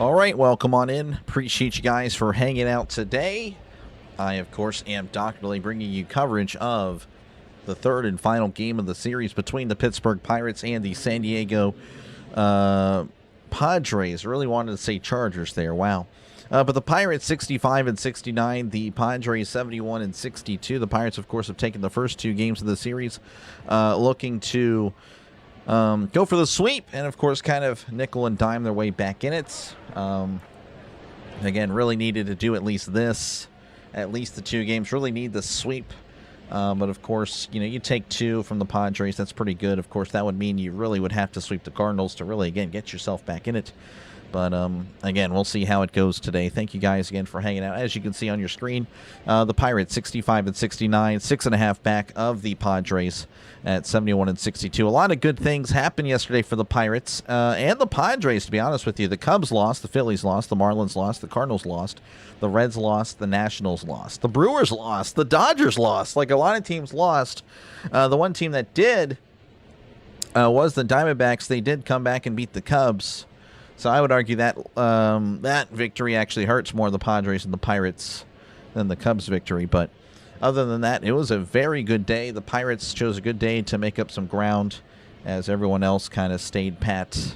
All right, welcome on in. Appreciate you guys for hanging out today. I, of course, am Dr. Lee, bringing you coverage of the third and final game of the series between the Pittsburgh Pirates and the San Diego Padres. Really wanted to say Chargers there. Wow. But the Pirates 65-69, the Padres 71-62. The Pirates, of course, have taken the first two games of the series, looking to go for the sweep, and of course kind of nickel and dime their way back in it. Again, really needed to do at least the two games. Really need the sweep, but of course, you take two from the Padres, that's pretty good. Of course, that would mean you really would have to sweep the Cardinals to really, again, get yourself back in it. But, again, we'll see how it goes today. Thank you guys again for hanging out. As you can see on your screen, the Pirates 65-69, 6.5 back of the Padres at 71-62. A lot of good things happened yesterday for the Pirates and the Padres, to be honest with you. The Cubs lost, the Phillies lost, the Marlins lost, the Cardinals lost, the Reds lost, the Nationals lost, the Brewers lost, the Dodgers lost. Like, a lot of teams lost. The one team that did was the Diamondbacks. They did come back and beat the Cubs. So I would argue that that victory actually hurts more the Padres and the Pirates than the Cubs victory. But other than that, it was a very good day. The Pirates chose a good day to make up some ground as everyone else kind of stayed pat.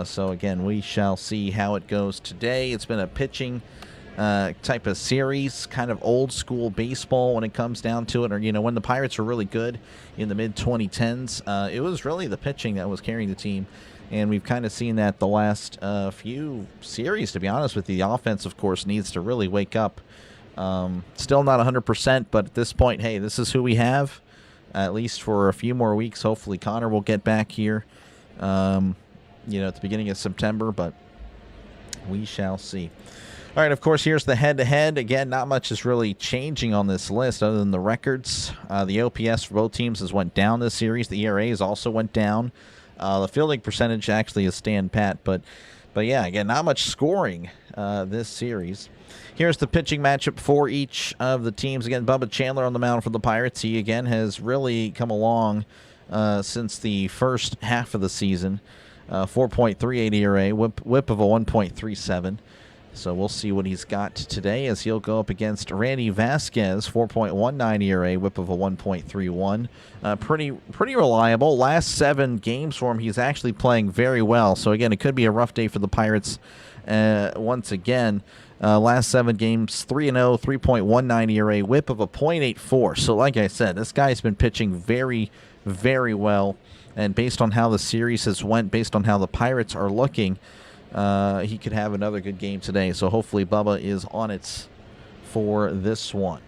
So again, we shall see how it goes today. It's been a pitching type of series, kind of old school baseball when it comes down to it. Or, when the Pirates were really good in the mid-2010s, it was really the pitching that was carrying the team. And we've kind of seen that the last few series, to be honest with you. The offense, of course, needs to really wake up. Still not 100%, but at this point, hey, this is who we have, at least for a few more weeks. Hopefully Connor will get back here, at the beginning of September, but we shall see. All right, of course, here's the head-to-head. Again, not much is really changing on this list other than the records. The OPS for both teams has went down this series. The ERAs also went down. The fielding percentage actually is stand pat, but yeah, again, not much scoring this series. Here's the pitching matchup for each of the teams. Again, Bubba Chandler on the mound for the Pirates. He, again, has really come along since the first half of the season. 4.38 ERA, whip of a 1.37. So we'll see what he's got today as he'll go up against Randy Vasquez, 4.19 ERA, whip of a 1.31. Pretty reliable. Last 7 games for him, he's actually playing very well. So again, it could be a rough day for the Pirates once again. Last 7 games, 3-0, 3.19 ERA, whip of a 0.84. So like I said, this guy's been pitching very, very well. And based on how the series has went, based on how the Pirates are looking, he could have another good game today. So hopefully Bubba is on it for this one.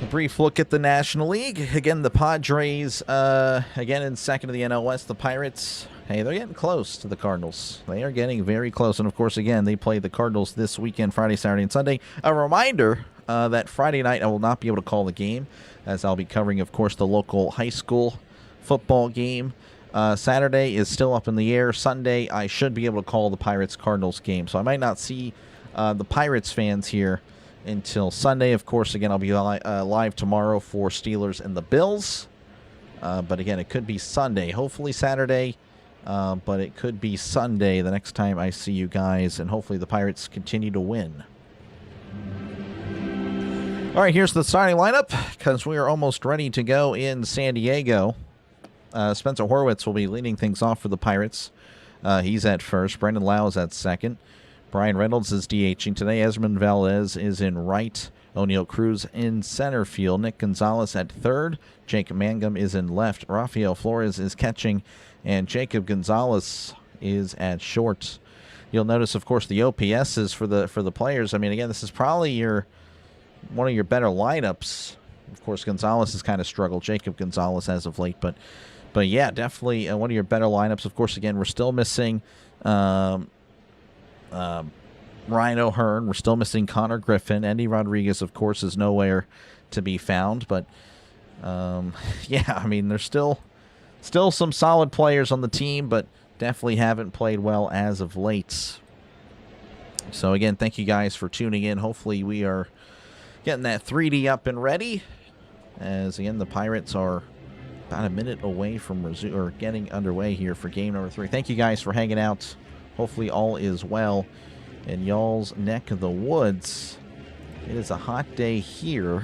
A brief look at the National League. Again, the Padres, again in second of the NL West. The Pirates, hey, they're getting close to the Cardinals. They are getting very close. And, of course, again, they play the Cardinals this weekend, Friday, Saturday, and Sunday. A reminder that Friday night I will not be able to call the game, as I'll be covering, of course, the local high school football game. Saturday is still up in the air. Sunday, I should be able to call the Pirates-Cardinals game. So I might not see the Pirates fans here until Sunday. Of course, again, I'll be live tomorrow for Steelers and the Bills. But again, it could be Sunday. Hopefully Saturday, but it could be Sunday the next time I see you guys. And hopefully the Pirates continue to win. All right, here's the starting lineup because we are almost ready to go in San Diego. Spencer Horwitz will be leading things off for the Pirates. He's at first. Brendan Lau is at second. Brian Reynolds is DHing today. Esmond Valdez is in right. O'Neal Cruz in center field. Nick Gonzalez at third. Jake Mangum is in left. Rafael Flores is catching. And Jacob Gonzalez is at short. You'll notice, of course, the OPS is for the players. I mean, again, this is probably one of your better lineups. Of course, Gonzalez has kind of struggled. Jacob Gonzalez as of late, but yeah, definitely one of your better lineups. Of course, again, we're still missing Ryan O'Hearn. We're still missing Connor Griffin. Andy Rodriguez, of course, is nowhere to be found. But, yeah, I mean, there's still some solid players on the team, but definitely haven't played well as of late. So, again, thank you guys for tuning in. Hopefully we are getting that 3D up and ready. As, again, the Pirates are about a minute away from getting underway here for game number 3. Thank you guys for hanging out. Hopefully all is well in y'all's neck of the woods. It is a hot day here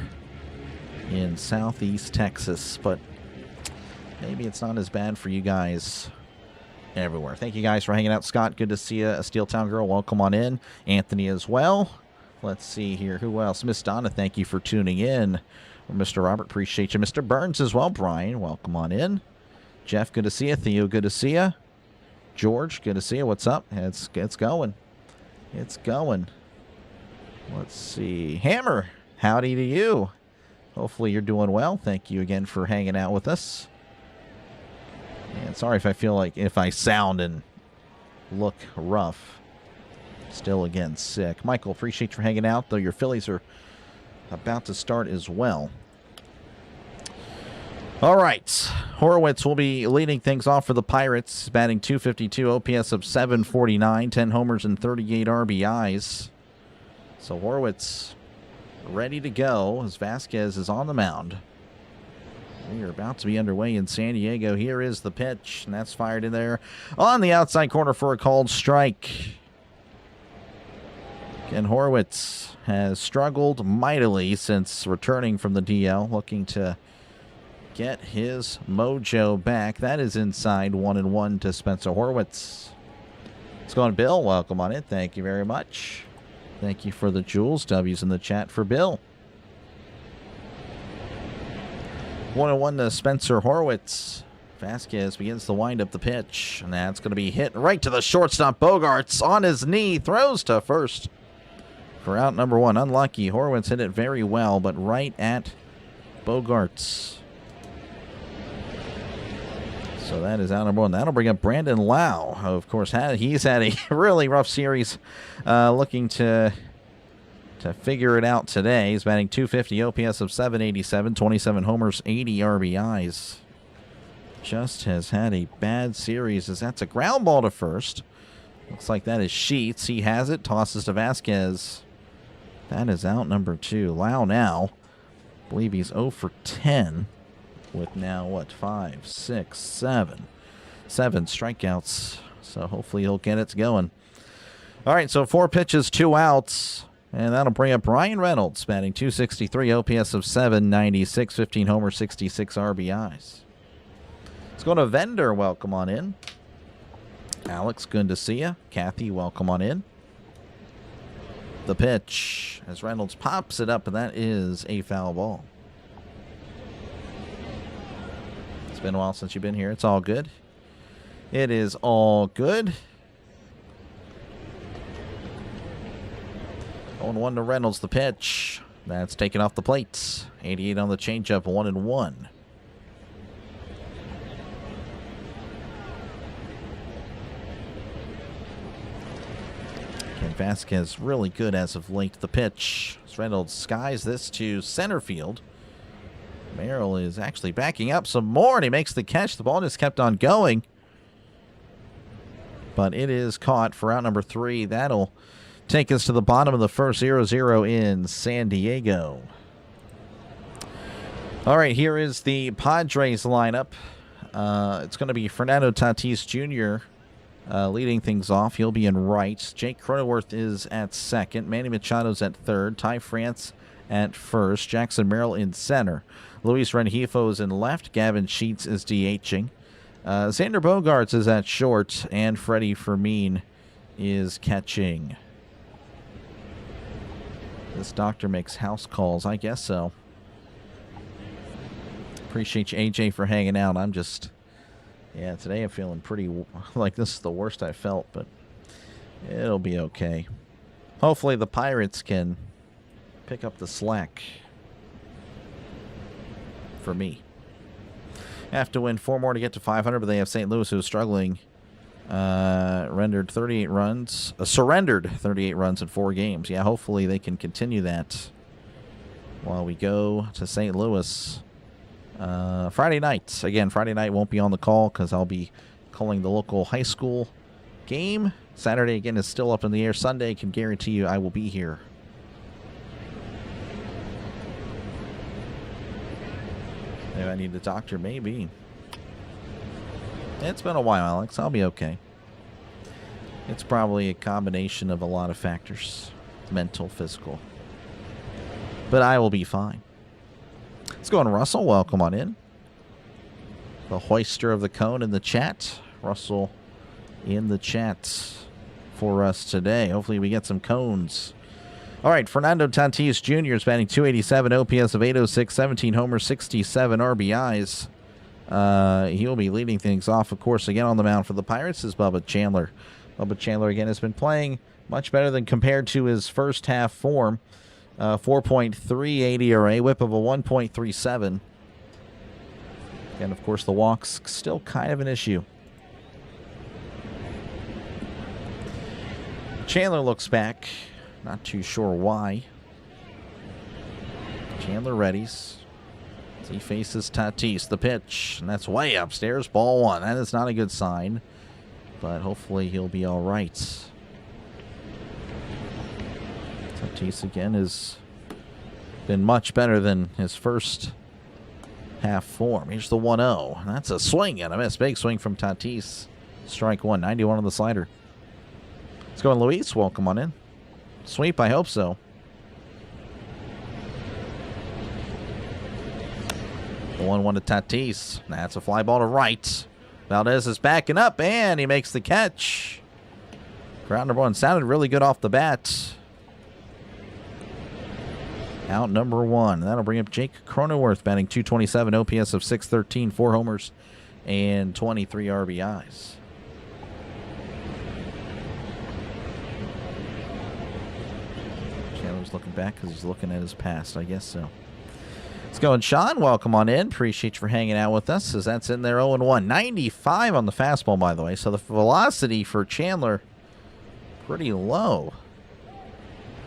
in southeast Texas, but maybe it's not as bad for you guys everywhere. Thank you guys for hanging out. Scott, good to see you. A Steel Town Girl, welcome on in. Anthony as well. Let's see here. Who else? Miss Donna, thank you for tuning in. Mr. Robert, appreciate you. Mr. Burns as well. Brian, welcome on in. Jeff, good to see you. Theo, good to see you. George, good to see you. What's up? It's going. It's going. Let's see. Hammer, howdy to you. Hopefully you're doing well. Thank you again for hanging out with us. And sorry if I feel like if I sound and look rough. Still, again, sick. Michael, appreciate you for hanging out, though your Phillies are about to start as well. All right. Horowitz will be leading things off for the Pirates, batting .252, OPS of .749, 10 homers and 38 RBIs. So Horowitz ready to go as Vasquez is on the mound. We are about to be underway in San Diego. Here is the pitch, and that's fired in there on the outside corner for a called strike. And Horowitz has struggled mightily since returning from the DL, looking to get his mojo back. That is inside 1-1 to Spencer Horowitz. Let's go on, Bill. Welcome on in. Thank you very much. Thank you for the jewels. W's in the chat for Bill. 1-1 to Spencer Horowitz. Vasquez begins to wind up the pitch, and that's going to be hit right to the shortstop. Bogarts on his knee, throws to first for out number 1. Unlucky. Horowitz hit it very well, but right at Bogarts. So that is out number 1. That'll bring up Brandon Lau. Of course, he's had a really rough series, looking to figure it out today. He's batting .250, OPS of .787, 27 homers, 80 RBIs. Just has had a bad series as that's a ground ball to first. Looks like that is Sheets. He has it, tosses to Vasquez. That is out number 2. Lau now, I believe he's 0 for 10. With now, what, 5, 6, 7 strikeouts. So hopefully he'll get it going. All right, so 4 pitches, 2 outs. And that'll bring up Ryan Reynolds, batting .263, OPS of .796, 15 homers, 66 RBIs. Let's go to Vendor. Welcome on in. Alex, good to see you. Kathy, welcome on in. The pitch as Reynolds pops it up, and that is a foul ball. It's been a while since you've been here. It's all good. It is all good. 0-1 to Reynolds, the pitch. That's taken off the plate. 88 on the changeup, 1-1. And Vasquez really good as of late. The pitch. As Reynolds skies this to center field. Merrill is actually backing up some more, and he makes the catch. The ball just kept on going. But it is caught for out number 3. That'll take us to the bottom of the first, 0-0 in San Diego. All right, here is the Padres lineup. It's going to be Fernando Tatis Jr. Leading things off. He'll be in right. Jake Cronenworth is at second. Manny Machado's at third. Ty France at first. Jackson Merrill in center. Luis Rengifo is in left. Gavin Sheets is DHing. Xander Bogaerts is at short. And Freddie Fermin is catching. This doctor makes house calls. I guess so. Appreciate you, AJ, for hanging out. I'm just... Yeah, today I'm feeling pretty like this is the worst I felt, but it'll be okay. Hopefully the Pirates can pick up the slack for me. Have to win 4 more to get to 500, but they have St. Louis who's struggling. Surrendered 38 runs in 4 games. Yeah, hopefully they can continue that while we go to St. Louis. Friday night. Again, Friday night won't be on the call because I'll be calling the local high school game. Saturday, again, is still up in the air. Sunday, can guarantee you I will be here. Maybe I need a doctor, maybe. It's been a while, Alex. I'll be okay. It's probably a combination of a lot of factors. Mental, physical. But I will be fine. Let's go on, Russell. Welcome on in. The hoister of the cone in the chat. Russell in the chat for us today. Hopefully we get some cones. All right, Fernando Tatis Jr. is batting .287, OPS of .806, 17 homers, 67 RBIs. He'll be leading things off, of course, again on the mound for the Pirates is Bubba Chandler. Bubba Chandler, again, has been playing much better than compared to his first half form. 4.38 ERA, whip of a 1.37. And, of course, the walks still kind of an issue. Chandler looks back. Not too sure why. Chandler readies. As he faces Tatis. The pitch. And that's way upstairs. Ball one. That is not a good sign. But hopefully he'll be all right. Tatis, again, has been much better than his first half form. Here's the 1-0. That's a swing and a miss. Big swing from Tatis. Strike one. 91 on the slider. Let's go on, Luis. Welcome on in. Sweep, I hope so. The 1-1 to Tatis. That's a fly ball to right. Valdez is backing up, and he makes the catch. Ground number one. Sounded really good off the bat. Out number one. That'll bring up Jake Cronenworth, batting .227, OPS of .613, 4 homers, and 23 RBIs. Chandler's looking back because he's looking at his past, I guess so. Let's go, and Sean, welcome on in. Appreciate you for hanging out with us, as that's in there 0-1. 95 on the fastball, by the way, so the velocity for Chandler pretty low.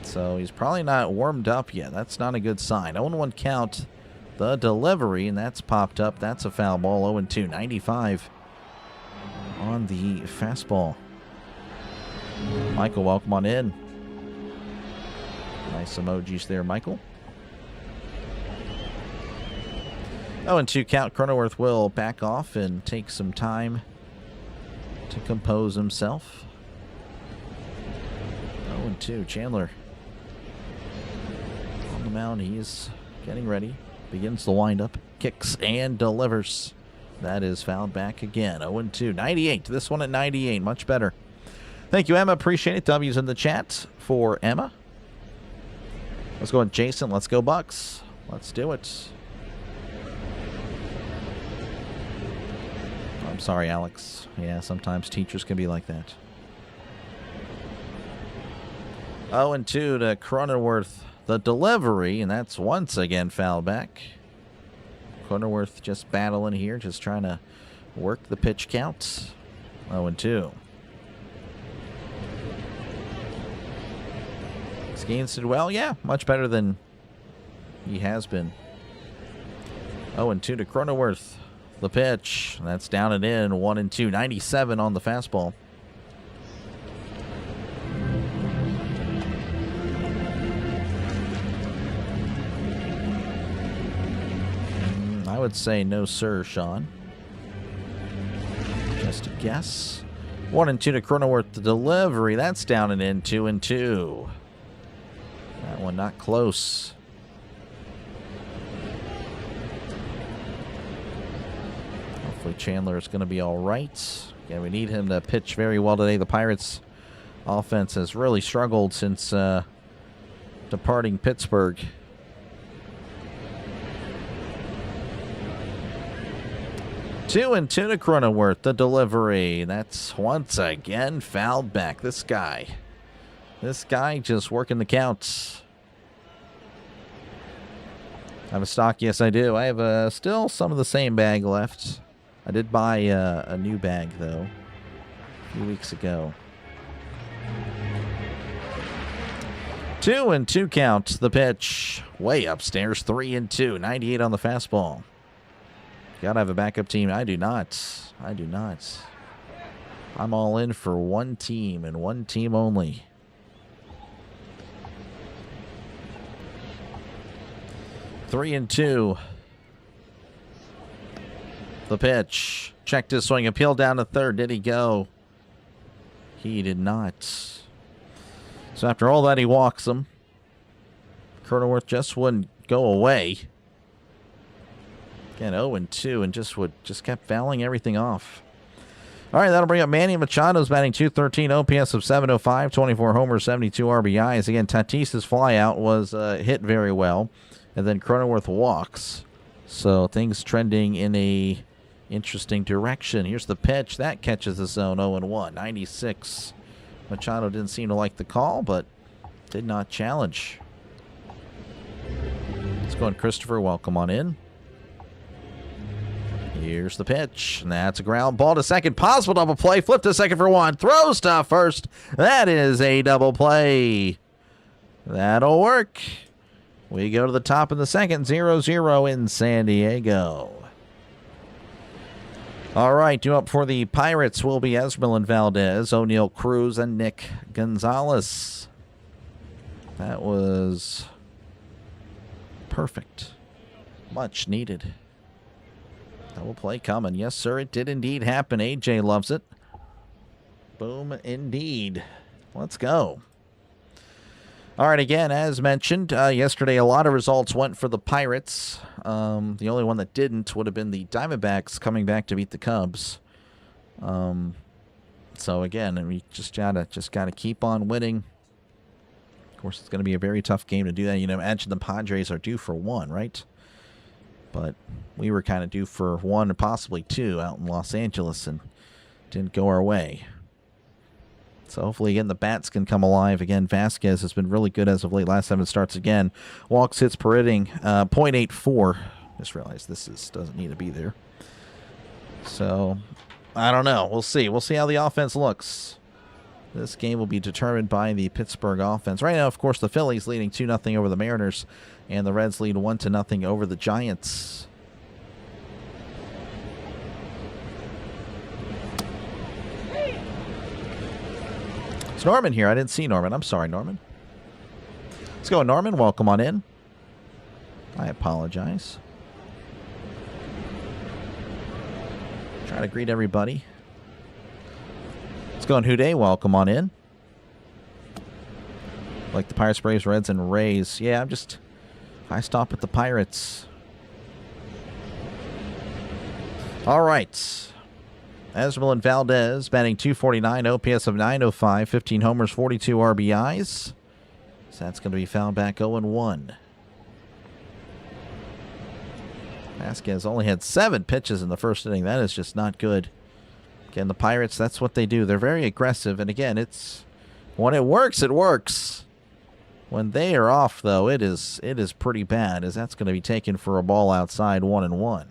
So he's probably not warmed up yet. That's not a good sign. 0-1 count. The delivery, and that's popped up. That's a foul ball. 0-2. 95 on the fastball. Michael, welcome on in. Nice emojis there, Michael. 0-2 count. Cronenworth will back off and take some time to compose himself. 0-2. Chandler on the mound. He's getting ready. Begins the windup. Kicks and delivers. That is fouled back again. 0-2. 98. This one at 98. Much better. Thank you, Emma. Appreciate it. W's in the chat for Emma. Let's go with Jason. Let's go, Bucks. Let's do it. I'm sorry, Alex. Yeah, sometimes teachers can be like that. 0-2 to Cronenworth. The delivery, and that's once again fouled back. Cronenworth just battling here, just trying to work the pitch count. 0-2. Skeens did well. Yeah, much better than he has been. 0-2 to Cronenworth. The pitch. That's down and in. 1-2. 97 on the fastball. I would say no, sir, Sean. Just a guess. 1-2 to Cronenworth. The delivery. That's down and in. 2-2. That one not close. Hopefully Chandler is going to be all right. Again, we need him to pitch very well today. The Pirates offense has really struggled since departing Pittsburgh. Two and two to Cronenworth. The delivery. That's once again fouled back. This guy just working the counts. I have a stock? Yes, I do. I have still some of the same bag left. I did buy a new bag, though, a few weeks ago. 2-2 count. The pitch. Way upstairs. 3-2. 98 on the fastball. Gotta have a backup team. I do not. I do not. I'm all in for one team and one team only. The pitch. Checked his swing. Appeal down to third. Did he go? He did not. So after all that, he walks him. Cronenworth just wouldn't go away. Again, 0-2 and just kept fouling everything off. All right, that'll bring up Manny Machado's batting .213, OPS of .705, 24 homers, 72 RBIs. Again, Tatis's flyout was hit very well, and then Cronenworth walks. So things trending in a interesting direction. Here's the pitch. That catches the zone, 0-1, 96. Machado didn't seem to like the call, but did not challenge. Let's go on, Christopher. Welcome on in. Here's the pitch. And that's a ground ball to second. Possible double play. Flip to second for one. Throws to first. That is a double play. That'll work. We go to the top of the second. 0-0 in San Diego. All right, due up for the Pirates will be Esmeralyn Valdez, O'Neal Cruz, and Nick Gonzalez. That was perfect. Much needed. Double play coming. Yes, sir, it did indeed happen. AJ loves it. Boom, indeed. Let's go. All right, again, as mentioned, yesterday a lot of results went for the Pirates. The only one that didn't would have been the Diamondbacks coming back to beat the Cubs. So again, we just gotta keep on winning. Of course, it's going to be a very tough game to do that. You know, imagine the Padres are due for one, right? But we were kind of due for one or possibly two out in Los Angeles and didn't go our way. So hopefully, again, the bats can come alive. Again, Vasquez has been really good as of late. Last 7 starts again. Walks, hits per inning, .84. Just realized this doesn't need to be there. So, I don't know. We'll see. We'll see how the offense looks. This game will be determined by the Pittsburgh offense. Right now, of course, the Phillies leading 2-0 over the Mariners, and the Reds lead 1-0 over the Giants. It's Norman here. I didn't see Norman. I'm sorry, Norman. Let's go, Norman. Welcome on in. I apologize. Try to greet everybody. Let's go on, Houday. Welcome on in. Like the Pirates, Braves, Reds, and Rays. Yeah, I stop at the Pirates. All right. Esmeralyn Valdez batting .249, OPS of .905, 15 homers, 42 RBIs. So that's going to be fouled back 0-1. Vasquez only had 7 pitches in the first inning. That is just not good. Again, the Pirates, that's what they do. They're very aggressive. And again, when it works, it works. When they are off, though, it is pretty bad, as that's going to be taken for a ball outside, 1-1.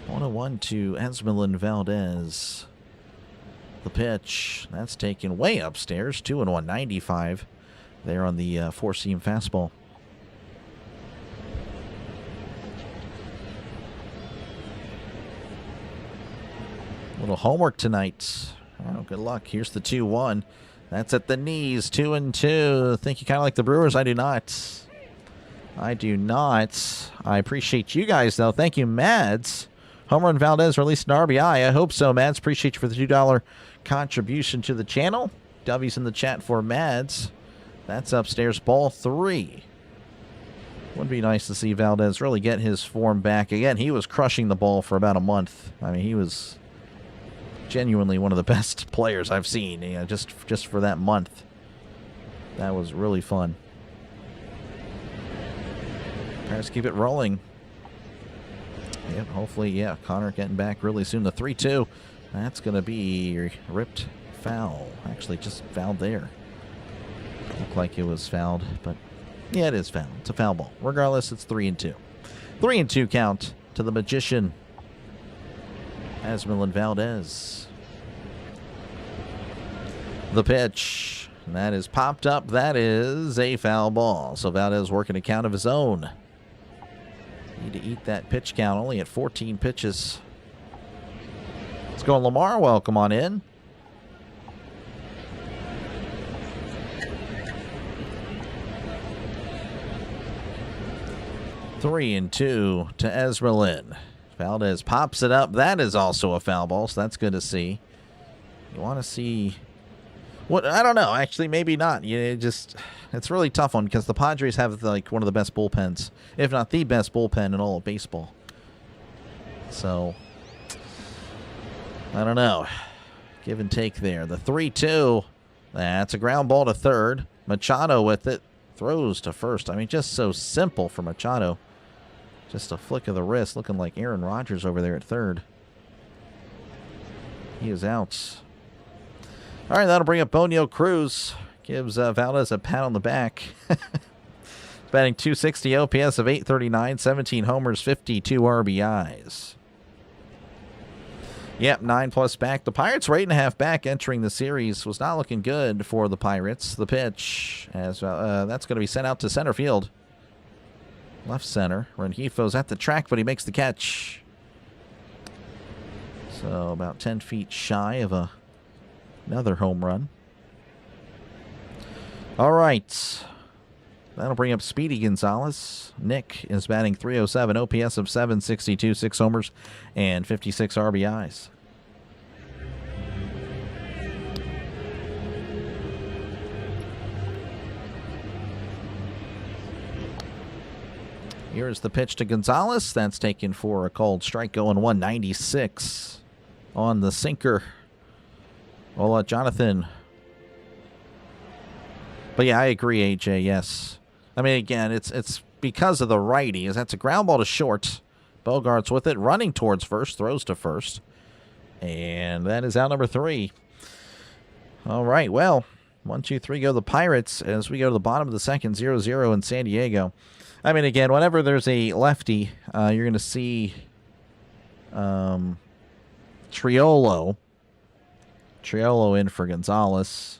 1-1 to Esmeralyn Valdez. The pitch, that's taken way upstairs. 2-1, 95 there on the four-seam fastball. Little homework tonight. Oh, good luck. Here's the 2-1. That's at the knees. 2-2. Think you kind of like the Brewers? I do not. I do not. I appreciate you guys, though. Thank you, Mads. Homer and Valdez released an RBI. I hope so, Mads. Appreciate you for the $2 contribution to the channel. W's in the chat for Mads. That's upstairs. Ball 3. Would be nice to see Valdez really get his form back. Again, he was crushing the ball for about a month. I mean, he was genuinely one of the best players I've seen. You know, just for that month. That was really fun. Let's keep it rolling. Yep, hopefully, yeah, Connor getting back really soon. The 3-2, that's going to be ripped foul. Actually, just fouled there. Looked like it was fouled, but yeah, it is foul. It's a foul ball. Regardless, it's 3-2. 3-2 count to the Magician, Esmeralyn Valdez. The pitch, and that is popped up. That is a foul ball. So Valdez working a count of his own. Need to eat that pitch count, only at 14 pitches. Let's go on, Lamar. Welcome on in. 3-2 to Esmerlin. Valdez pops it up. That is also a foul ball, so that's good to see. You want to see what? I don't know. Actually, maybe not. It's really tough one because the Padres have like one of the best bullpens, if not the best bullpen in all of baseball. So I don't know. Give and take there. The 3-2. That's a ground ball to third. Machado with it. Throws to first. I mean, just so simple for Machado. Just a flick of the wrist, looking like Aaron Rodgers over there at third. He is out. All right, that'll bring up Bonio Cruz. Gives Valdez a pat on the back. Batting .260, OPS of .839, 17 homers, 52 RBIs. Yep, 9+ back. The Pirates were 8.5 back entering the series. Was not looking good for the Pirates. The pitch, as that's going to be sent out to center field. Left center. Renjifo's at the track, but he makes the catch. So about 10 feet shy of another home run. All right. That'll bring up Speedy Gonzalez. Nick is batting .307, OPS of .762, 6 homers, and 56 RBIs. Here's the pitch to Gonzalez. That's taken for a called strike, going 196 on the sinker. Well, Jonathan. But yeah, I agree, AJ, yes. I mean, again, it's because of the righty. That's a ground ball to short. Bogart's with it, running towards first, throws to first. And that is out number 3. All right, well, 1, 2, 3 go the Pirates as we go to the bottom of the second, 0-0 in San Diego. I mean, again, whenever there's a lefty, you're going to see Triolo in for Gonzalez.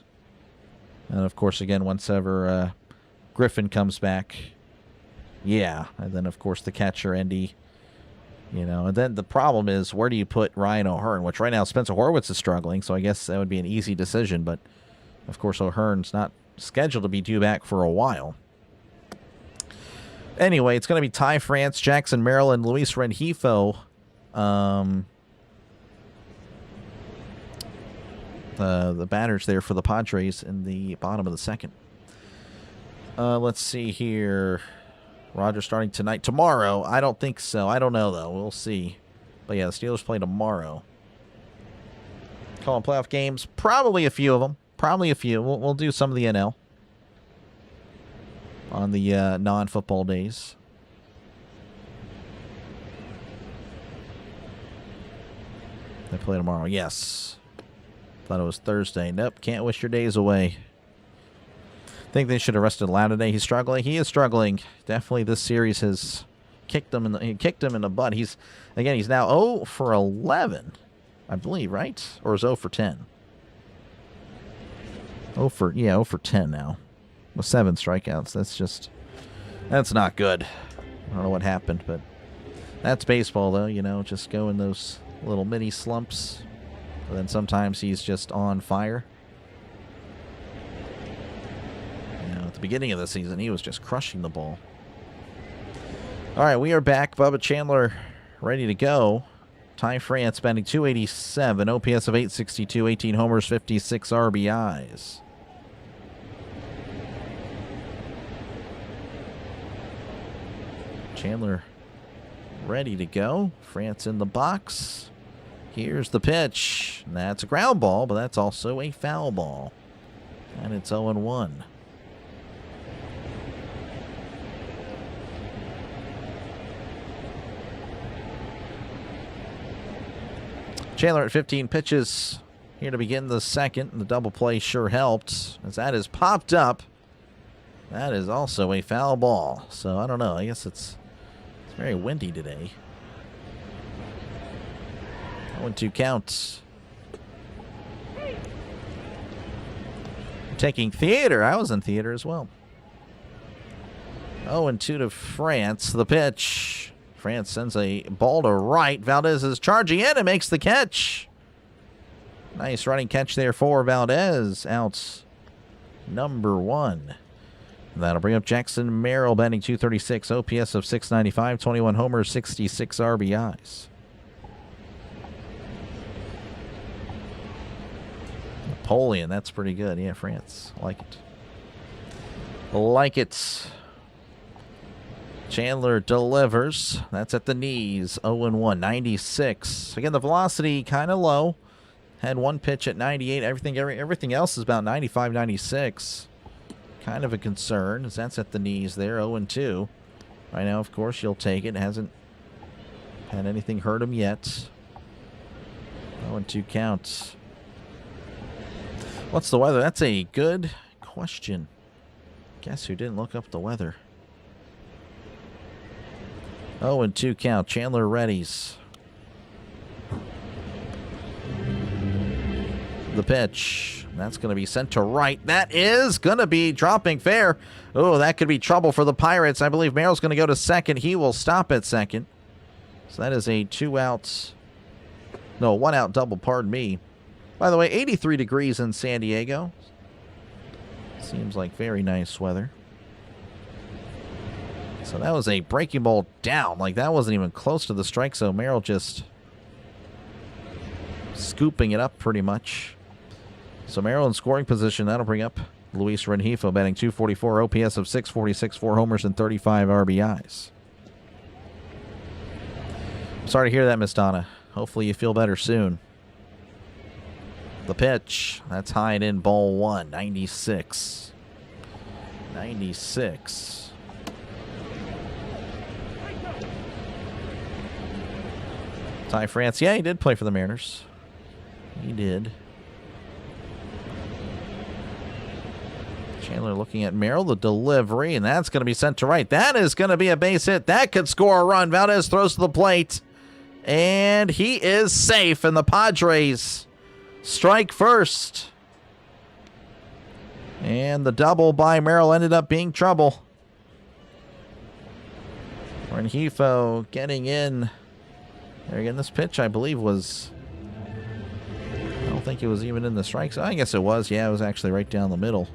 And, of course, again, once ever Griffin comes back, yeah. And then, of course, the catcher, Endy. And then the problem is, where do you put Ryan O'Hearn? Which right now Spencer Horwitz is struggling, so I guess that would be an easy decision. But, of course, O'Hearn's not scheduled to be due back for a while. Anyway, it's going to be Ty France, Jackson Maryland, Luis Renjifo. The batters there for the Padres in the bottom of the second. Let's see here. Rogers starting tonight. Tomorrow, I don't think so. I don't know, though. We'll see. But yeah, the Steelers play tomorrow. Calling playoff games. Probably a few of them. Probably a few. We'll do some of the NL on the non-football days. They play tomorrow. Yes. Thought it was Thursday. Nope. Can't wish your days away. Think they should have rested Lau today. He's struggling. He is struggling. Definitely this series has kicked him in the butt. He's now 0 for 11, I believe, right? Or is 0 for 10? 0 for 10 now. With 7 strikeouts. That's not good. I don't know what happened, but that's baseball, though. Just go in those little mini slumps. And then sometimes he's just on fire. At the beginning of the season, he was just crushing the ball. All right, we are back. Bubba Chandler ready to go. Ty France batting .287, OPS of .862, 18 homers, 56 RBIs. Chandler ready to go. France in the box. Here's the pitch. That's a ground ball, but that's also a foul ball. And it's 0-1. Chandler at 15 pitches here to begin the second. The double play sure helped, as that is popped up. That is also a foul ball. So I don't know. I guess it's very windy today. 0-2 counts. Taking theater. I was in theater as well. 0-2 to France. The pitch. France sends a ball to right. Valdez is charging in and makes the catch. Nice running catch there for Valdez. Out number 1. That'll bring up Jackson Merrill, batting .236, OPS of .695, 21 homers, 66 RBIs. Napoleon, that's pretty good. Yeah, France. Like it. Like it. Chandler delivers. That's at the knees. 0-1, 96. Again, the velocity kind of low. Had one pitch at 98. Everything else is about 95, 96. Kind of a concern, as that's at the knees there. 0-2. Right now, of course, you'll take it. Hasn't had anything hurt him yet. 0-2 count. What's the weather? That's a good question. Guess who didn't look up the weather? 0-2 count. Chandler readies. The pitch. That's going to be sent to right. That is going to be dropping fair. Oh, that could be trouble for the Pirates. I believe Merrill's going to go to second. He will stop at second. So that is a 1-out double, pardon me. By the way, 83 degrees in San Diego. Seems like very nice weather. So that was a breaking ball down. Like, that wasn't even close to the strike zone. Merrill just scooping it up pretty much. So Merrill in scoring position. That'll bring up Luis Rengifo, batting .244, OPS of .646, 4 homers and 35 RBIs. Sorry to hear that, Miss Donna. Hopefully you feel better soon. The pitch. That's high and in, ball 1, 96. 96. Ty France. Yeah, he did play for the Mariners. He did. Chandler looking at Merrill, the delivery, and that's going to be sent to right. That is going to be a base hit. That could score a run. Valdez throws to the plate, and he is safe, and the Padres strike first. And the double by Merrill ended up being trouble. Rengifo getting in. There again, this pitch, I believe, was... I don't think it was even in the strike zone. I guess it was. Yeah, it was actually right down the middle.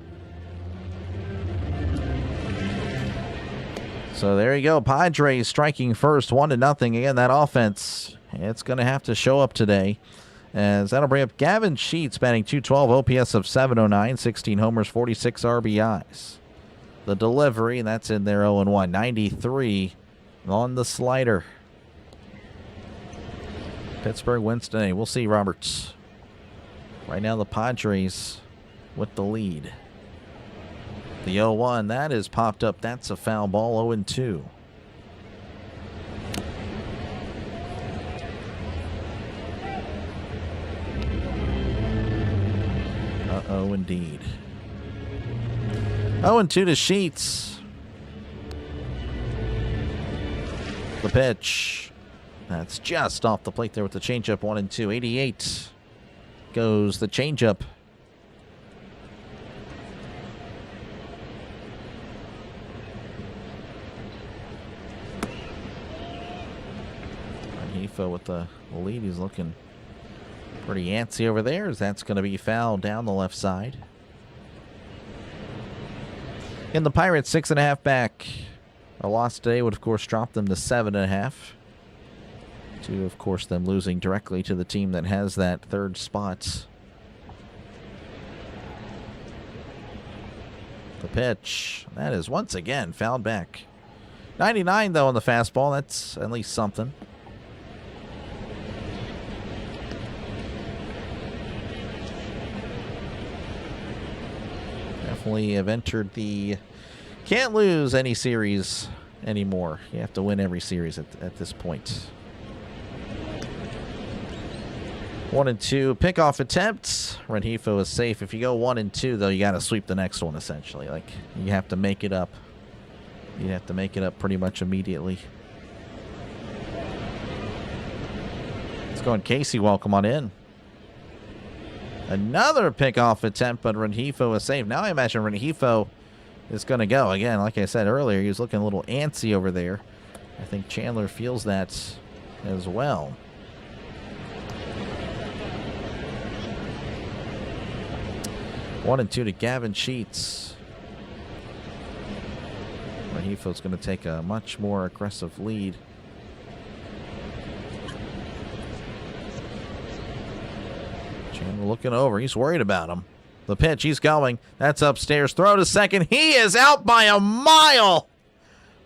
So there you go. Padres striking first, 1-0. Again, that offense, it's going to have to show up today. As that'll bring up Gavin Sheets, batting .212, OPS of .709, 16 homers, 46 RBIs. The delivery, and that's in there 0-1, 93 on the slider. Pittsburgh wins today. We'll see, Roberts. Right now, the Padres with the lead. The 0-1, that is popped up. That's a foul ball, 0-2. Uh-oh, indeed. 0-2 to Sheets. The pitch. That's just off the plate there with the changeup, 1-2. 88 goes the changeup. Rengifo with the lead. He's looking pretty antsy over there, as that's going to be fouled down the left side. And the Pirates 6.5 back. A loss today would, of course, drop them to 7.5. To, of course, them losing directly to the team that has that third spot. The pitch. That is once again fouled back. 99, though, on the fastball. That's at least something. Definitely have entered the can't lose any series anymore. You have to win every series at this point. 1-2 pickoff attempts. Rengifo is safe. If you go 1-2, though, you got to sweep the next one, essentially. Like, you have to make it up. You have to make it up pretty much immediately. Let's go, and Casey, welcome on in. Another pickoff attempt, but Rengifo is safe. Now I imagine Rengifo is going to go. Again, like I said earlier, he was looking a little antsy over there. I think Chandler feels that as well. One and two to Gavin Sheets. Hifo's going to take a much more aggressive lead. Chandler looking over. He's worried about him. The pitch, he's going. That's upstairs. Throw to second. He is out by a mile.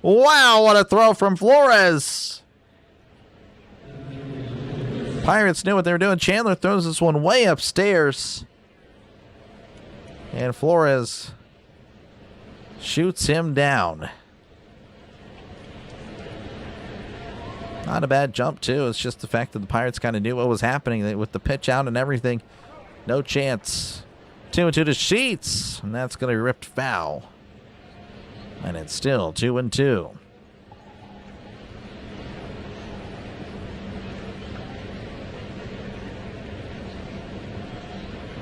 Wow, what a throw from Flores. Pirates knew what they were doing. Chandler throws this one way upstairs. And Flores shoots him down. Not a bad jump, too. It's just the fact that the Pirates kind of knew what was happening with the pitch out and everything. No chance. 2-2 to Sheets. And that's going to be ripped foul. And it's still 2-2.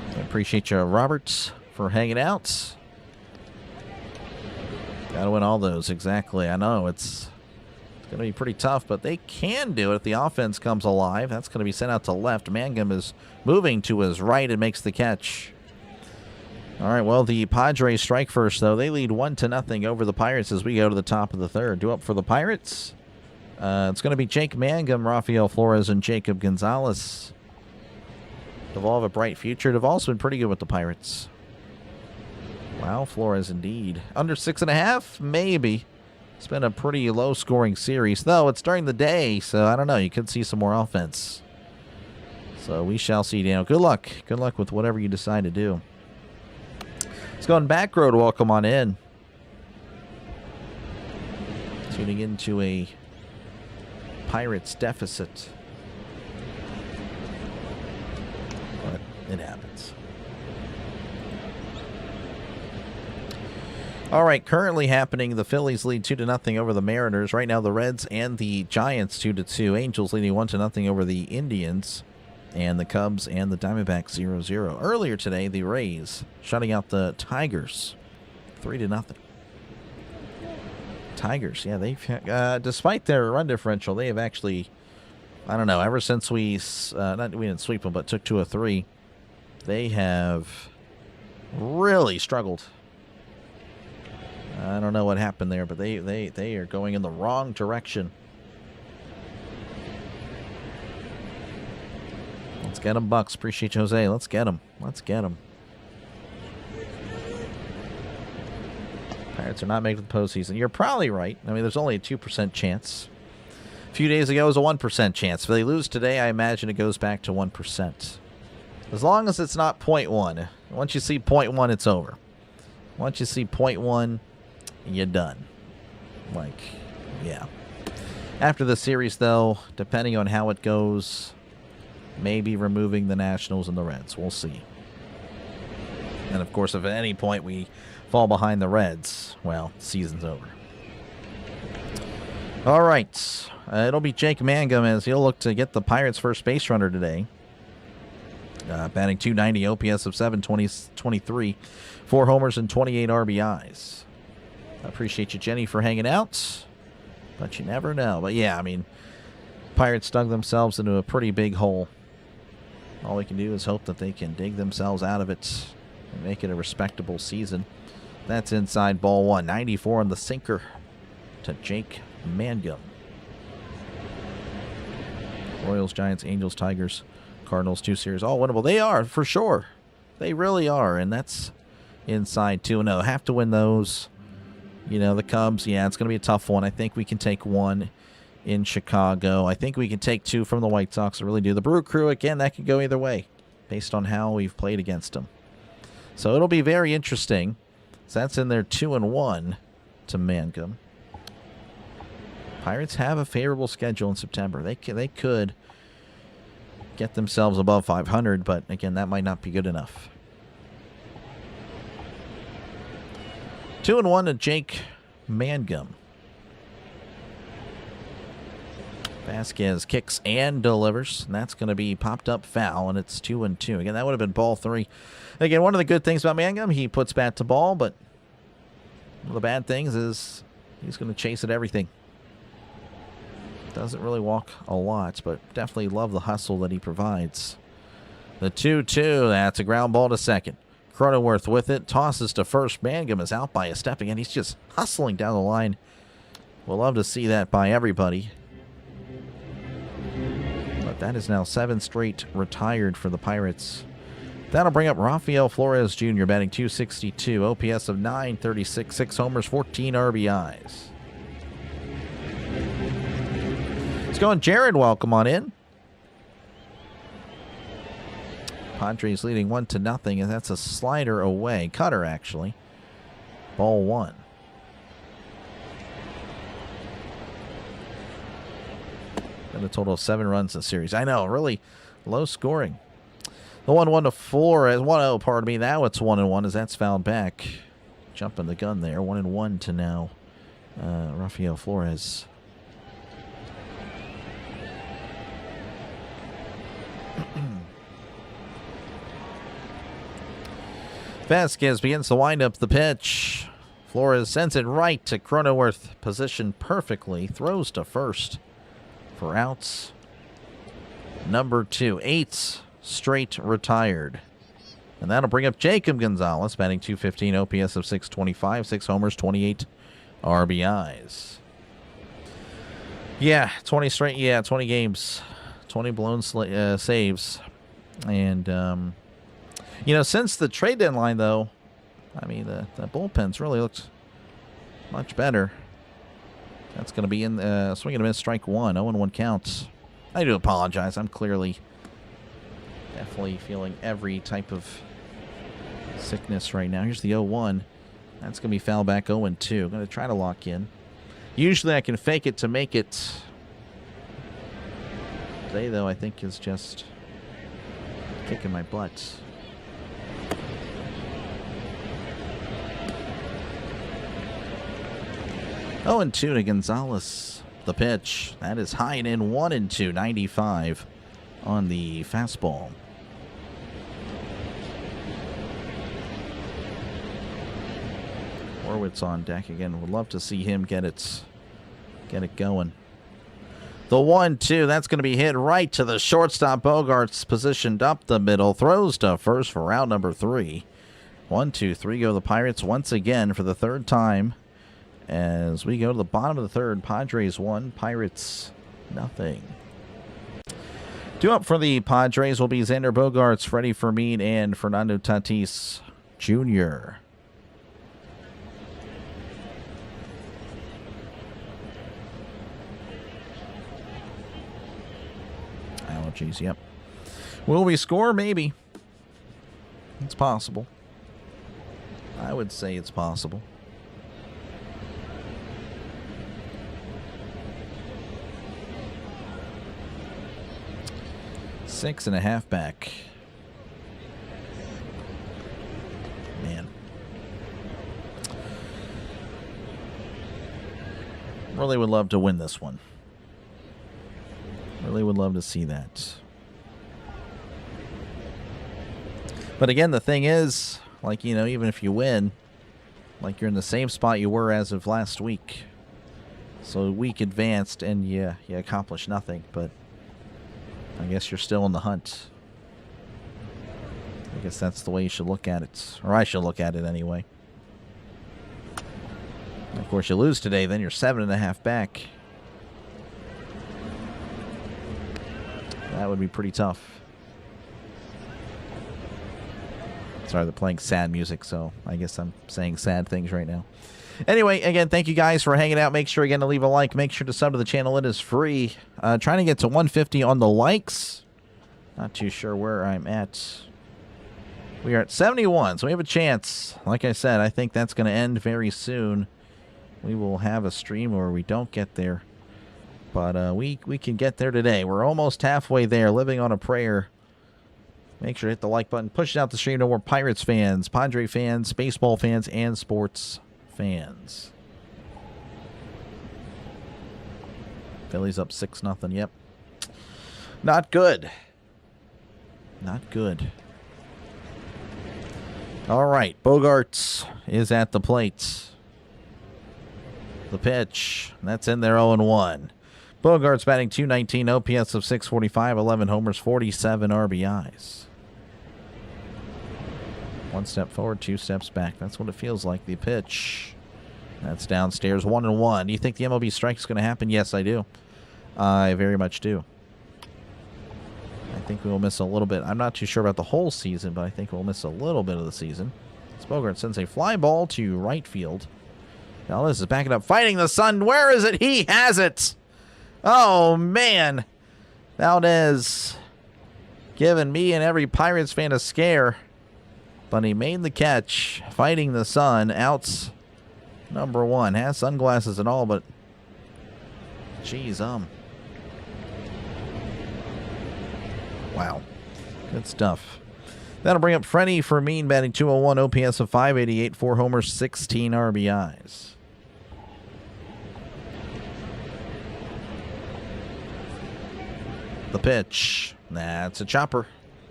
I appreciate you, Roberts, for hanging out. Got to win all those. Exactly. I know it's going to be pretty tough, but they can do it if the offense comes alive. That's going to be sent out to left. Mangum is moving to his right and makes the catch. All right, well, the Padres strike first, though. They lead 1-0 over the Pirates as we go to the top of the third. Due up for the Pirates. It's going to be Jake Mangum, Rafael Flores, and Jacob Gonzalez. Duvall have a bright future. Duvall's been pretty good with the Pirates. Wow, Flores indeed. Under 6.5? Maybe. It's been a pretty low-scoring series, though it's during the day, so I don't know. You could see some more offense. So we shall see, Daniel. Good luck. Good luck with whatever you decide to do. Let's go on back road. Welcome on in. Tuning into a Pirates deficit. But it happens. All right, currently happening, the Phillies lead 2-0 over the Mariners. Right now, the Reds and the Giants 2-2. Angels leading 1-0 over the Indians. And the Cubs and the Diamondbacks 0-0. Earlier today, the Rays shutting out the Tigers 3-0. Tigers, yeah, they've despite their run differential, they have actually, I don't know, ever since we didn't sweep them, but took 2 of 3, they have really struggled. I don't know what happened there, but they are going in the wrong direction. Let's get them, Bucks. Appreciate you, Jose. Let's get them. Let's get them. Pirates are not making the postseason. You're probably right. I mean, there's only a 2% chance. A few days ago, it was a 1% chance. If they lose today, I imagine it goes back to 1%. As long as it's not 0.1. Once you see 0.1, it's over. Once you see 0.1, you're done. Like, yeah. After the series, though, depending on how it goes, maybe removing the Nationals and the Reds. We'll see. And, of course, if at any point we fall behind the Reds, well, season's over. All right. It'll be Jake Mangum as he'll look to get the Pirates' first base runner today. Batting .290, OPS of 723, 4 homers and 28 RBIs. I appreciate you, Jenny, for hanging out. But you never know. But, yeah, I mean, Pirates dug themselves into a pretty big hole. All we can do is hope that they can dig themselves out of it and make it a respectable season. That's inside ball one. 94 on the sinker to Jake Mangum. Royals, Giants, Angels, Tigers, Cardinals, 2 series. All winnable. They are, for sure. They really are. And that's inside 2-0. Have to win those. You know, the Cubs, yeah, it's going to be a tough one. I think we can take 1 in Chicago. I think we can take 2 from the White Sox. I really do. The Brew Crew, again, that could go either way based on how we've played against them. So it'll be very interesting. So that's in there 2-1 to Mangum. Pirates have a favorable schedule in September. They could get themselves above 500, but again, that might not be good enough. 2-1 to Jake Mangum. Vasquez kicks and delivers, and that's going to be popped up foul, and it's 2-2. Again, that would have been ball 3. Again, one of the good things about Mangum, he puts bat to ball, but one of the bad things is he's going to chase at everything. Doesn't really walk a lot, but definitely love the hustle that he provides. The 2-2, that's a ground ball to second. Cronenworth with it. Tosses to first. Mangum is out by a step again. He's just hustling down the line. We'll love to see that by everybody. But that is now 7 straight retired for the Pirates. That'll bring up Rafael Flores Jr. batting .262. OPS of .936. 6 homers, 14 RBIs. It's going Jared. Welcome on in. Padres leading 1-0, and that's a slider away. Cutter, actually. Ball 1. And a total of 7 runs in the series. I know, really low scoring. The 1-1 to Flores. 1-0, pardon me. Now it's 1-1 as that's fouled back. Jumping the gun there. 1-1 to now Rafael Flores. Vasquez begins to wind up the pitch. Flores sends it right to Cronenworth. Positioned perfectly. Throws to first for outs. Number 2. 8 straight retired. And that'll bring up Jacob Gonzalez, batting .215, OPS of .625, 6 homers, 28 RBIs. Yeah, 20 straight. Yeah, 20 games. 20 blown saves. And, you know, since the trade deadline, though, I mean, the bullpen's really looked much better. That's going to be in swing and a miss, strike 1, 0-1 counts. I do apologize. I'm clearly definitely feeling every type of sickness right now. Here's the 0-1. That's going to be foul back 0-2. I'm going to try to lock in. Usually I can fake it to make it. Today, though, I think is just kicking my butt. Oh, and 2 to Gonzalez. The pitch. That is high and in. 1-2. 95 on the fastball. Horwitz on deck again. Would love to see him get it going. The 1-2. That's going to be hit right to the shortstop. Bogarts positioned up the middle. Throws to first for round number 3. 1-2-3 go the Pirates once again for the 3rd time. As we go to the bottom of the 3rd, Padres 1, Pirates nothing. 2 up for the Padres will be Xander Bogaerts, Freddie Fermin, and Fernando Tatis Jr. Allergies, yep. Will we score? Maybe. It's possible. I would say it's possible. Six and a half back. Man. Really would love to win this one. Really would love to see that. But again, the thing is, like, you know, even if you win, like, you're in the same spot you were as of last week. So a week advanced and you accomplished nothing, but I guess you're still in the hunt. I guess that's the way you should look at it. Or I should look at it anyway. And of course, you lose today, then you're 7.5 back. That would be pretty tough. Sorry, they're playing sad music, so I guess I'm saying sad things right now. Anyway, again, thank you guys for hanging out. Make sure, again, to leave a like. Make sure to sub to the channel. It is free. Trying to get to 150 on the likes. Not too sure where I'm at. We are at 71, so we have a chance. Like I said, I think that's going to end very soon. We will have a stream where we don't get there. But we can get there today. We're almost halfway there, living on a prayer. Make sure to hit the like button. Push out the stream to more Pirates fans, Padre fans, baseball fans, and sports fans. Phillies up 6-0. Yep. Not good. Not good. All right. Bogaerts is at the plate. The pitch. That's in there 0-1. Bogaerts batting .219, OPS of .645, 11 homers, 47 RBIs. 1 step forward, 2 steps back. That's what it feels like. The pitch. That's downstairs, 1-1. Do you think the MLB strike is going to happen? Yes, I do. I very much do. I think we will miss a little bit. I'm not too sure about the whole season, but I think we'll miss a little bit of the season. Bogart sends a fly ball to right field. Valdez is backing up, fighting the sun. Where is it? He has it. Oh, man. Valdez giving me and every Pirates fan a scare. But he made the catch, fighting the sun. Outs number 1. Has sunglasses and all, but geez, wow. Good stuff. That'll bring up Freddie Fermin, batting 201, OPS of 588, 4 homers, 16 RBIs. The pitch. That's a chopper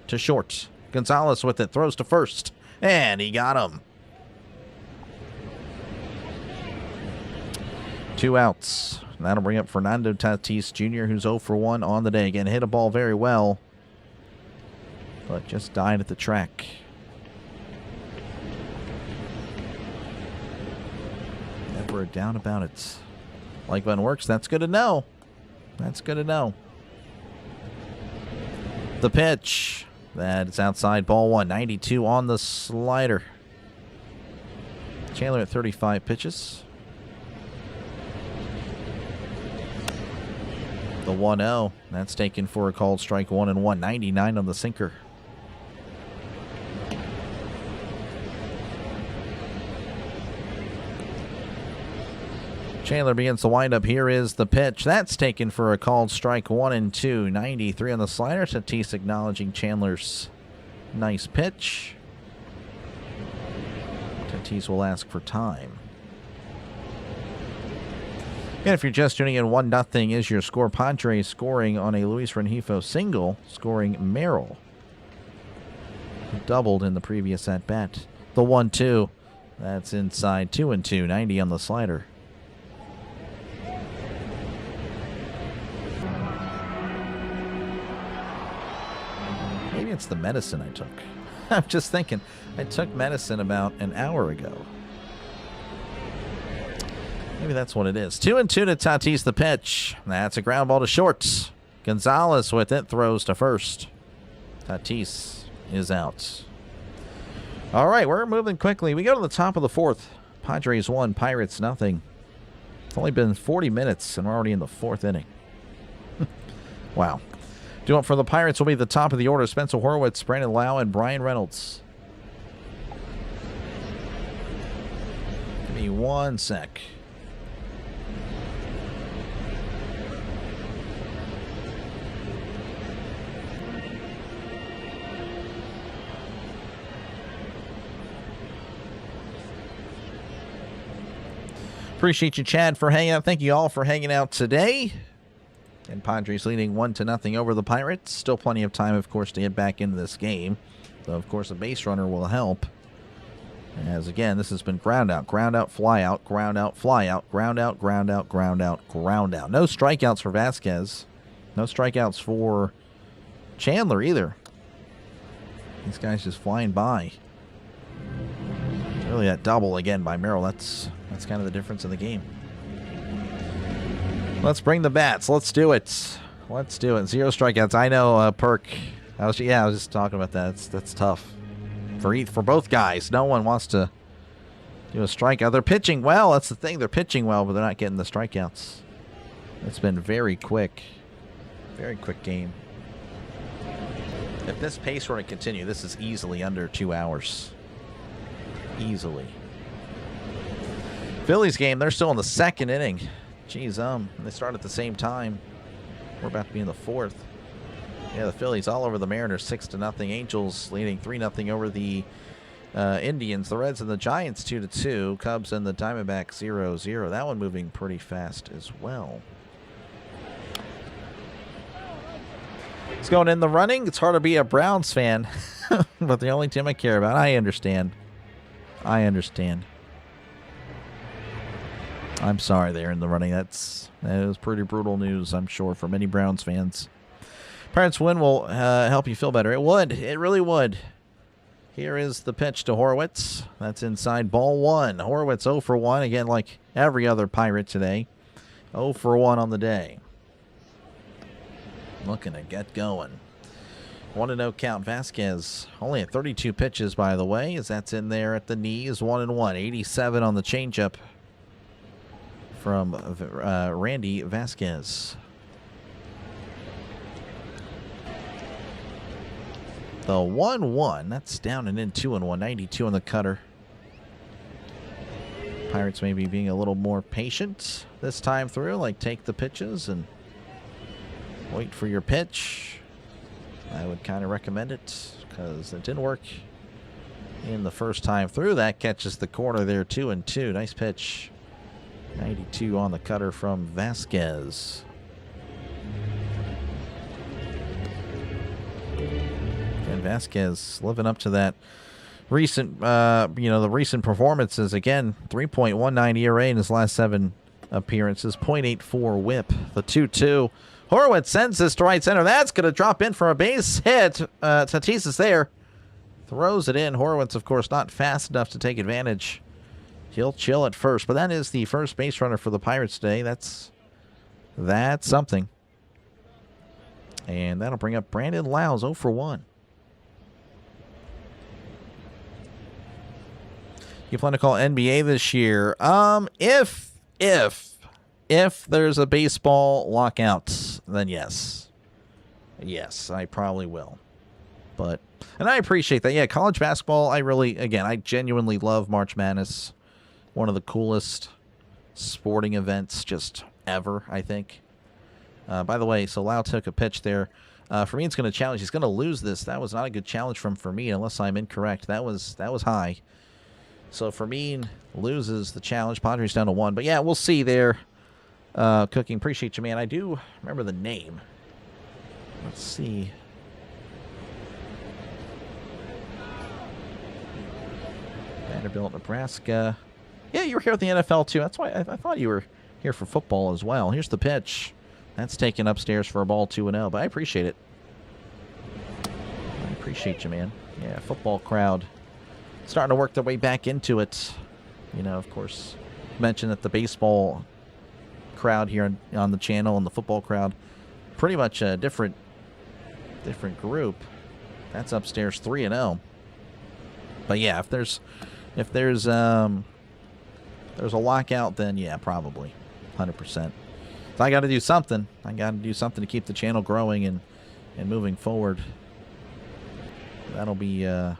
to short. Gonzalez with it, throws to first, and he got him. 2 outs. That'll bring up Fernando Tatis Jr., who's 0 for 1 on the day. Again, hit a ball very well, but just died at the track. Never a doubt about it. Like when it works, that's good to know. That's good to know. The pitch. That's outside, ball 1. 92 on the slider. Chandler at 35 pitches. The 1-0. That's taken for a called strike, 1-1. 99 on the sinker. Chandler begins the windup. Here is the pitch. That's taken for a called strike, 1-2. 93 on the slider. Tatis acknowledging Chandler's nice pitch. Tatis will ask for time. And if you're just tuning in, 1-0 is your score. Padres scoring on a Luis Rengifo single, scoring Merrill, who doubled in the previous at-bat. The 1-2. That's inside, 2-2. 90 on the slider. Maybe it's the medicine I took. I'm just thinking. I took medicine about an hour ago. Maybe that's what it is. 2-2 to Tatis, the pitch. That's a ground ball to short. Gonzalez with it, throws to first. Tatis is out. All right, we're moving quickly. We go to the top of the 4th. Padres 1, Pirates nothing. It's only been 40 minutes, and we're already in the 4th inning. Wow. Due up for the Pirates will be the top of the order. Spencer Horwitz, Brandon Lau, and Brian Reynolds. Give me 1 sec. Appreciate you, Chad, for hanging out. Thank you all for hanging out today. And Padres leading 1-0 over the Pirates. Still plenty of time, of course, to get back into this game. So, of course, a base runner will help. As, again, this has been ground out, fly out, ground out, fly out, ground out, ground out, ground out, ground out. No strikeouts for Vasquez. No strikeouts for Chandler either. These guys just flying by. Really, that double again by Merrill. That's kind of the difference in the game. Let's bring the bats. Let's do it. Let's do it. 0 strikeouts. I know, Perk. I was just talking about that. That's tough for both guys. No one wants to do a strikeout. They're pitching well. That's the thing. They're pitching well, but they're not getting the strikeouts. It's been very quick. Very quick game. If this pace were to continue, this is easily under 2 hours. Easily. Phillies game, they're still in the 2nd inning. Jeez, they start at the same time. We're about to be in the 4th. Yeah, the Phillies all over the Mariners, 6-0. Angels leading 3-0 over the Indians. The Reds and the Giants 2-2. Cubs and the Diamondbacks 0-0. That one moving pretty fast as well. It's going in the running. It's hard to be a Browns fan, but the only team I care about. I understand. I'm sorry they're in the running. That was pretty brutal news, I'm sure, for many Browns fans. Pirates win will help you feel better. It would. It really would. Here is the pitch to Horwitz. That's inside, ball 1. Horwitz 0 for 1. Again, like every other Pirate today. 0 for 1 on the day. Looking to get going. 1-0 count. Vasquez only at 32 pitches, by the way, as that's in there at the knees. 1-1. 87 on the changeup from Randy Vasquez. The 1-1. That's down and in 2-1. 92 on the cutter. Pirates maybe being a little more patient this time through, like take the pitches and wait for your pitch. I would kind of recommend it because it didn't work in the first time through. That catches the corner there, 2-2. Nice pitch. 92 on the cutter from Vasquez. And Vasquez living up to that recent, the recent performances. Again, 3.19 ERA in his last 7 appearances, 0.84 whip. The 2-2. Horwitz sends this to right center. That's going to drop in for a base hit. Tatis is there. Throws it in. Horwitz, of course, not fast enough to take advantage. He'll chill at first. But that is the first base runner for the Pirates today. That's something. And that'll bring up Brandon Lowe's 0 for 1. You plan to call NBA this year? If there's a baseball lockout, then yes. Yes, I probably will. And I appreciate that. Yeah, college basketball, I genuinely love March Madness. One of the coolest sporting events just ever, I think. By the way, so Lau took a pitch there. Fermin's going to challenge. He's going to lose this. That was not a good challenge from Fermin, unless I'm incorrect. That was high. So Fermin loses the challenge. Padres down to 1. But yeah, we'll see there. Cooking, appreciate you, man. I do remember the name. Let's see. Vanderbilt, Nebraska. Yeah, you were here at the NFL too. That's why I thought you were here for football as well. Here's the pitch. That's taken upstairs for a ball 2-0, but I appreciate it. I appreciate you, man. Yeah, football crowd starting to work their way back into it. You know, of course, mentioned that the baseball crowd here on the channel and the football crowd, pretty much a different group. That's upstairs 3-0. But yeah, if there's a lockout, then yeah, probably 100%. So I got to do something. I got to do something to keep the channel growing and moving forward. That'll be an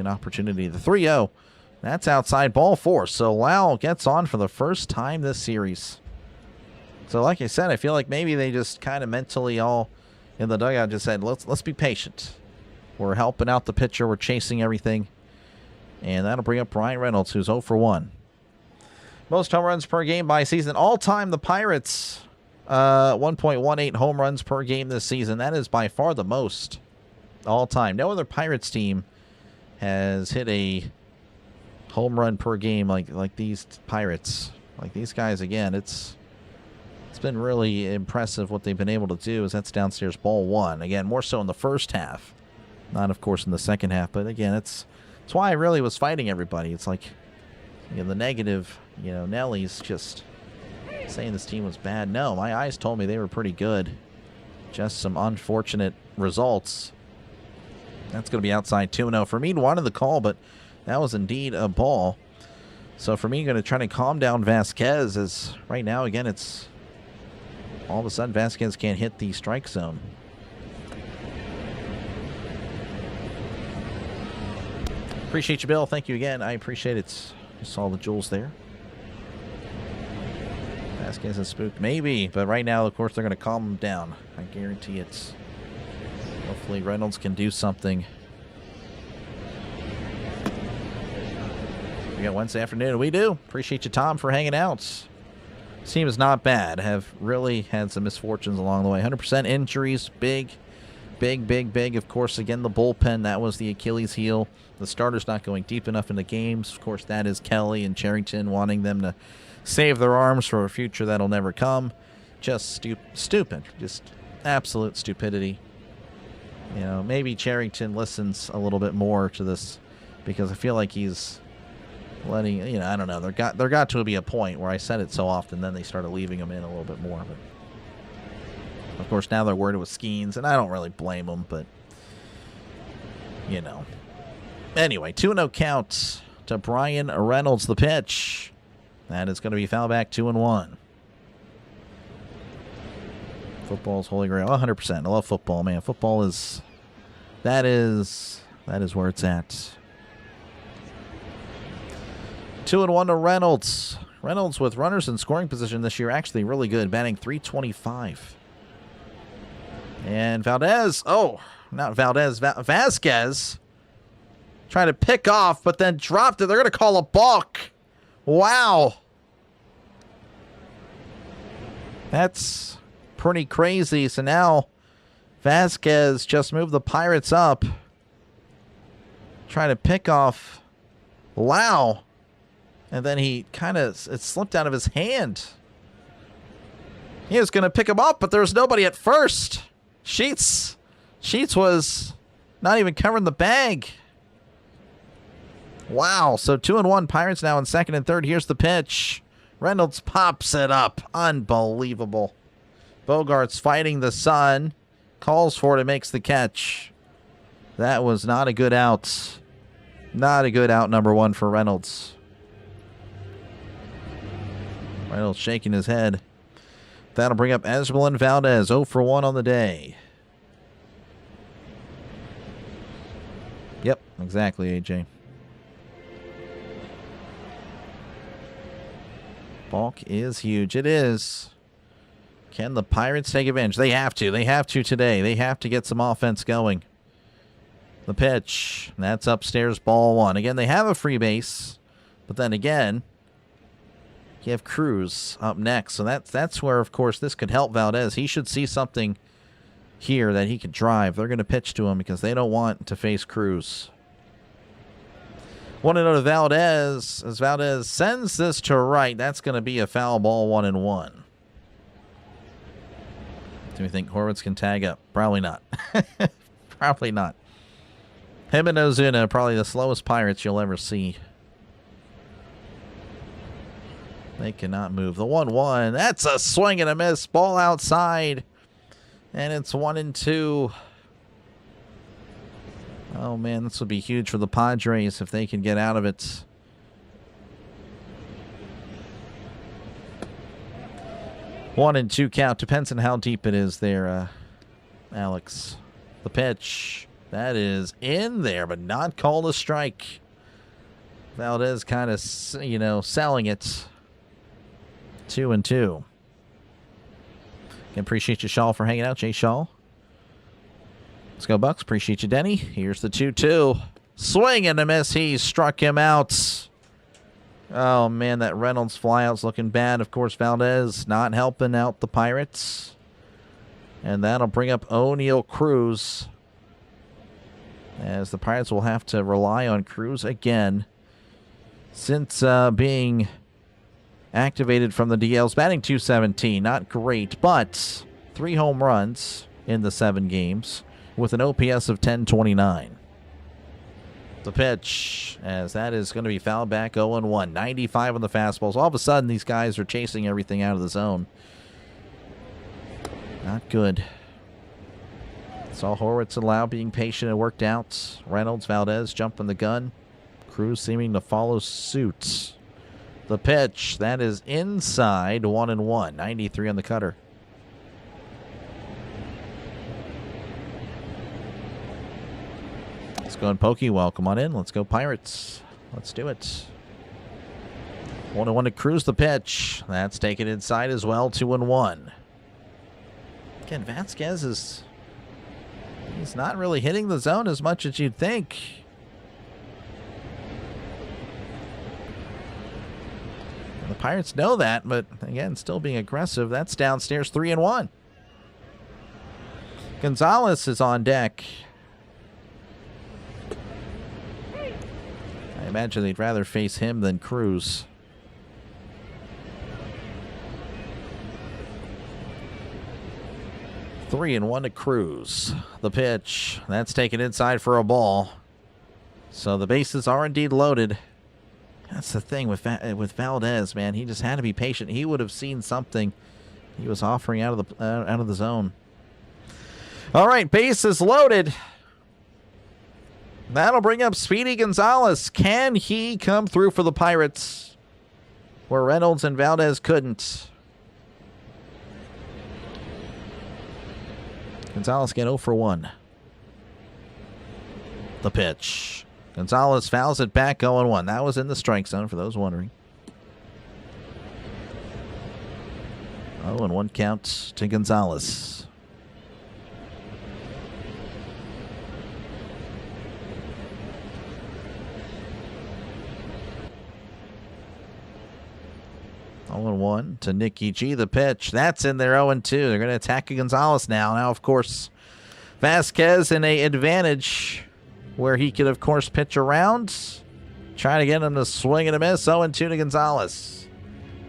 opportunity. The 3-0. That's outside, ball 4. So Lau gets on for the first time this series. So like I said, I feel like maybe they just kind of mentally all in the dugout just said, let's be patient. We're helping out the pitcher. We're chasing everything. And that'll bring up Brian Reynolds, who's 0 for 1. Most home runs per game by season. All-time, the Pirates, 1.18 home runs per game this season. That is by far the most all-time. No other Pirates team has hit a home run per game like these Pirates. Like these guys, again, it's been really impressive what they've been able to do. As that's downstairs, ball 1. Again, more so in the first half. Not, of course, in the second half. But, again, it's why I really was fighting everybody. It's like, you know, the negative, you know, Nelly's just saying this team was bad. No, my eyes told me they were pretty good. Just some unfortunate results. That's going to be outside 2-0. Fermin wanted the call, but that was indeed a ball. So Fermin going to try to calm down Vasquez, as right now, again, it's all of a sudden Vasquez can't hit the strike zone. Appreciate you, Bill. Thank you again. I appreciate it. Just saw the jewels there. Vasquez is spooked. Maybe. But right now, of course, they're going to calm him down. I guarantee it. Hopefully Reynolds can do something. We got Wednesday afternoon. We do. Appreciate you, Tom, for hanging out. This team is not bad. Have really had some misfortunes along the way. 100% injuries. Big. Of course, again, the bullpen. That was the Achilles heel. The starters not going deep enough into games. Of course, that is Kelly and Charrington wanting them to save their arms for a future that'll never come. Just stupid. Just absolute stupidity. You know, maybe Cherington listens a little bit more to this because I feel like he's letting, you know, I don't know. There got to be a point where I said it so often, then they started leaving him in a little bit more. But of course, now they're worried with Skeens, and I don't really blame them, but you know. Anyway, 2-0 count to Brian Reynolds, the pitch. That is going to be foul back, 2-1. Football's holy grail, 100%. I love football, man. Football is, that is where it's at. 2-1 to Reynolds. Reynolds with runners in scoring position this year, actually really good, batting .325. And Valdez, oh, not Valdez, Vasquez, trying to pick off, but then dropped it. They're going to call a balk. Wow. That's pretty crazy. So now Vasquez just moved the Pirates up. Trying to pick off Lau. And then he kind of, it slipped out of his hand. He was going to pick him up, but there was nobody at first. Sheets was not even covering the bag. Wow. So 2-1 Pirates now in second and third. Here's the pitch. Reynolds pops it up. Unbelievable. Bogart's fighting the sun. Calls for it and makes the catch. That was not a good out. Not a good out, number one for Reynolds. Reynolds shaking his head. That'll bring up Esmelin Valdez, 0 for 1 on the day. Yep, exactly, AJ. Balk is huge. It is. Can the Pirates take advantage? They have to. They have to today. They have to get some offense going. The pitch. That's upstairs, ball one. Again, they have a free base. But then again, you have Cruz up next. So that's where, of course, this could help Valdez. He should see something here that he could drive. They're going to pitch to him because they don't want to face Cruz. 1-0 to Valdez. As Valdez sends this to right, that's going to be a foul ball, 1-1. Do we think Horwitz can tag up? Probably not. Probably not. Him and Ozuna, probably the slowest Pirates you'll ever see. They cannot move. The 1-1. That's a swing and a miss. Ball outside. And it's 1-2. Oh, man, this would be huge for the Padres if they can get out of it. One and two count. Depends on how deep it is there, Alex. The pitch. That is in there, but not called a strike. Valdez kind of, you know, selling it. 2-2. Appreciate you, Shaw, for hanging out. Jay Shaw. Let's go, Bucks. Appreciate you, Denny. Here's the 2-2. Swing and a miss. He struck him out. Oh, man, that Reynolds flyout's looking bad. Of course, Valdez not helping out the Pirates. And that'll bring up O'Neal Cruz. As the Pirates will have to rely on Cruz again. Since being activated from the DLs, batting .217, not great, but 3 home runs in the 7 games with an OPS of 1029. The pitch, as that is going to be fouled back, 0-1. 95 on the fastballs. All of a sudden, these guys are chasing everything out of the zone. Not good. Saw Horwitz and Lau being patient and worked out. Reynolds, Valdez jumping the gun. Cruz seeming to follow suit. The pitch, that is inside, 1-1. 93 on the cutter. Let's go and Pokewell. Come on in. Let's go Pirates. Let's do it. 1-1 to Cruz. The pitch. That's taken inside as well. 2-1. Again, Vasquez is... he's not really hitting the zone as much as you'd think. And the Pirates know that, but again, still being aggressive. That's downstairs, 3-1. Gonzalez is on deck. I imagine they'd rather face him than Cruz. 3-1 to Cruz. The pitch. That's taken inside for a ball. So the bases are indeed loaded. That's the thing with Valdez, man. He just had to be patient. He would have seen something. He was offering out of the zone. All right, bases loaded. That'll bring up Speedy Gonzalez. Can he come through for the Pirates where Reynolds and Valdez couldn't? Gonzalez get 0 for 1. The pitch. Gonzalez fouls it back, 0-1. That was in the strike zone for those wondering. 0-1 count to Gonzalez. One to Nicky G. The pitch. That's in there. 0-2. They're going to attack Gonzalez now. Now, of course, Vasquez in a advantage where he could, of course, pitch around. Trying to get him to swing and a miss. 0-2 to Gonzalez.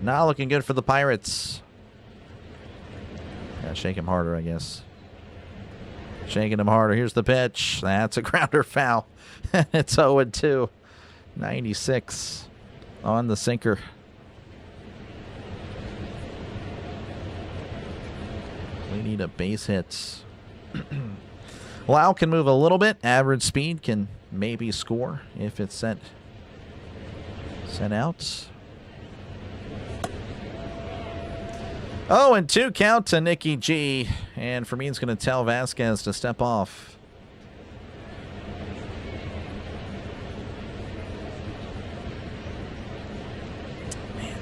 Not looking good for the Pirates. Gotta shake him harder, I guess. Shaking him harder. Here's the pitch. That's a grounder foul. It's 0-2. 96 on the sinker. We need a base hit. Lau can move a little bit. Average speed can maybe score if it's sent out. 0-2 count to Nicky G. And Fermin's going to tell Vasquez to step off.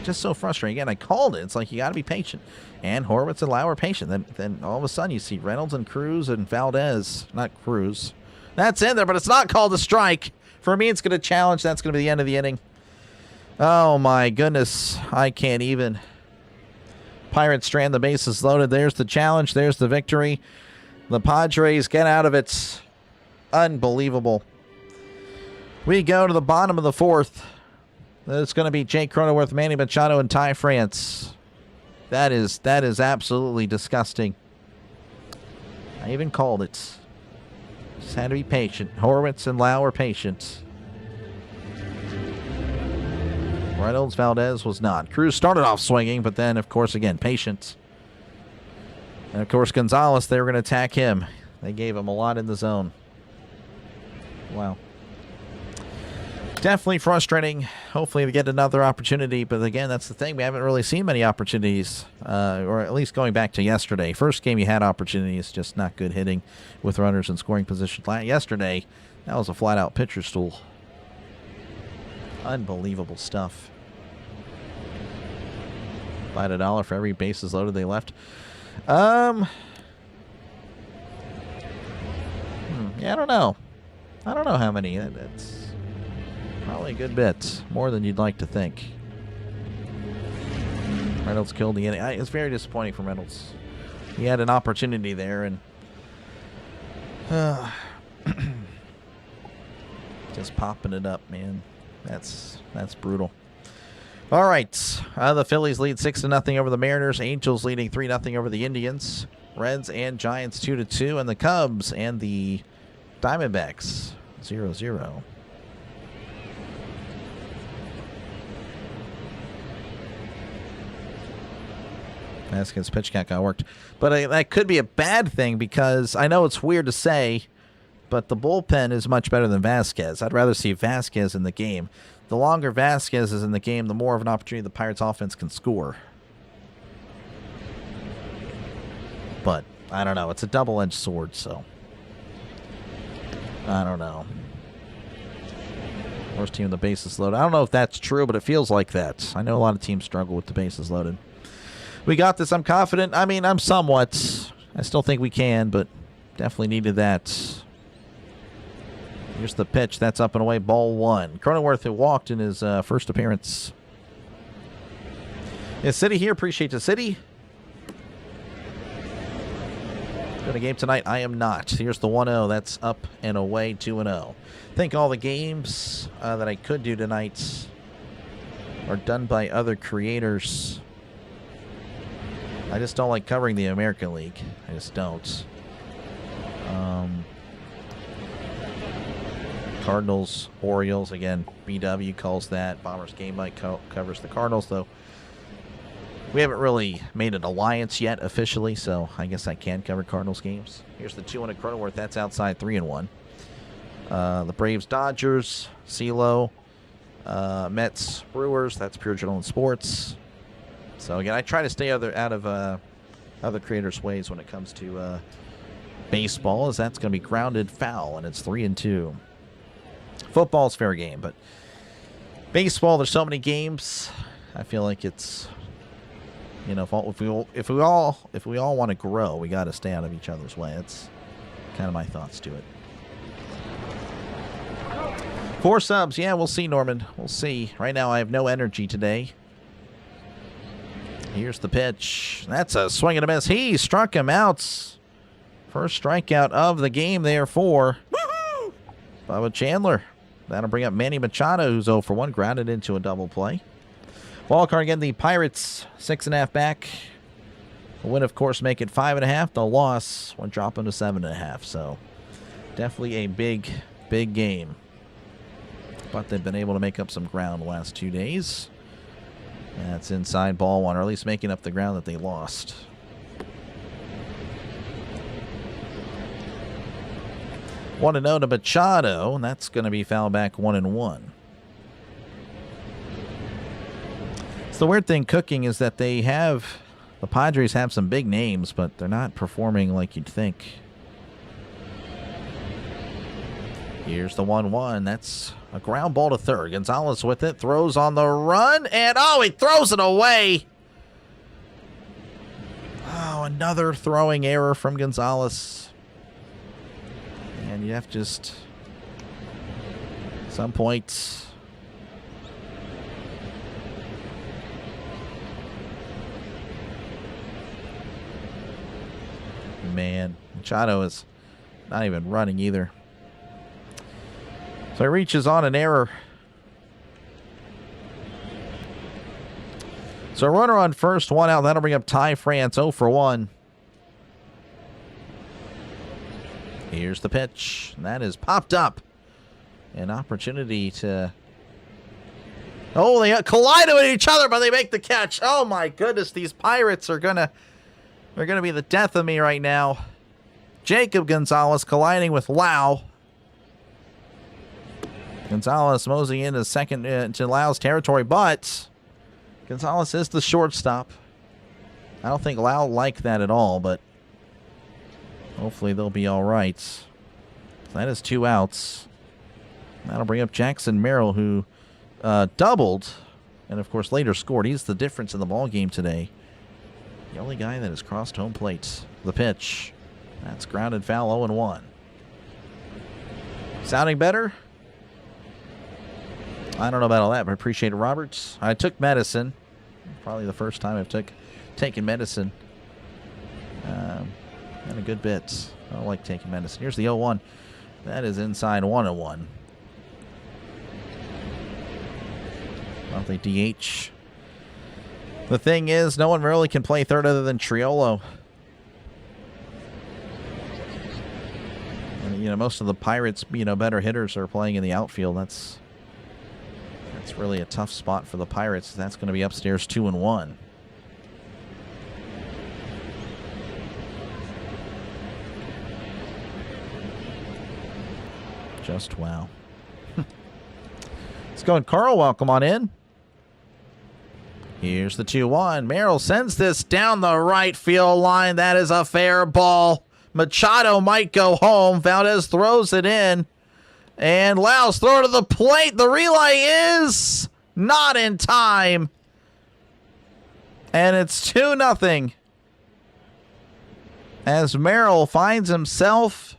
Just so frustrating. Again, I called it. It's like you got to be patient. And Horwitz and Lau are patient. Then all of a sudden you see Reynolds and Cruz and Valdez. Not Cruz. That's in there, but it's not called a strike. For me, it's going to challenge. That's going to be the end of the inning. Oh, my goodness. I can't even. Pirates strand the bases loaded. There's the challenge. There's the victory. The Padres get out of it. Unbelievable. We go to the bottom of the fourth. It's going to be Jake Cronenworth, Manny Machado, and Ty France. That is absolutely disgusting. I even called it. Just had to be patient. Horwitz and Lau were patient. Reynolds, Valdez was not. Cruz started off swinging, but then, of course, again, patient. And, of course, Gonzalez, they were going to attack him. They gave him a lot in the zone. Wow. Definitely frustrating. Hopefully we get another opportunity. But again, that's the thing. We haven't really seen many opportunities, or at least going back to yesterday. First game you had opportunities, just not good hitting with runners in scoring position. Yesterday, that was a flat-out pitcher stool. Unbelievable stuff. About $1 for every bases loaded they left. Yeah, I don't know. I don't know how many. That's probably a good bit. More than you'd like to think. Reynolds killed the inning. It's very disappointing for Reynolds. He had an opportunity there and just popping it up, man. That's brutal. All right. The Phillies lead 6-0 over the Mariners. Angels leading 3-0 over the Indians. Reds and Giants 2-2. And the Cubs and the Diamondbacks 0-0. Vasquez pitch count got worked. But that could be a bad thing because I know it's weird to say, but the bullpen is much better than Vasquez. I'd rather see Vasquez in the game. The longer Vasquez is in the game, the more of an opportunity the Pirates offense can score. But I don't know. It's a double-edged sword, so I don't know. Worst team with the bases loaded. I don't know if that's true, but it feels like that. I know a lot of teams struggle with the bases loaded. We got this. I'm confident. I mean, I'm somewhat. I still think we can, but definitely needed that. Here's the pitch. That's up and away. Ball one. Cronenworth, who walked in his first appearance. Is City here? Appreciate the City. Got a game tonight? I am not. Here's the 1-0. That's up and away. 2-0. I think all the games that I could do tonight are done by other creators. I just don't like covering the American League. I just don't. Cardinals, Orioles, again, BW calls that. Bombers Game Night covers the Cardinals, though. We haven't really made an alliance yet officially, so I guess I can cover Cardinals games. Here's the 2-1 at Cronenworth. That's outside 3-1. The Braves, Dodgers, CeeLo, Mets, Brewers. That's Pure Adrenaline Sports. So again, I try to stay out of other creators' ways when it comes to baseball, as that's going to be grounded foul, and it's 3-2. Football's fair game, but baseball, there's so many games. I feel like it's, you know, if we all want to grow, we got to stay out of each other's way. That's kind of my thoughts to it. 4 subs, yeah, we'll see, Norman. We'll see. Right now, I have no energy today. Here's the pitch. That's a swing and a miss. He struck him out. First strikeout of the game there for Bubba Chandler. That'll bring up Manny Machado, who's 0 for 1, grounded into a double play. Wild card again, the Pirates, 6.5 back. The win, of course, make it 5.5. The loss would drop them to 7.5. So definitely a big, big game. But they've been able to make up some ground the last 2 days. That's inside ball one, or at least making up the ground that they lost. One to know to Machado, and that's going to be foul back 1-1. So the weird thing cooking is that the Padres have some big names, but they're not performing like you'd think. Here's the 1-1. That's a ground ball to third. Gonzalez with it, throws on the run, and he throws it away. Oh, another throwing error from Gonzalez. And you have to just, at some point, man, Machado is not even running either. So he reaches on an error. So a runner on first, 1 out. That'll bring up Ty France, 0 for 1. Here's the pitch. And that is popped up. An opportunity to... Oh, they collided with each other, but they make the catch. Oh, my goodness. These Pirates are going to... They're going to be the death of me right now. Jacob Gonzalez colliding with Lau. Gonzalez moseying into second to Lau's territory, but Gonzalez is the shortstop. I don't think Lau liked that at all, but hopefully they'll be all right. So that is 2 outs. That'll bring up Jackson Merrill, who doubled and, of course, later scored. He's the difference in the ball game today. The only guy that has crossed home plate. The pitch. That's grounded foul, 0-1. Sounding better? I don't know about all that, but I appreciate it, Roberts. I took medicine. Probably the first time I've taken medicine. And a good bit. I don't like taking medicine. Here's the 0-1. That is inside 1-1. Monthly DH. The thing is, no one really can play third other than Triolo. And, you know, most of the Pirates, better hitters are playing in the outfield. That's really a tough spot for the Pirates. That's going to be upstairs 2-1. Just wow. Let's go. And Carl, welcome on in. Here's the 2-1. Merrill sends this down the right field line. That is a fair ball. Machado might go home. Valdez throws it in. And Lau's throw to the plate. The relay is not in time. And it's 2-0. As Merrill finds himself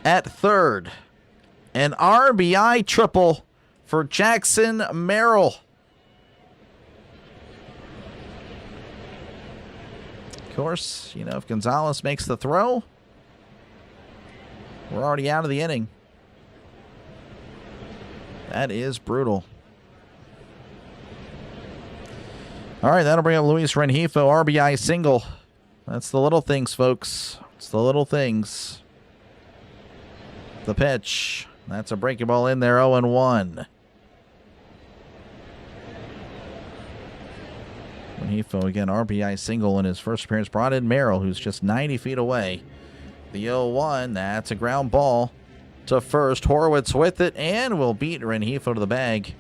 at third. An RBI triple for Jackson Merrill. Of course, if Gonzalez makes the throw, we're already out of the inning. That is brutal. All right, that'll bring up Luis Rengifo, RBI single. That's the little things, folks. It's the little things. The pitch. That's a breaking ball in there, 0-1. Hefo again, RBI single in his first appearance. Brought in Merrill, who's just 90 feet away. The 0-1, that's a ground ball to first. Horwitz with it, and will beat Rengifo to the bag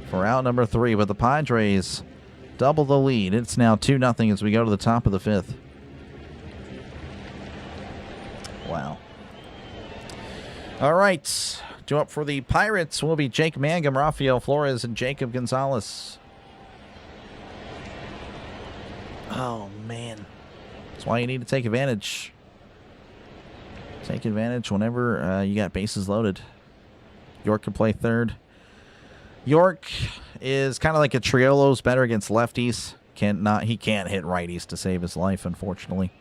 for out number 3. But the Padres double the lead. It's now 2-0 as we go to the top of the 5th. Wow. All right. Due up for the Pirates will be Jake Mangum, Rafael Flores, and Jacob Gonzalez. Oh, man. That's why you need to take advantage. Take advantage whenever you got bases loaded. York can play third. York is kind of like a Triolo's, better against lefties. He can't hit righties to save his life, unfortunately.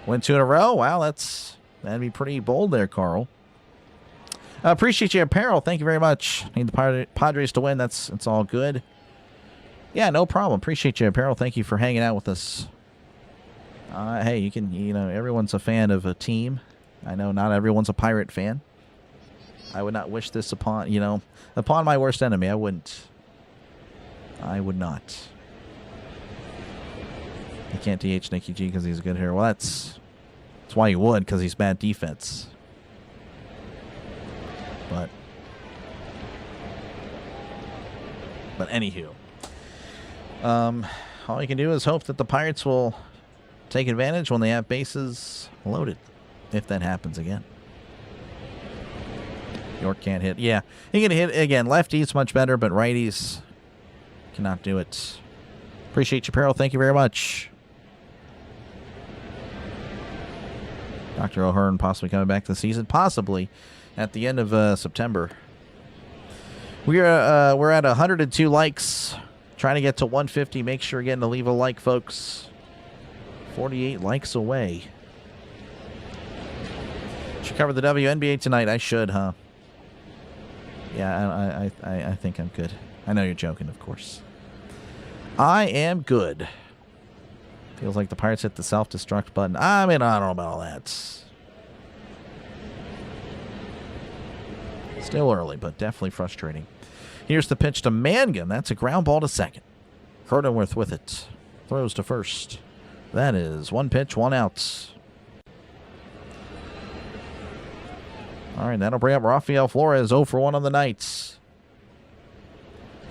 Went 2 in a row. Wow, that'd be pretty bold there, Carl. Appreciate you, Apparel. Thank you very much. Need the Padres to win. It's all good. Yeah, no problem. Appreciate you, Apparel. Thank you for hanging out with us. Hey, everyone's a fan of a team. I know not everyone's a Pirate fan. I would not wish this upon my worst enemy. I wouldn't. I would not. You can't DH Nicky G because he's a good hitter. Well, that's why you would, because he's bad defense. But anywho, all you can do is hope that the Pirates will take advantage when they have bases loaded, if that happens again. York can't hit. Yeah, he can hit again. Lefties much better, but righties cannot do it. Appreciate you, Peril. Thank you very much. Dr. O'Hearn possibly coming back this season, possibly at the end of September. We're at 102 likes, trying to get to 150. Make sure again to leave a like, folks. 48 likes away. Should cover the WNBA tonight. I should, huh? Yeah, I think I'm good. I know you're joking, of course. I am good. Feels like the Pirates hit the self-destruct button. I mean, I don't know about all that. Still early, but definitely frustrating. Here's the pitch to Mangum. That's a ground ball to second. Cronenworth with it. Throws to first. That is 1 pitch, 1 out. All right, that'll bring up Rafael Flores, 0 for 1 on the night.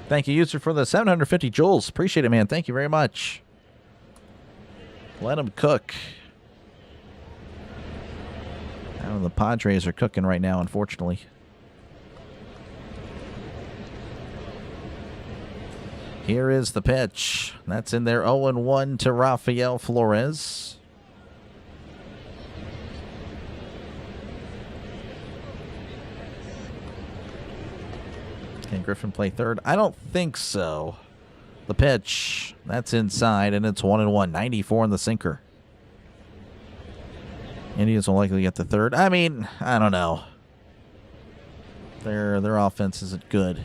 Thank you, user, for the 750 joules. Appreciate it, man. Thank you very much. Let him cook. Now the Padres are cooking right now, unfortunately. Here is the pitch. That's in there, 0-1 to Rafael Flores. Can Griffin play third? I don't think so. The pitch, that's inside, and it's 1-1. 94 in the sinker. Indians will likely get the third. I mean, I don't know. Their offense isn't good.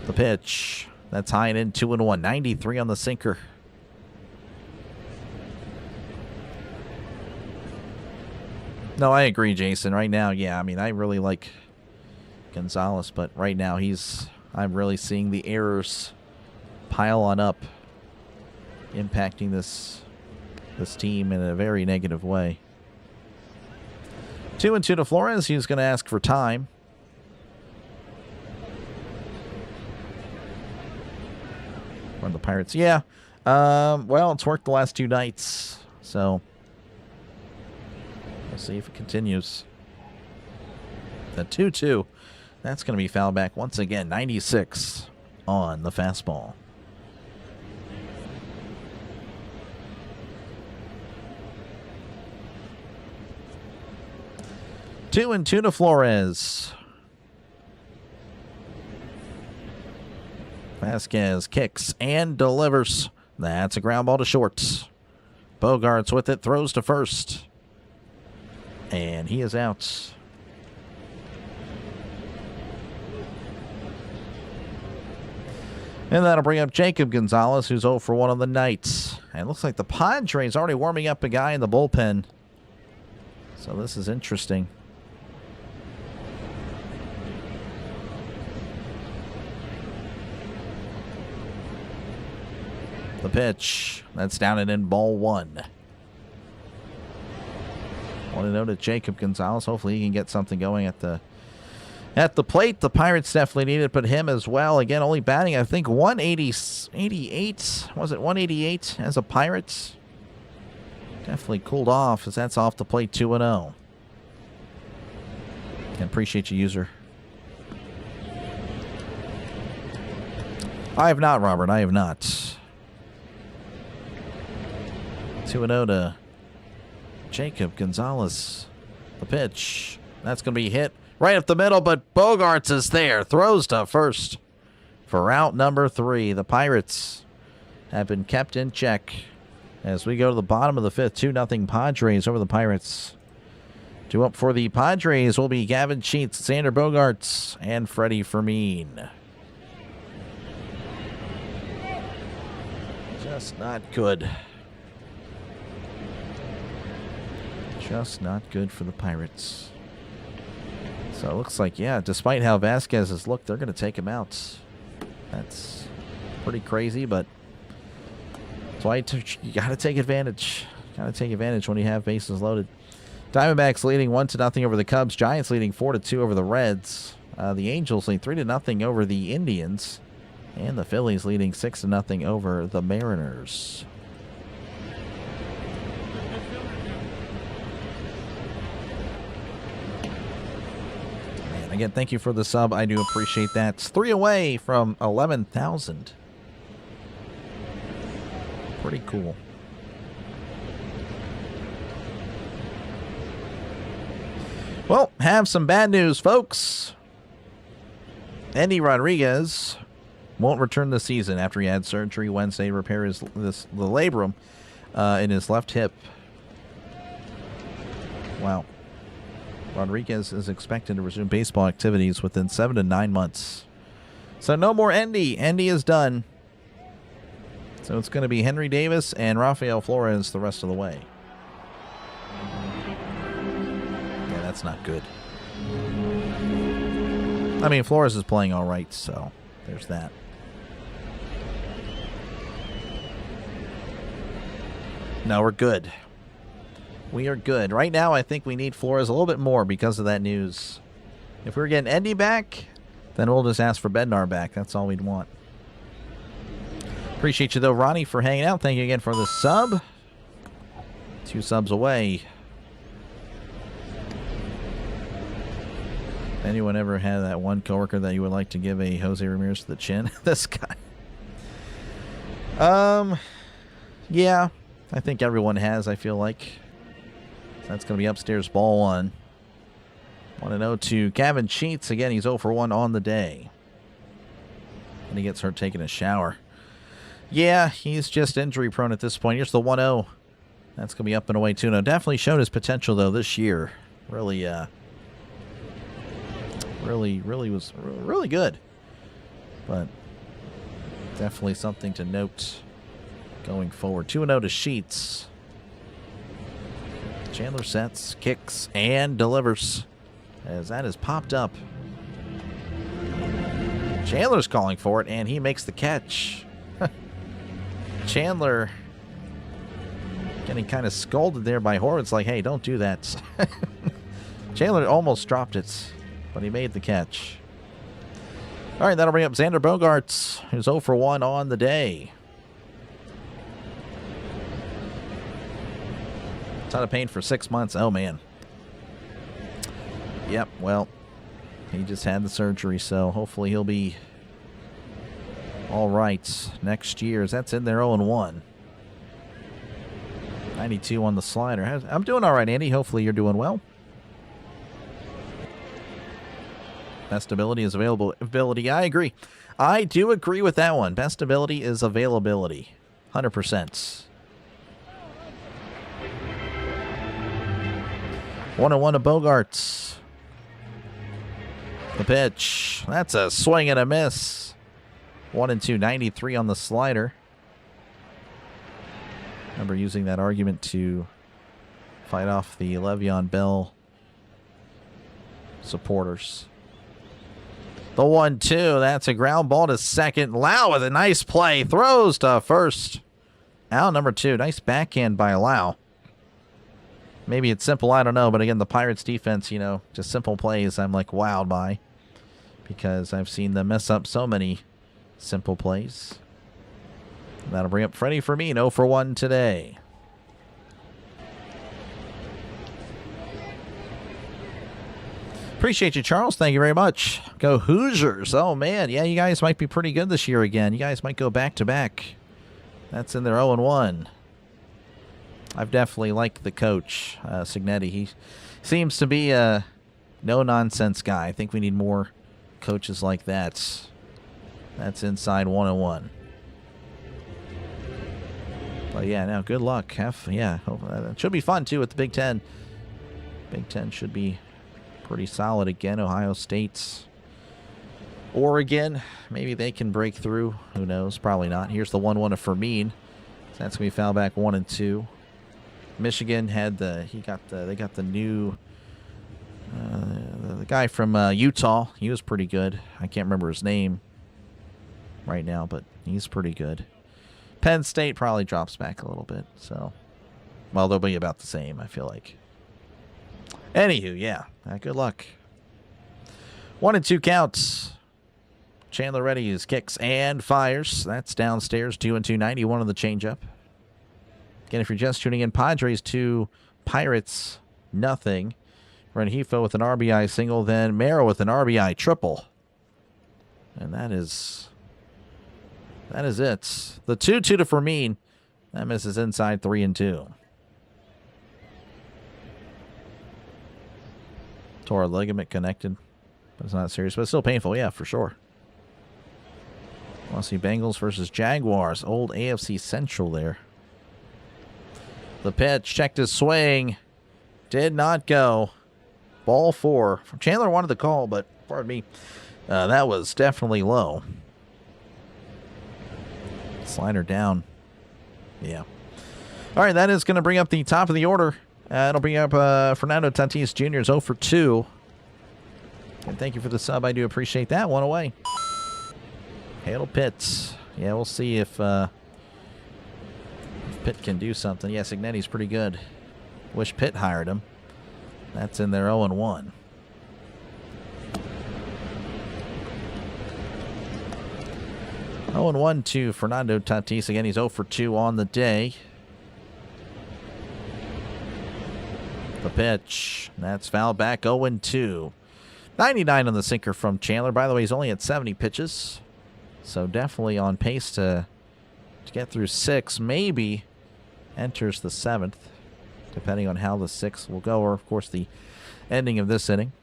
The pitch, that's high and in, 2-1. 93 on the sinker. No, I agree, Jason. Right now, yeah, I mean, I really like Gonzalez, but right now I'm really seeing the errors pile on up, impacting this team in a very negative way. 2-2 to Flores. He's going to ask for time. Run the Pirates. Yeah. Well, it's worked the last 2 nights, so we'll see if it continues. The 2-2. That's going to be fouled back once again. 96 on the fastball. Two and 2 to Flores. Vasquez kicks and delivers. That's a ground ball to short. Bogarts with it, throws to first. And he is out. And that'll bring up Jacob Gonzalez, who's 0 for 1 on the night. And it looks like the Padres already warming up a guy in the bullpen. So this is interesting. The pitch. That's down and in, ball 1. 1-0 to Jacob Gonzalez. Hopefully he can get something going at the plate. The Pirates definitely need it, but him as well. Again, only batting, I think, 188. Was it 188 as a Pirate? Definitely cooled off as that's off the plate, 2-0. I appreciate you, user. I have not, Robert. I have not. 2-0 to Jacob Gonzalez. The pitch. That's going to be hit right up the middle, but Bogaerts is there. Throws to first for out number 3. The Pirates have been kept in check as we go to the bottom of the 5th. 2-0 Padres over the Pirates. 2 up for the Padres will be Gavin Sheets, Xander Bogaerts, and Freddie Fermin. Just not good. Just not good for the Pirates. So it looks like, yeah, despite how Vasquez has looked, they're going to take him out. That's pretty crazy, but that's why you got to take advantage. Got to take advantage when you have bases loaded. Diamondbacks leading 1-0 over the Cubs. Giants leading 4-2 over the Reds. The Angels leading 3-0 over the Indians. And the Phillies leading 6-0 over the Mariners. And again, thank you for the sub. I do appreciate that. It's 3 away from 11,000. Pretty cool. Well, have some bad news, folks. Andy Rodriguez won't return this season after he had surgery Wednesday to repair the labrum in his left hip. Wow. Rodriguez is expected to resume baseball activities within 7 to 9 months. So no more Endy. Endy is done. So it's going to be Henry Davis and Rafael Flores the rest of the way. Yeah, that's not good. I mean, Flores is playing all right, so there's that. No, we're good. We are good. Right now, I think we need Flores a little bit more because of that news. If we were getting Endy back, then we'll just ask for Bednar back. That's all we'd want. Appreciate you, though, Ronnie, for hanging out. Thank you again for the sub. 2 subs away. Anyone ever had that one coworker that you would like to give a Jose Ramirez to the chin? This guy. Yeah, I think everyone has, I feel like. That's going to be upstairs, ball 1. 1-0 to Gavin Sheets. Again, he's 0 for 1 on the day. And he gets hurt taking a shower. Yeah, he's just injury prone at this point. Here's the 1-0. That's going to be up and away 2-0. Definitely showed his potential, though, this year. Really was really good. But definitely something to note going forward. 2-0 to Sheets. Chandler sets, kicks, and delivers. As that is popped up. Chandler's calling for it, and he makes the catch. Chandler getting kind of scolded there by Horwitz, like, hey, don't do that. Chandler almost dropped it, but he made the catch. All right, that'll bring up Xander Bogaerts, who's 0 for 1 on the day. Ton of pain for 6 months. Oh, man. Yep, well, he just had the surgery, so hopefully he'll be all right next year. As that's in there 0-1. 92 on the slider. I'm doing all right, Andy. Hopefully you're doing well. Best ability is availability. I agree. I do agree with that one. Best ability is availability. 100%. 1-1 to Bogaerts. The pitch. That's a swing and a miss. 1-2, 93 on the slider. Remember using that argument to fight off the Le'Veon Bell supporters. The 1-2, that's a ground ball to second. Lau with a nice play, throws to first. Out number 2, nice backhand by Lau. Maybe it's simple, I don't know, but again, the Pirates defense, you know, just simple plays I'm like wowed by, because I've seen them mess up so many simple plays. That'll bring up Freddie Fermin, 0 for 1 today. Appreciate you, Charles. Thank you very much. Go Hoosiers. Oh, man. Yeah, you guys might be pretty good this year again. You guys might go back-to-back. That's in their 0-1. I've definitely liked the coach, Signetti. He seems to be a no-nonsense guy. I think we need more coaches like that. That's inside 1-1. But, yeah, now good luck. It should be fun, too, with the Big Ten. Big Ten should be pretty solid again. Ohio State's, Oregon, maybe they can break through. Who knows? Probably not. Here's the 1-1 of Fermin. So that's gonna be foul back 1-2. Michigan had they got the new the guy from Utah. He was pretty good. I can't remember his name right now, but he's pretty good. Penn State probably drops back a little bit. So, well, they'll be about the same, I feel like. Anywho, yeah. Good luck. 1-2 counts. Chandler readies, kicks, and fires. That's downstairs. 2-2, 91 on the changeup. Again, if you're just tuning in, Padres 2, Pirates nothing. Rengifo with an RBI single, then Merrill with an RBI triple. And that is it. The 2-2 to Fermin. That misses inside 3-2. Tore a ligament connected, but it's not serious, but it's still painful, yeah, for sure. Want to see Bengals versus Jaguars, old AFC Central there. The pitch, checked his swing, did not go. Ball 4. Chandler wanted the call, but pardon me, that was definitely low. Slider down. Yeah. All right, that is going to bring up the top of the order. It'll bring up Fernando Tatis Jr. 0 for 2. And thank you for the sub. I do appreciate that. One away. Hail Pitt. Yeah, we'll see if Pitt can do something. Yeah, Signetti's pretty good. Wish Pitt hired him. That's in their 0-1. Oh, and 1 to Fernando Tatis. Again, he's 0 for 2 on the day. The pitch. That's fouled back. 0-2. 99 on the sinker from Chandler. By the way, he's only at 70 pitches. So definitely on pace to get through 6. Maybe enters the 7th. Depending on how the 6th will go. Or, of course, the ending of this inning.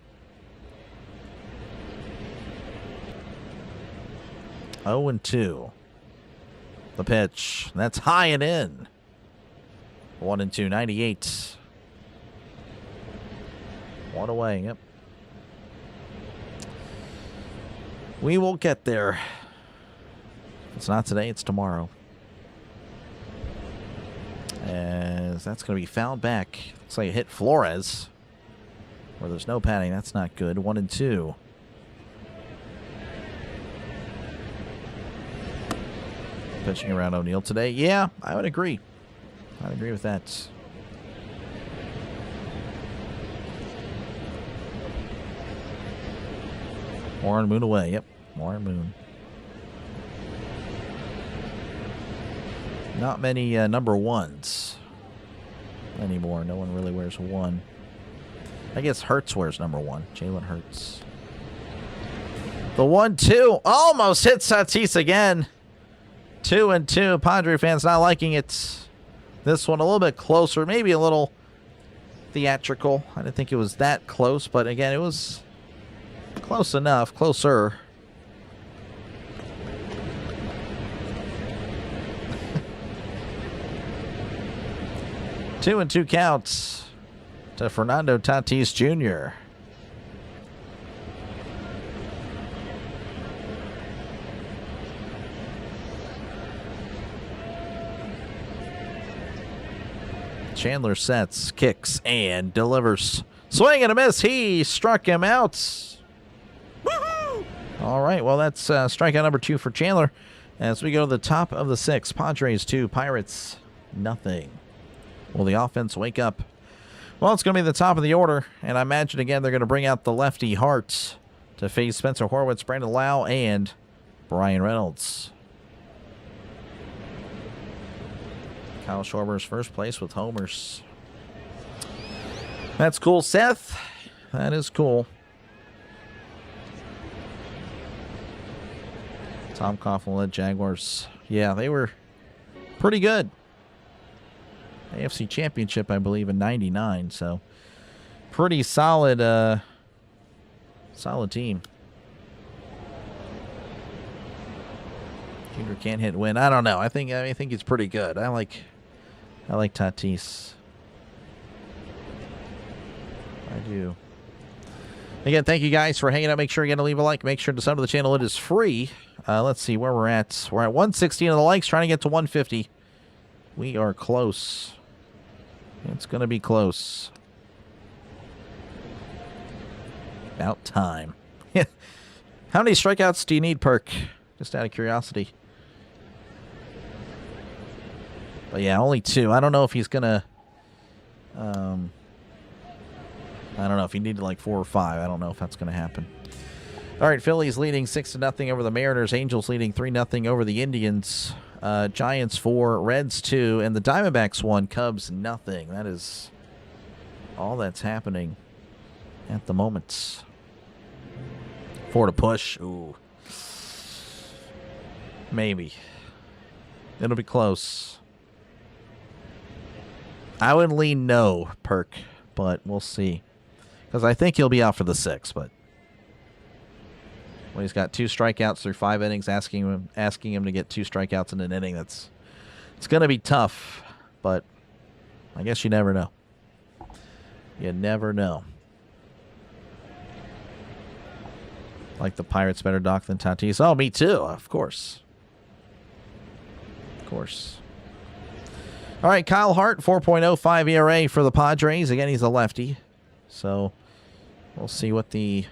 0-2. The pitch. That's high and in. 1-2. 98. One away, yep. We will get there. If it's not today, it's tomorrow. As that's going to be fouled back. Looks like it hit Flores. Where there's no padding, that's not good. 1-2. Pitching around O'Neill today. Yeah, I would agree. I'd agree with that. Warren Moon away. Yep. Warren Moon. Not many number 1s anymore. No one really wears 1. I guess Hurts wears number 1. Jalen Hurts. The 1-2. Almost hits Tatis again. 2-2. Padre fans not liking it. This one a little bit closer. Maybe a little theatrical. I didn't think it was that close. But again, it was close enough. Closer. Two and 2 counts to Fernando Tatis Jr. Chandler sets, kicks, and delivers. Swing and a miss. He struck him out. Woo-hoo! All right, well, that's strikeout number 2 for Chandler. As we go to the top of the 6th, Padres 2, Pirates nothing. Will the offense wake up? Well, it's going to be the top of the order, and I imagine, again, they're going to bring out the lefty Hart to face Spencer Horwitz, Brandon Lau, and Brian Reynolds. Kyle Schwarber's first place with homers. That's cool, Seth. That is cool. Tom Coughlin led Jaguars. Yeah, they were pretty good. AFC Championship, I believe, in '99. So, pretty solid, solid team. Junior can't hit win. I don't know. I think he's pretty good. I like Tatis. I do. Again, thank you guys for hanging out. Make sure you leave a like. Make sure to sub to the channel. It is free. Let's see where we're at. We're at 116 of the likes, trying to get to 150. We are close. It's going to be close. About time. How many strikeouts do you need, Perk? Just out of curiosity. But yeah, only 2. I don't know if he's going to... I don't know if he needed like 4 or 5. I don't know if that's going to happen. All right, Phillies leading 6-0 over the Mariners. Angels leading 3-0 over the Indians. Giants 4, Reds 2, and the Diamondbacks 1, Cubs nothing. That is all that's happening at the moment. 4 to push. Ooh. Maybe. It'll be close. I would lean no, Perk, but we'll see. Because I think he'll be out for the 6th, but when he's got 2 strikeouts through 5 innings, asking him to get 2 strikeouts in an inning, it's going to be tough. But I guess you never know. You never know. Like the Pirates better Doc than Tatis. Oh, me too, of course. Of course. All right, Kyle Hart, 4.05 ERA for the Padres. Again, he's a lefty. So we'll see what the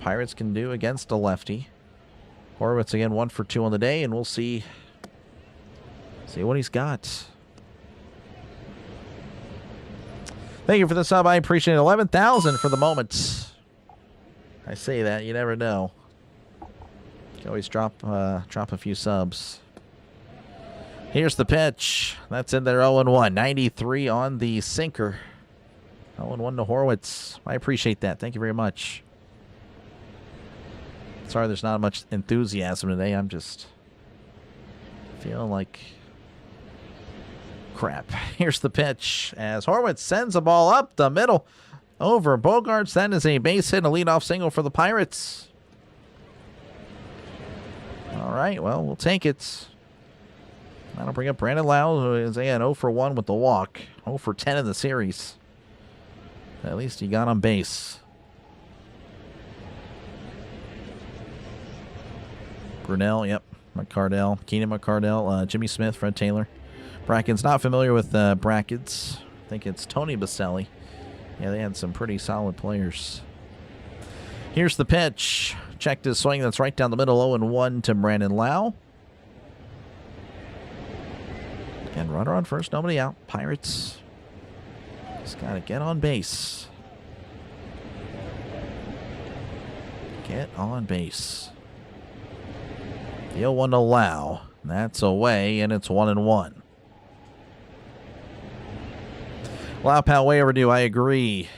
Pirates can do against a lefty. Horwitz again 1 for 2 on the day, and we'll see what he's got. Thank you for the sub. I appreciate it. 11,000 for the moment. I say that, you never know. You can always drop a few subs. Here's the pitch. That's in there. 0-1. 93 on the sinker. 0-1 to Horwitz. I appreciate that. Thank you very much. Sorry there's not much enthusiasm today. I'm just feeling like crap. Here's the pitch as Horwitz sends a ball up the middle over Bogarts. That is a base hit, a leadoff single for the Pirates. All right, well, we'll take it. That'll bring up Brandon Lau, who is again 0 for 1 with the walk. 0 for 10 in the series. At least he got on base. Brunell, yep. McCardell, Keenan McCardell, Jimmy Smith, Fred Taylor. Bracken's not familiar with Bracken's. I think it's Tony Baselli. Yeah, they had some pretty solid players. Here's the pitch. Checked his swing. That's right down the middle. 0-1 to Brandon Lau. And runner on first, nobody out. Pirates just got to get on base. Get on base. The 0-1 to Lau. That's away, and it's 1-1. Lau Pal way overdue. I agree.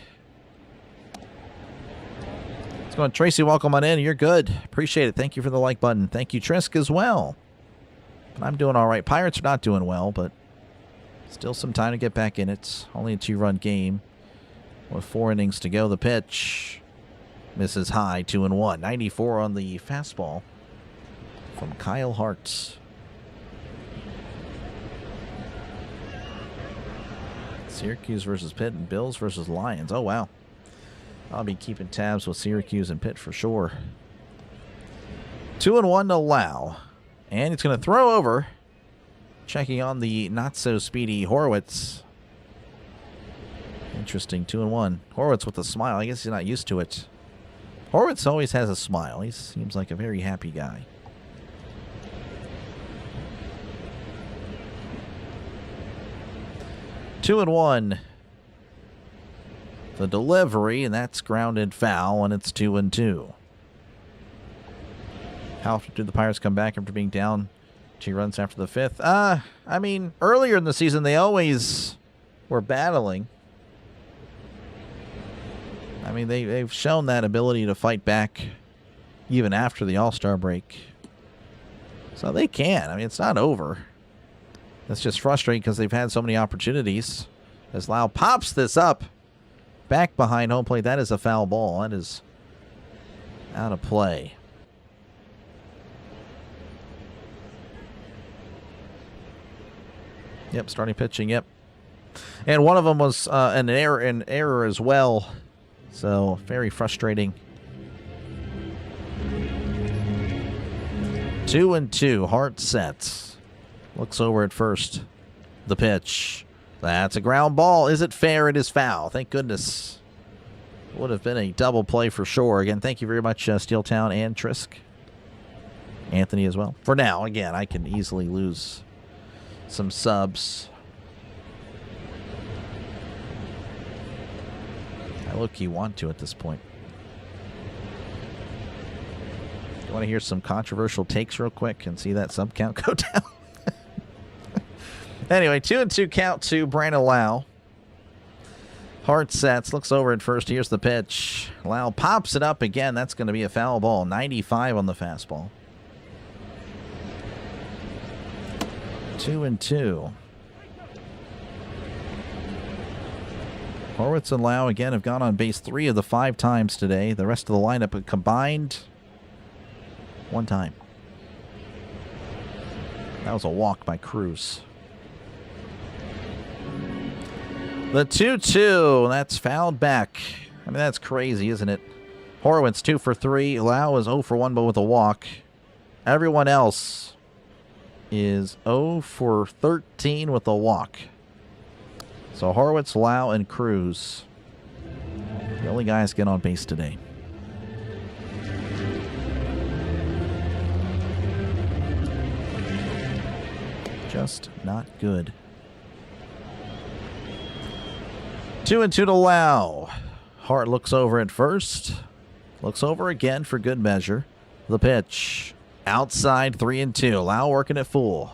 Let's go on. Tracy, welcome on in. You're good. Appreciate it. Thank you for the like button. Thank you, Trisk, as well. But I'm doing all right. Pirates are not doing well, but still some time to get back in it. Only a 2-run game with 4 innings to go. The pitch misses high. 2-1. 94 on the fastball from Kyle Hart. Syracuse versus Pitt and Bills versus Lions. Oh, wow. I'll be keeping tabs with Syracuse and Pitt for sure. 2-1 to Lau. And it's going to throw over. Checking on the not-so-speedy Horwitz. Interesting. 2-1. Horwitz with a smile. I guess he's not used to it. Horwitz always has a smile. He seems like a very happy guy. Two and one. The delivery, and that's grounded foul, and it's 2-2. How often do the Pirates come back after being down 2 runs after the 5th? I mean, earlier in the season, they always were battling. I mean, they've shown that ability to fight back even after the All-Star break. So they can. I mean, it's not over. It's just frustrating because they've had so many opportunities. As Lau pops this up back behind home plate, that is a foul ball. That is out of play. Yep, starting pitching, yep. And one of them was an error as well. So, very frustrating. 2-2. Hart sets. Looks over at first. The pitch. That's a ground ball. Is it fair? It is foul. Thank goodness. Would have been a double play for sure. Again, thank you very much, Steeltown and Trisk. Anthony as well. For now, again, I can easily lose some subs. I low-key want to at this point. You want to hear some controversial takes real quick and see that sub count go down? Anyway, 2-2 count to Brandon Lau. Hart sets, looks over at first. Here's the pitch. Lau pops it up again. That's going to be a foul ball. 95 on the fastball. 2-2. Horwitz and Lau again have gone on base 3 of the 5 times today. The rest of the lineup combined 1 time. That was a walk by Cruz. The 2-2, that's fouled back. I mean, that's crazy, isn't it? Horwitz 2 for 3. Lau is 0 for 1, but with a walk. Everyone else is 0 for 13 with a walk. So Horwitz, Lau, and Cruz, the only guys get on base today. Just not good. 2-2 to Lau. Hart looks over at first. Looks over again for good measure. The pitch. Outside 3-2. Lau working it full.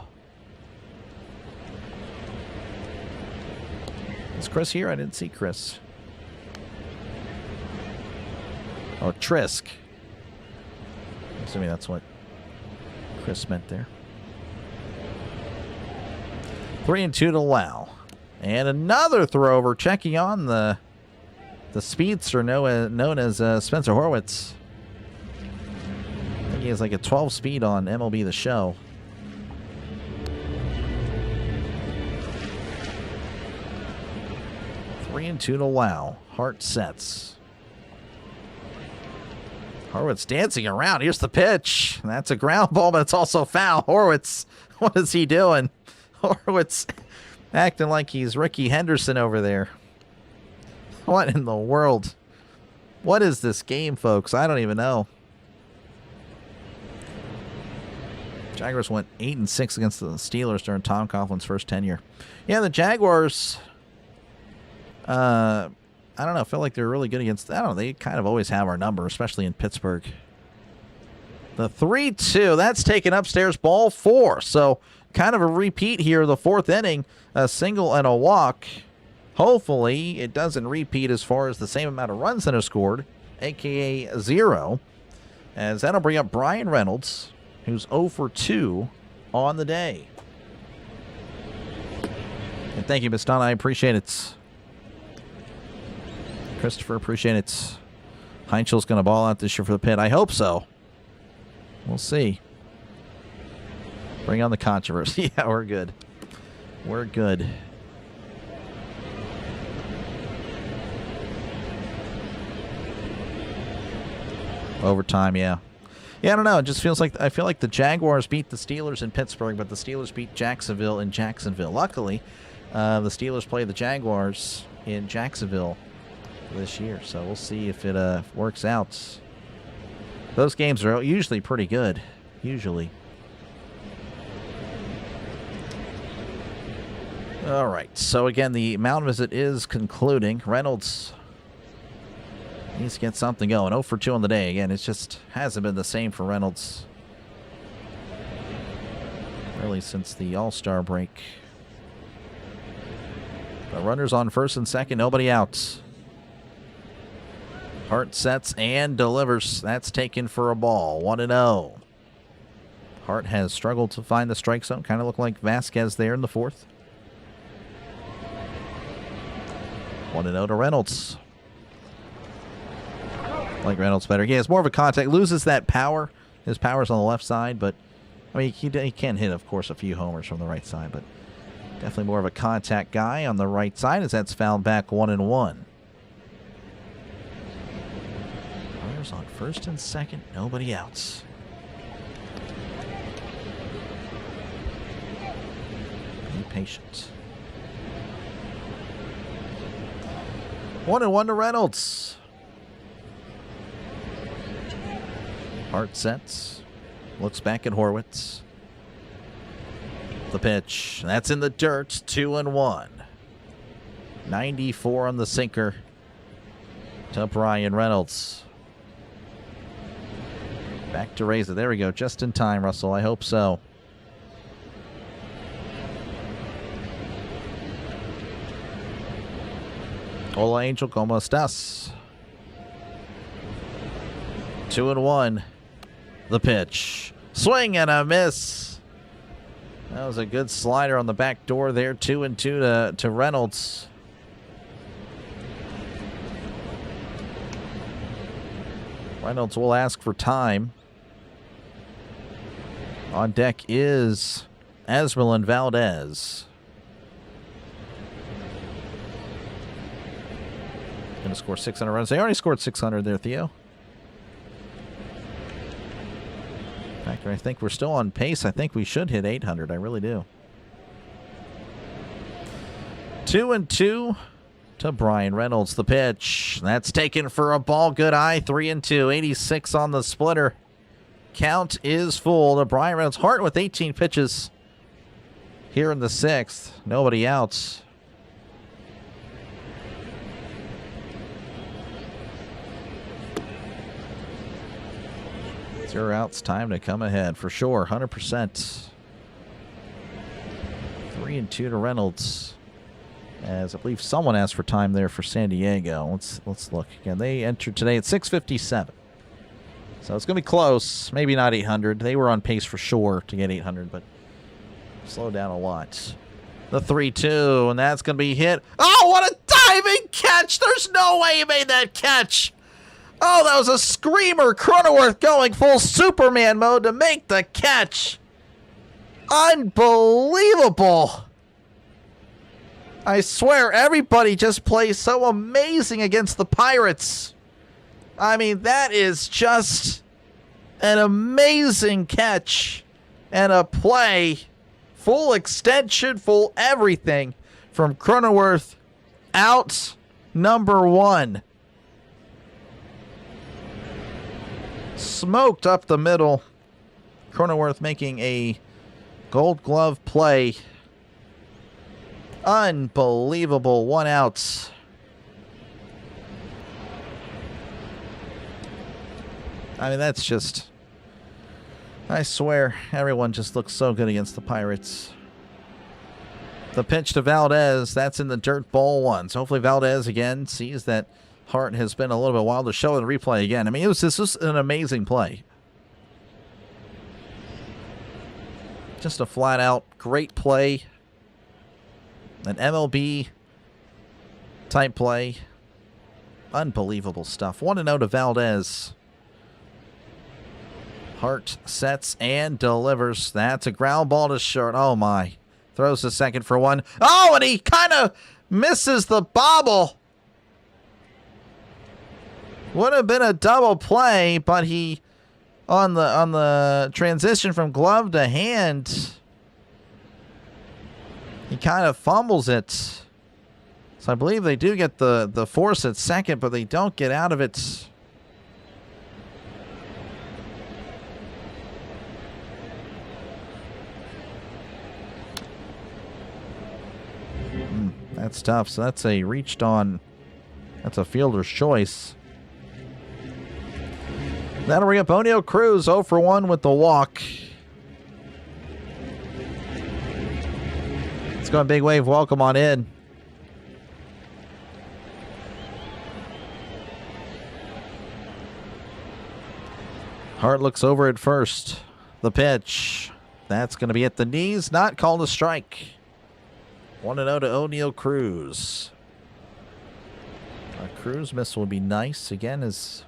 Is Chris here? I didn't see Chris. Oh, Trisk. I'm assuming that's what Chris meant there. 3-2 to Lau. And another throw over, checking on the speedster known as Spencer Horwitz. I think he has like a 12 speed on MLB The Show. Three and 2 to Lau. Hart sets. Horwitz dancing around. Here's the pitch. That's a ground ball, but it's also foul. Horwitz, what is he doing? Horwitz acting like he's Ricky Henderson over there. What in the world? What is this game, folks? I don't even know. Jaguars went 8-6 against the Steelers during Tom Coughlin's first tenure. Yeah, the Jaguars, I don't know, I feel like they're really good against, I don't know, they kind of always have our number, especially in Pittsburgh. The 3-2, that's taken upstairs, ball 4. So kind of a repeat here, the 4th inning, a single and a walk. Hopefully it doesn't repeat as far as the same amount of runs that are scored, a.k.a. 0, as that'll bring up Brian Reynolds, who's 0 for 2 on the day. And thank you, Miss Donna. I appreciate it. Christopher, appreciate it. Heinzel's going to ball out this year for the Pit. I hope so. We'll see. Bring on the controversy. Yeah, we're good. We're good. Overtime, yeah. Yeah, I don't know. It just feels like, I feel like the Jaguars beat the Steelers in Pittsburgh, but the Steelers beat Jacksonville in Jacksonville. Luckily, the Steelers play the Jaguars in Jacksonville this year. So we'll see if it works out. Those games are usually pretty good. Usually. All right. So again, the mound visit is concluding. Reynolds needs to get something going. 0 for 2 on the day. Again, it just hasn't been the same for Reynolds really since the All-Star break. But runners on first and second, nobody out. Hart sets and delivers. That's taken for a ball. 1-0. Hart has struggled to find the strike zone. Kind of looked like Vasquez there in the fourth. 1-0 to Reynolds. Like Reynolds better. Yeah, it's more of a contact. Loses that power. His power's on the left side, but I mean, he can hit, of course, a few homers from the right side, but definitely more of a contact guy on the right side as that's fouled back 1-1. Runners on first and second, nobody outs. Be patient. 1-1 to Reynolds. Hart sets. Looks back at Horwitz. The pitch. That's in the dirt. 2-1. 94 on the sinker to Brian Reynolds. Back to raise it. There we go. Just in time, Russell. I hope so. Hola, Angel. ¿Cómo estás? 2-1. The pitch. Swing and a miss. That was a good slider on the back door there. 2-2 to Reynolds. Reynolds will ask for time. On deck is Asmerlin Valdez. Going to score 600 runs. They already scored 600 there, Theo. In fact, I think we're still on pace. I think we should hit 800. I really do. 2-2 to Brian Reynolds. The pitch. That's taken for a ball. Good eye. 3-2. 86 on the splitter. Count is full to Brian Reynolds. Hart with 18 pitches here in the sixth. Nobody out. Zero outs, time to come ahead for sure. 100%. 3-2 to Reynolds. As I believe someone asked for time there for San Diego. Let's look again. They entered today at 6:57. So it's going to be close. Maybe not 800. They were on pace for sure to get 800, but slow down a lot. The 3-2, and that's going to be hit. Oh, what a diving catch! There's no way he made that catch. Oh, that was a screamer. Cronenworth going full Superman mode to make the catch. Unbelievable. I swear, everybody just plays so amazing against the Pirates. I mean, that is just an amazing catch and a play. Full extension, full everything from Cronenworth. Out number one. Smoked up the middle. Cronenworth making a Gold Glove play. Unbelievable. 1 out. I mean, that's just... I swear, everyone just looks so good against the Pirates. The pitch to Valdez. That's in the dirt, ball one. So hopefully Valdez again sees that Hart has been a little bit wild to show the replay again. I mean, this was an amazing play. Just a flat-out great play. An MLB type play. Unbelievable stuff. 1-0 to Valdez. Hart sets and delivers. That's a ground ball to short. Oh, my. Throws the second for one. Oh, and he kind of misses the bobble. Would have been a double play, but he, on the transition from glove to hand, he kind of fumbles it. So I believe they do get the force at second, but they don't get out of it. That's tough. So that's a reached on. That's a fielder's choice. That'll bring up Oneil Cruz 0 for 1 with the walk. Let's go, Big Wave. Welcome on in. Hart looks over at first. The pitch. That's going to be at the knees. Not called a strike. 1-0 to Oneil Cruz. A Cruz miss will be nice. Again, has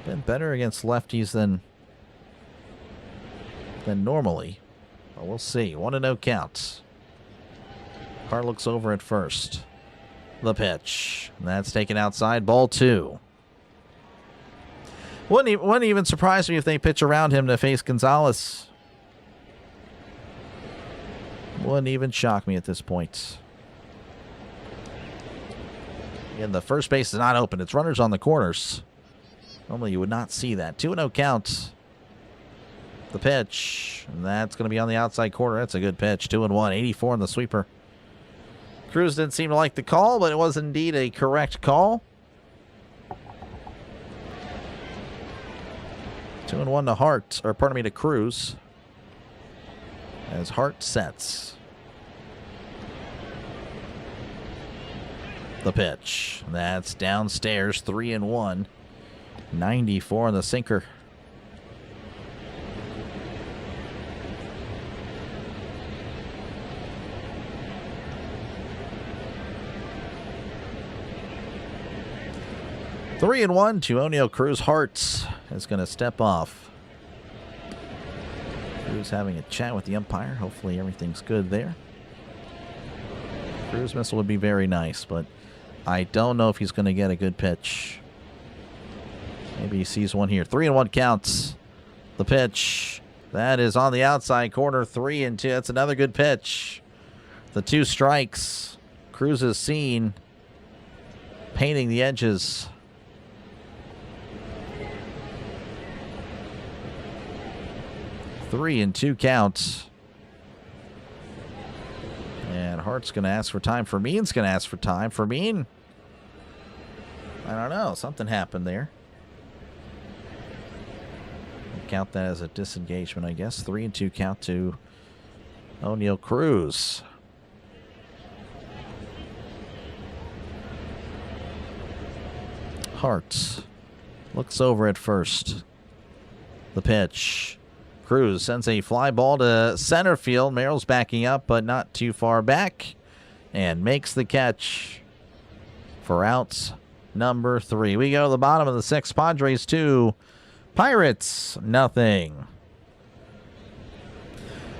been better against lefties than normally. But we'll see. 1-0 count. Hart looks over at first. The pitch. That's taken outside. Ball 2. Wouldn't even surprise me if they pitch around him to face Gonzalez. Wouldn't even shock me at this point. And the first base is not open. It's runners on the corners. Normally you would not see that. 2-0 count. The pitch. And that's going to be on the outside corner. That's a good pitch. 2-1. 84 in the sweeper. Cruz didn't seem to like the call, but it was indeed a correct call. 2-1 to Hart, or pardon me, to Cruz. As Hart sets. The pitch. That's downstairs. 3-1. 94 on the sinker. Three and 1 to Oneil Cruz. Hart is going to step off. Cruz having a chat with the umpire. Hopefully everything's good there. Cruz missile would be very nice, but I don't know if he's going to get a good pitch. Maybe he sees one here. 3-1 counts. The pitch. That is on the outside corner. 3-2. That's another good pitch. The 2 strikes. Cruz is seen painting the edges. 3-2 count. And Hart's going to ask for time. Fermin's going to ask for time. Fermin, I don't know. Something happened there. I'll count that as a disengagement, I guess. 3-2 count to Oneil Cruz. Hart looks over at first. The pitch. Cruz sends a fly ball to center field. Merrill's backing up, but not too far back. And makes the catch for out number 3. We go to the bottom of the 6th. Padres 2. Pirates nothing.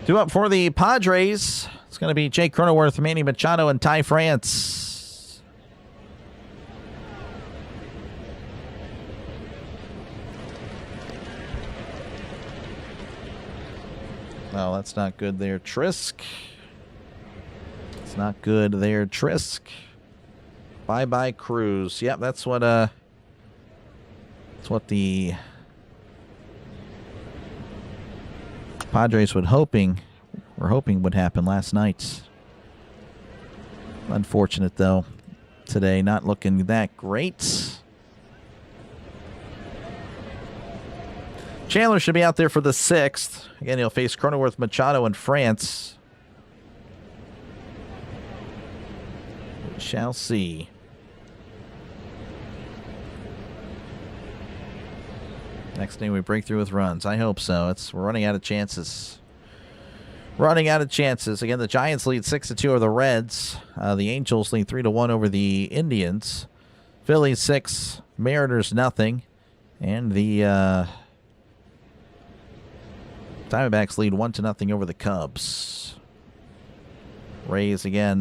2 up for the Padres. It's going to be Jake Cronenworth, Manny Machado, and Ty France. Oh, that's not good there, Trisk. It's not good there, Trisk. Bye-bye, Cruz. Yep, that's what the Padres were hoping would happen last night. Unfortunate, though, today. Not looking that great. Chandler should be out there for the 6th. Again, he'll face Cronenworth, Machado, and France. We shall see. Next day we break through with runs. I hope so. We're running out of chances. Running out of chances. Again, the Giants lead 6-2 over the Reds. The Angels lead 3-1 over the Indians. Phillies 6, Mariners nothing, and the Diamondbacks lead 1-0 over the Cubs. Rays again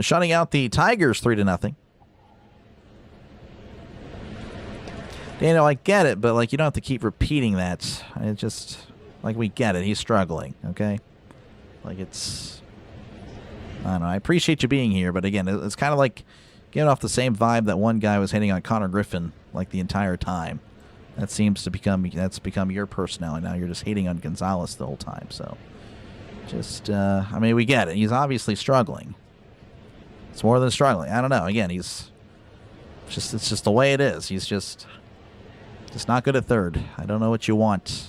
shutting out the Tigers 3-0. Daniel, I get it, but you don't have to keep repeating that. It just we get it. He's struggling, okay? I don't know. I appreciate you being here, but again, it's kind of like getting off the same vibe that one guy was hitting on Connor Griffin like the entire time. That seems to become your personality now. You're just hating on Gonzalez the whole time. So, just I mean, we get it. He's obviously struggling. It's more than struggling. I don't know. Again, it's just the way it is. He's just not good at third. I don't know what you want.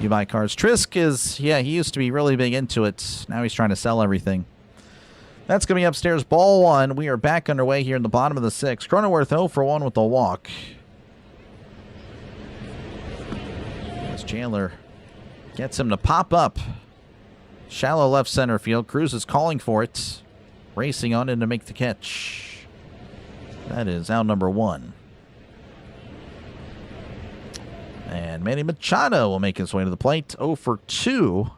You buy cars. Trisk is, he used to be really big into it. Now he's trying to sell everything. That's going to be upstairs. Ball one. We are back underway here in the bottom of the sixth. Cronenworth 0 for 1 with a walk. As Chandler gets him to pop up. Shallow left center field. Cruz is calling for it. Racing on in to make the catch. That is out number 1. And Manny Machado will make his way to the plate. 0 for 2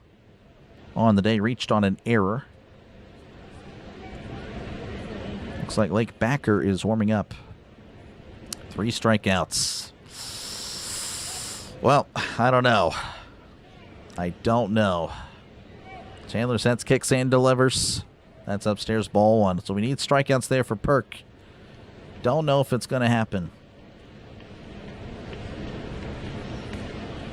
on the day. Reached on an error. Looks like Lake Backer is warming up. 3 strikeouts. Well, I don't know. Chandler sets, kicks, and delivers. That's upstairs, ball 1. So we need strikeouts there for Perk. Don't know if it's going to happen.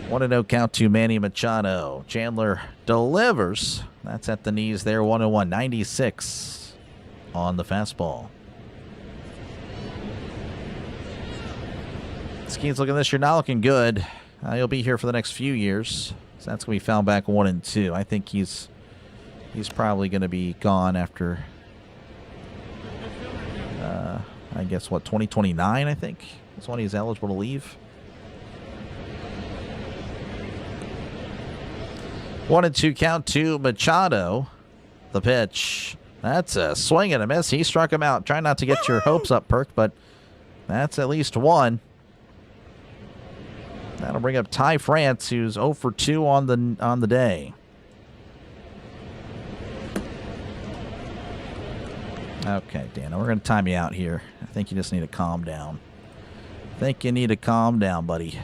1-0 count to Manny Machado. Chandler delivers. That's at the knees there. 1-1. 96 on the fastball. Skeens looking this year not looking good. He'll be here for the next few years. So that's going to be fouled back 1-2. I think he's probably going to be gone after, I guess, 2029, I think, is when he's eligible to leave. 1-2 count to Machado. The pitch. That's a swing and a miss. He struck him out. Try not to get your hopes up, Perk, but that's at least 1. That'll bring up Ty France, who's 0 for 2 on the day. Okay, Dana, we're going to time you out here. I think you just need to calm down. Buddy.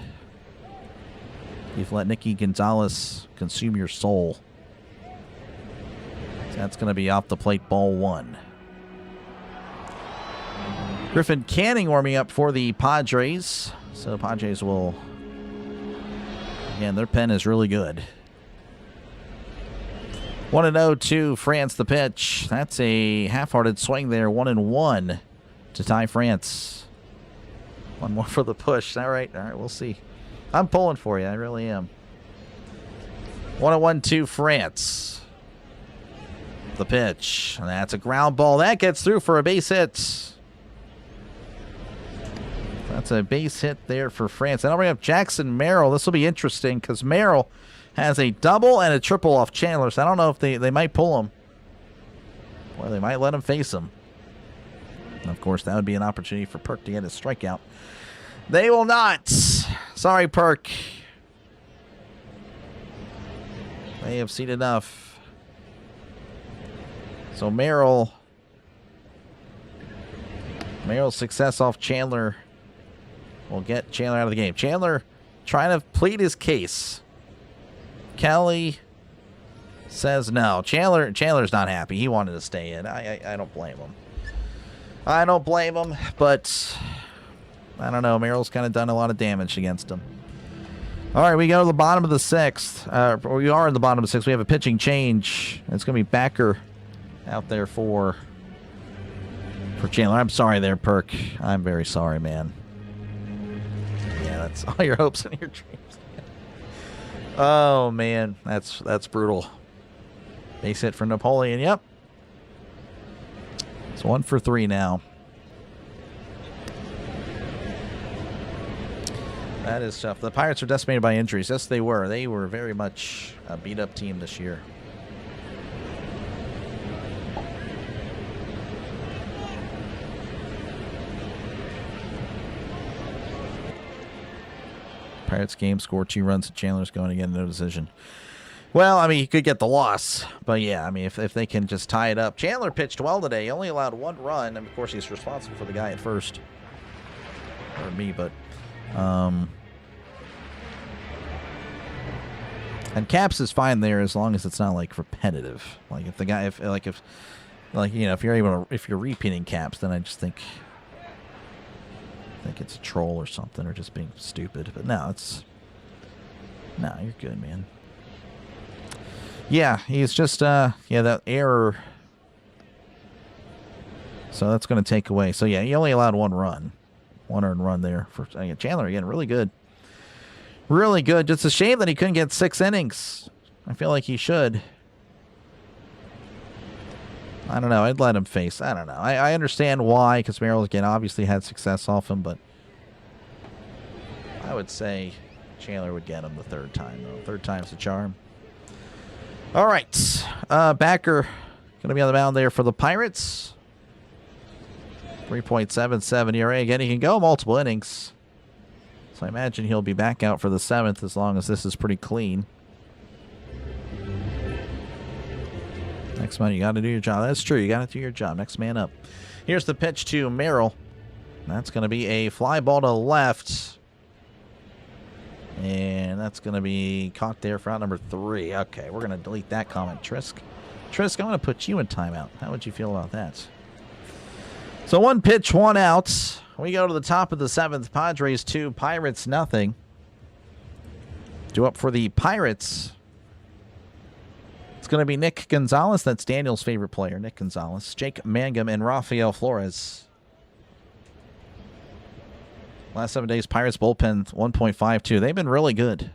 You've let Nicky Gonzalez consume your soul. So that's going to be off the plate, ball 1. Griffin Canning warming up for the Padres. So Padres will... Again, their pen is really good. 1-0 to France, the pitch. That's a half-hearted swing there. 1-1 to Ty France. One more for the push. All right, we'll see. I'm pulling for you. I really am. 1-1 to France. The pitch. And that's a ground ball. That gets through for a base hit. That's a base hit there for France. And I'll bring up Jackson Merrill. This will be interesting because Merrill has a double and a triple off Chandler. So I don't know if they might pull him. Or they might let him face him. And of course, that would be an opportunity for Perk to get his strikeout. They will not. Sorry, Perk. They have seen enough. So Merrill's success off Chandler will get Chandler out of the game. Chandler trying to plead his case. Kelly says no. Chandler's not happy. He wanted to stay in. I don't blame him. But I don't know. Merrill's kind of done a lot of damage against him. All right, we go to the bottom of the sixth. We are in the bottom of the sixth. We have a pitching change. It's going to be Backer out there for Chandler. I'm sorry there, Perk. I'm very sorry, man. Yeah, that's all your hopes and your dreams. Oh, man. That's brutal. Base hit for Napoleon. Yep. It's 1 for 3 now. That is tough. The Pirates are decimated by injuries. Yes, they were. They were very much a beat-up team this year. Pirates game score 2 runs to Chandler's going again, no decision. Well, I mean, he could get the loss, but yeah, I mean, if they can just tie it up. Chandler pitched well today. He only allowed 1 run, and of course, he's responsible for the guy at first. Or me, but And caps is fine there as long as it's not like repetitive. Like if the guy, if you know, if you're able to, if you're repeating caps, then I just think it's a troll or something, or just being stupid. But no, you're good, man. Yeah, he's just that error. So that's going to take away. So yeah, he only allowed one earned run there for Chandler again. Really good. Really good. Just a shame that he couldn't get 6 innings. I feel like he should. I don't know. I'd let him face. I don't know. I understand why, because Merrill, again, obviously had success off him, but I would say Chandler would get him the 3rd time, though. 3rd time's the charm. All right. Backer going to be on the mound there for the Pirates. 3.77 ERA. Again, he can go multiple innings. So I imagine he'll be back out for the 7th as long as this is pretty clean. Next man, you got to do your job. That's true. You got to do your job. Next man up. Here's the pitch to Merrill. That's going to be a fly ball to left. And that's going to be caught there for out number 3. Okay, we're going to delete that comment, Trisk. Trisk, I'm going to put you in timeout. How would you feel about that? So 1 pitch, 1 out. We go to the top of the 7th. Padres 2, Pirates nothing. Due up for the Pirates. It's going to be Nick Gonzalez. That's Daniel's favorite player, Nick Gonzalez. Jake Mangum and Rafael Flores. Last 7 days, Pirates bullpen 1.52. They've been really good.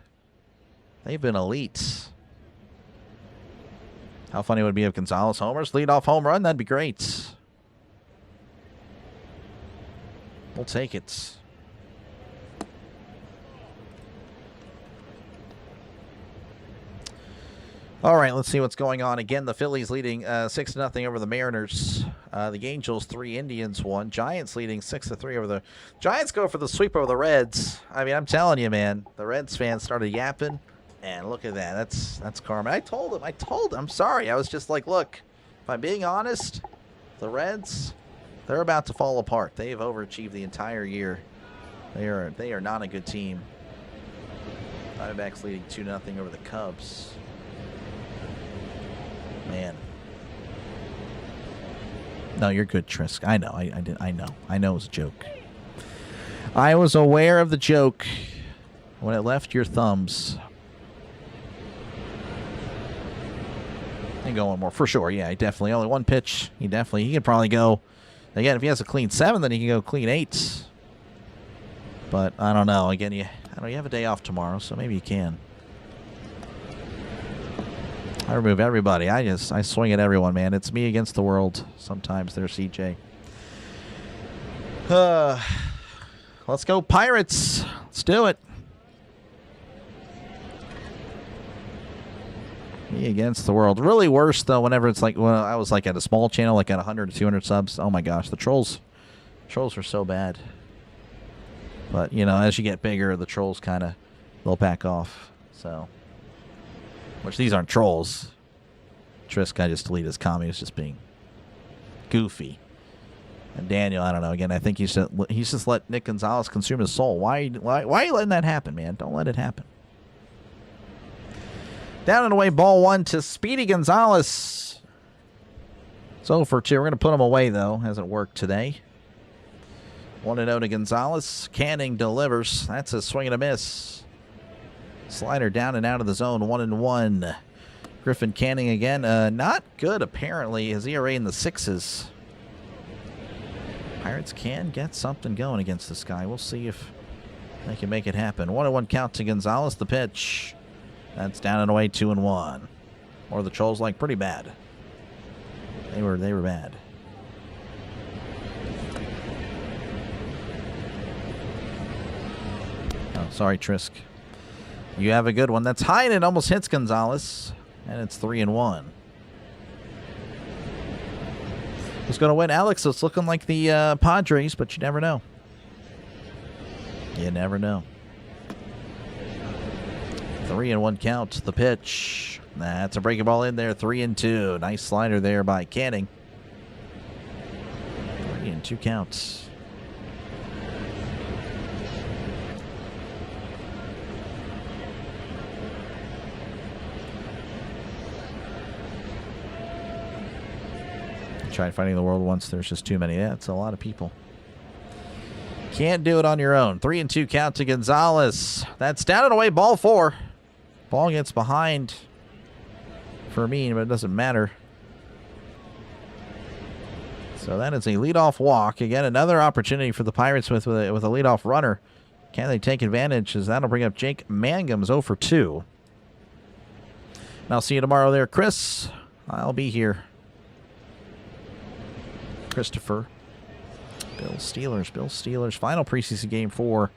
They've been elite. How funny would it be if Gonzalez homers? Leadoff home run? That'd be great. We'll take it. All right, let's see what's going on. Again, the Phillies leading 6-0 over the Mariners. The Angels 3, Indians 1. Giants leading 6-3 over the... Giants go for the sweep over the Reds. I mean, I'm telling you, man. The Reds fans started yapping, and look at that. That's karma. I told him. I'm sorry. I was just like, look, if I'm being honest, the Reds... they're about to fall apart. They've overachieved the entire year. They are not a good team. Diamondbacks leading 2-0 over the Cubs. Man. No, you're good, Trisk. I know. I know it was a joke. I was aware of the joke when it left your thumbs. And go one more for sure. Yeah, definitely. Only 1 pitch. He could probably go. Again, if he has a clean 7, then he can go clean 8. But I don't know. Again, you have a day off tomorrow, so maybe you can. I remove everybody. I swing at everyone, man. It's me against the world. Sometimes there, CJ. Let's go Pirates. Let's do it. Me against the world. Really worse, though, whenever it's like, when I was like at a small channel, like at 100 to 200 subs. Oh, my gosh. The trolls are so bad. But, you know, as you get bigger, the trolls kind of, they'll back off. So, which these aren't trolls. Trisk, I just deleted his comment. He's just being goofy. And Daniel, I don't know. Again, I think he's just let Nick Gonzalez consume his soul. Why are you letting that happen, man? Don't let it happen. Down and away, ball 1 to Speedy Gonzalez. It's 0 for 2. We're going to put him away, though. Hasn't worked today. 1-0 to Gonzalez. Canning delivers. That's a swing and a miss. Slider down and out of the zone. 1-1. Griffin Canning again. Not good, apparently. His ERA in the 6s. Pirates can get something going against this guy. We'll see if they can make it happen. 1-1 count to Gonzalez. The pitch. That's down and away, 2-1. Or the Trolls like pretty bad. They were bad. Oh, sorry, Trisk. You have a good one. That's high and it almost hits Gonzalez. And it's 3-1. Who's going to win? Alex, it's looking like the Padres, but you never know. You never know. 3-1 count. The pitch. That's a breaking ball in there. 3-2. Nice slider there by Canning. 3-2 counts. Tried fighting the world once. There's just too many. That's a lot of people. Can't do it on your own. 3-2 count to Gonzalez. That's down and away, ball 4. Ball gets behind for me, but it doesn't matter. So that is a leadoff walk. Again, another opportunity for the Pirates with a leadoff runner. Can they take advantage? As that'll bring up Jake Mangum's 0 for 2. And I'll see you tomorrow there, Chris. I'll be here. Christopher. Bill Steelers. Final preseason game for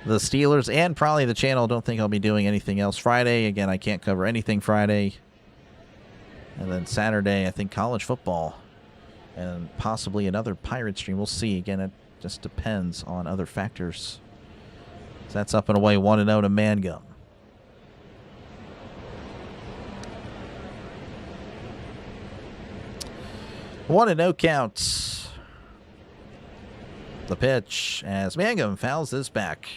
the Steelers and probably the channel. Don't think I'll be doing anything else Friday. Again, I can't cover anything Friday. And then Saturday, I think college football. And possibly another Pirate stream. We'll see. Again, it just depends on other factors. So that's up and away, 1-0 to Mangum. One and 0 counts. The pitch as Mangum fouls this back.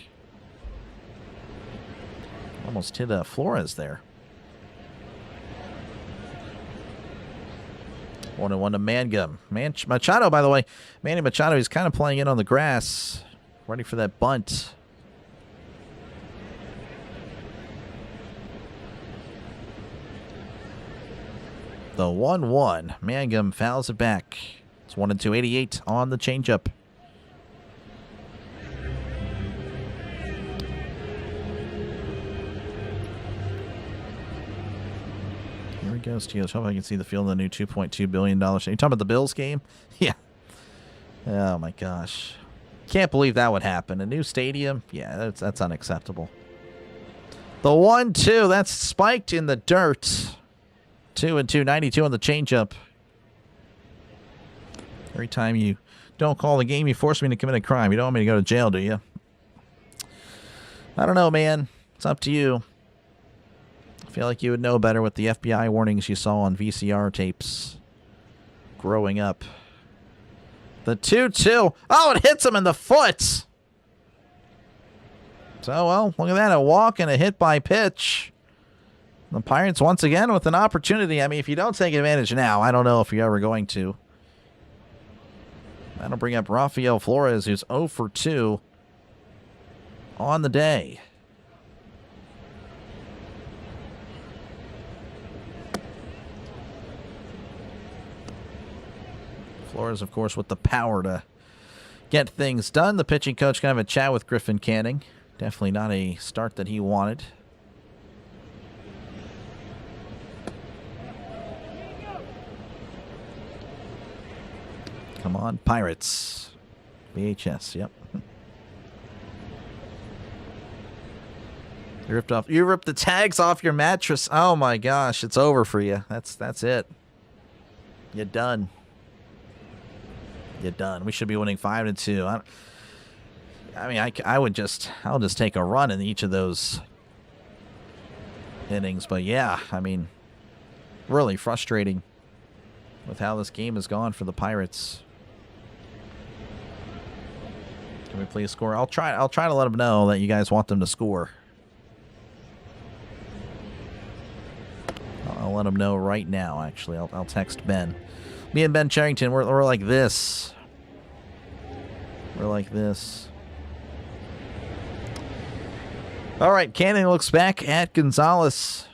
Almost hit Flores there. 1-1 to Mangum. Machado, by the way. Manny Machado, he's kind of playing in on the grass. Ready for that bunt. The 1-1. Mangum fouls it back. It's 1-2, 88 on the changeup. Here we go, Steelers. Hope I can see the field in the new $2.2 billion. Are you talking about the Bills game? Yeah. Oh, my gosh. Can't believe that would happen. A new stadium? Yeah, that's unacceptable. The 1-2. That's spiked in the dirt. 2-2, 92 on the changeup. Every time you don't call the game, you force me to commit a crime. You don't want me to go to jail, do you? I don't know, man. It's up to you. I feel like you would know better with the FBI warnings you saw on VCR tapes growing up. The 2-2. Oh, it hits him in the foot. So, well, look at that. A walk and a hit by pitch. The Pirates once again with an opportunity. I mean, if you don't take advantage now, I don't know if you're ever going to. That'll bring up Rafael Flores, who's 0 for 2 on the day. Flores, of course, with the power to get things done. The pitching coach kind of a chat with Griffin Canning. Definitely not a start that he wanted. Come on, Pirates. VHS, yep. You ripped the tags off your mattress. Oh my gosh, it's over for you. That's it. You're done. You're done. We should be winning 5-2. I mean, I'll just take a run in each of those innings. But yeah, I mean, really frustrating with how this game has gone for the Pirates. Can we please score? I'll try to let them know that you guys want them to score. I'll let them know right now, actually. I'll text Ben. Me and Ben Charrington, we're like this. We're like this. All right, Cannon looks back at Gonzalez.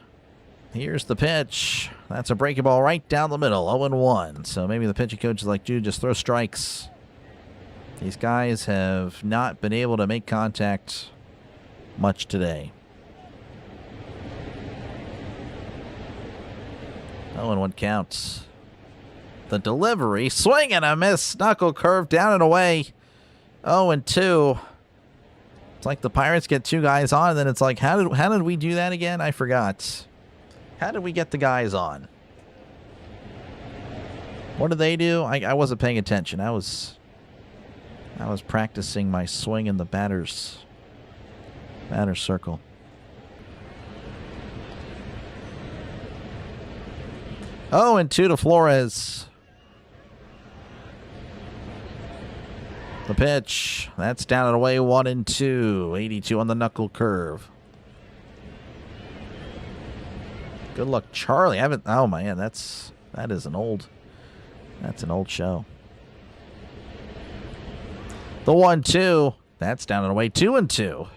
Here's the pitch. That's a breaking ball right down the middle, 0-1. So maybe the pitching coach is like, dude, just throw strikes. These guys have not been able to make contact much today. 0-1 counts. The delivery, swing and a miss, knuckle curve down and away. 0-2. It's like the Pirates get two guys on, and then it's like, how did we do that again? I forgot. How did we get the guys on? What did they do? I wasn't paying attention. I was practicing my swing in the batter's circle. Oh, and 2 to Flores. The pitch. That's down and away, 1-2. 82 on the knuckle curve. Good luck, Charlie. Oh man, that is an old That's an old show. The 1-2. That's down and away. 2-2.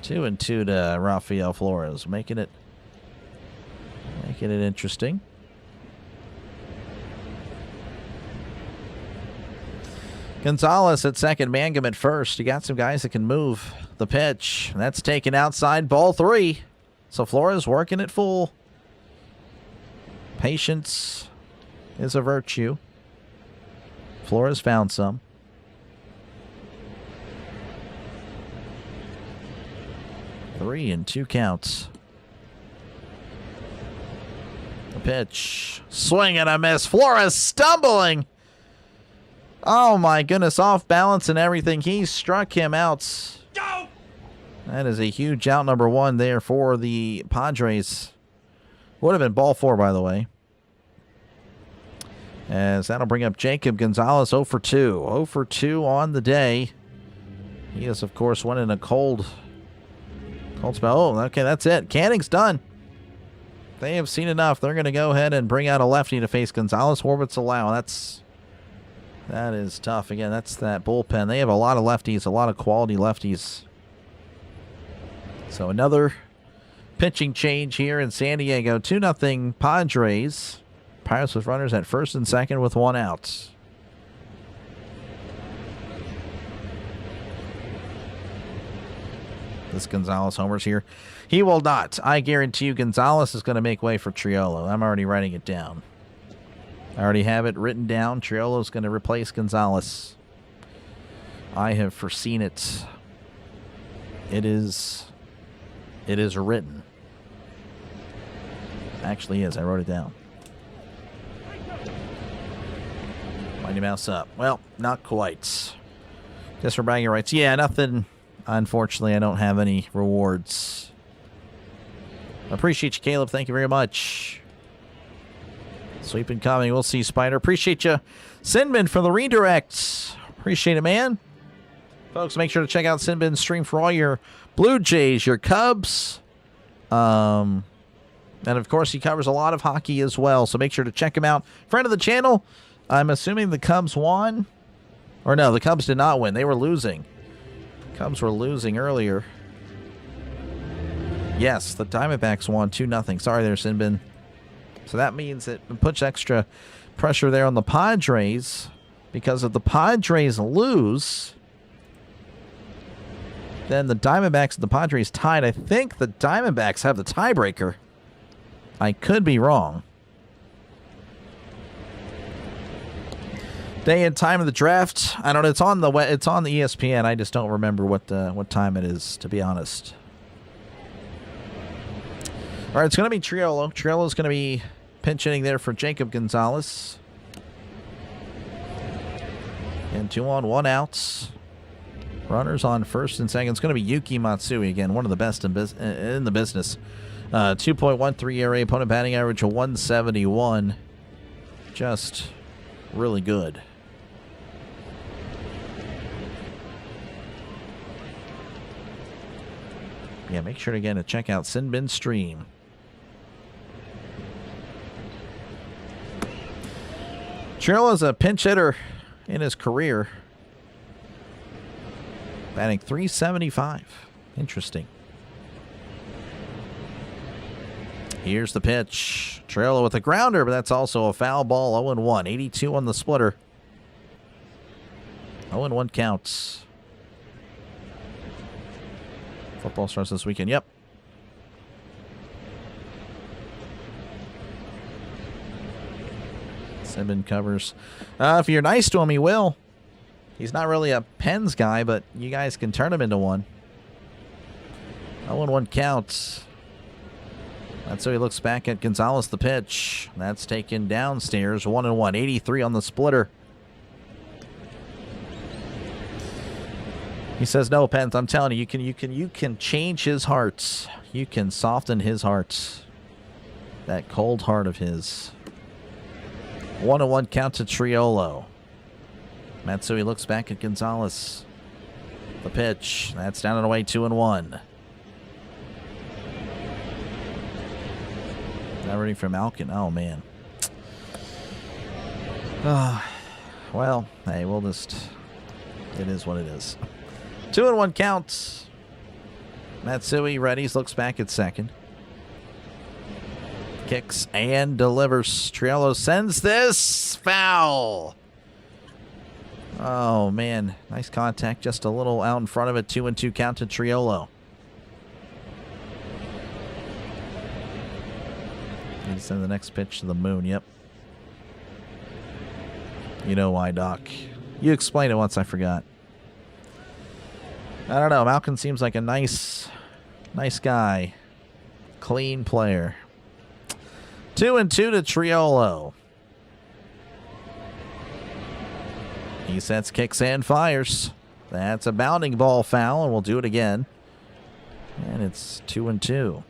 2-2 to Rafael Flores, making it interesting. Gonzalez at second, Mangum at first. You got some guys that can move. The pitch. That's taken outside, ball 3. So Flores working it full. Patience is a virtue. Flores found some. Three and 2 counts. The pitch. Swing and a miss. Flores stumbling. Oh my goodness, off balance and everything. He struck him out. Go! That is a huge out, number 1 there for the Padres. Would have been ball 4, by the way. As that'll bring up Jacob Gonzalez 0 for 2. 0 for 2 on the day. He is, of course, went in a cold spell. Oh, okay, that's it. Canning's done. They have seen enough. They're going to go ahead and bring out a lefty to face Gonzalez. Orbits allow. That is tough. Again, that's that bullpen. They have a lot of lefties, a lot of quality lefties. So another pitching change here in San Diego. 2-0 Padres. Pirates with runners at first and second with 1 out. This Gonzalez homers here. He will not. I guarantee you Gonzalez is going to make way for Triolo. I'm already writing it down. I already have it written down. Triolo is going to replace Gonzalez. I have foreseen it. It is written. Actually is. I wrote it down. Mighty Mouse up. Well, not quite. Just for bragging rights. Yeah, nothing. Unfortunately, I don't have any rewards. Appreciate you, Caleb. Thank you very much. Sweep incoming. We'll see, Spider. Appreciate you. Sinbin for the redirects. Appreciate it, man. Folks, make sure to check out Sinbin's stream for all your Blue Jays, your Cubs. And, of course, he covers a lot of hockey as well. So make sure to check him out. Friend of the channel. I'm assuming the Cubs won. Or no, the Cubs did not win. They were losing. Cubs were losing earlier. Yes, the Diamondbacks won 2-0. Sorry there, Sinbin. So that means it puts extra pressure there on the Padres. Because if the Padres lose, then the Diamondbacks and the Padres tied. I think the Diamondbacks have the tiebreaker. I could be wrong. Day and time of the draft. I don't know. It's on the ESPN. I just don't remember what time it is, to be honest. All right, it's going to be Triolo. Triolo's going to be pinch hitting there for Jacob Gonzalez. And 2 on, 1 out. Runners on first and second. It's going to be Yuki Matsui again, one of the best in the business. 2.13 ERA, opponent batting average of 171. Just really good. Yeah, make sure again to check out Sinbin's stream. Triolo's a pinch hitter in his career. Batting .375. Interesting. Here's the pitch. Triolo with a grounder, but that's also a foul ball. 0-1. 82 on the splitter. 0-1 counts. Football starts this weekend. Yep. Sinbin covers. If you're nice to him, he will. He's not really a Pens guy, but you guys can turn him into one. 0-1 counts. That's so he looks back at Gonzalez, the pitch. That's taken downstairs. 1-1. 83 on the splitter. He says, no, Pence, I'm telling you, you can change his heart. You can soften his heart. That cold heart of his. 1-1 count to Triolo. Matsui looks back at Gonzalez. The pitch. That's down and away, 2-1. Not ready for Malkin. Oh, man. Well, hey, we'll just... It is what it is. 2-1 count. Matsui readies, looks back at second. Kicks and delivers. Triolo sends this foul. Oh, man. Nice contact. Just a little out in front of it. 2-2 count to Triolo. He send the next pitch to the moon. Yep. You know why, Doc. You explained it once. I forgot. I don't know. Malkin seems like a nice guy. Clean player. 2-2 to Triolo. He sets, kicks, and fires. That's a bounding ball foul, and we'll do it again. And it's 2-2.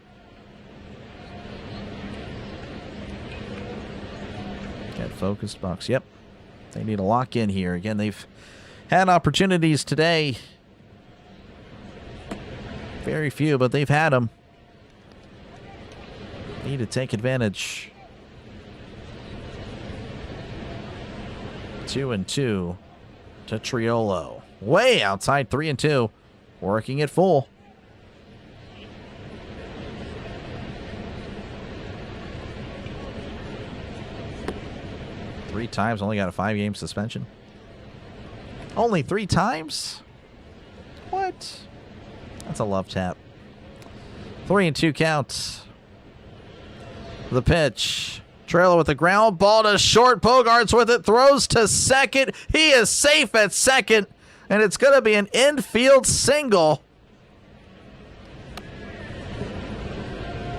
Get focused box. Yep. They need a lock in here. Again, they've had opportunities today. Very few, but they've had them. Need to take advantage. 2-2 to Triolo. Way outside 3-2. Working it full. Three times, only got a 5-game suspension. Only 3 times? What? That's a love tap. 3-2 count. The pitch. Trailer with the ground ball to short. Bogarts with it. Throws to second. He is safe at second. And it's going to be an infield single.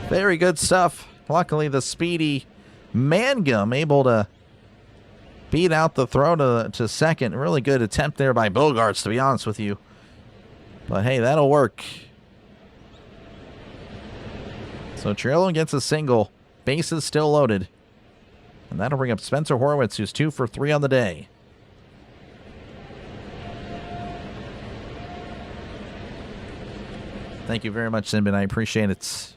Very good stuff. Luckily, the speedy Mangum able to beat out the throw to second. Really good attempt there by Bogarts, to be honest with you. But hey, that'll work. So Triolo gets a single. Bases still loaded. And that'll bring up Spencer Horwitz, who's 2 for 3 on the day. Thank you very much, Sinbin. I appreciate it.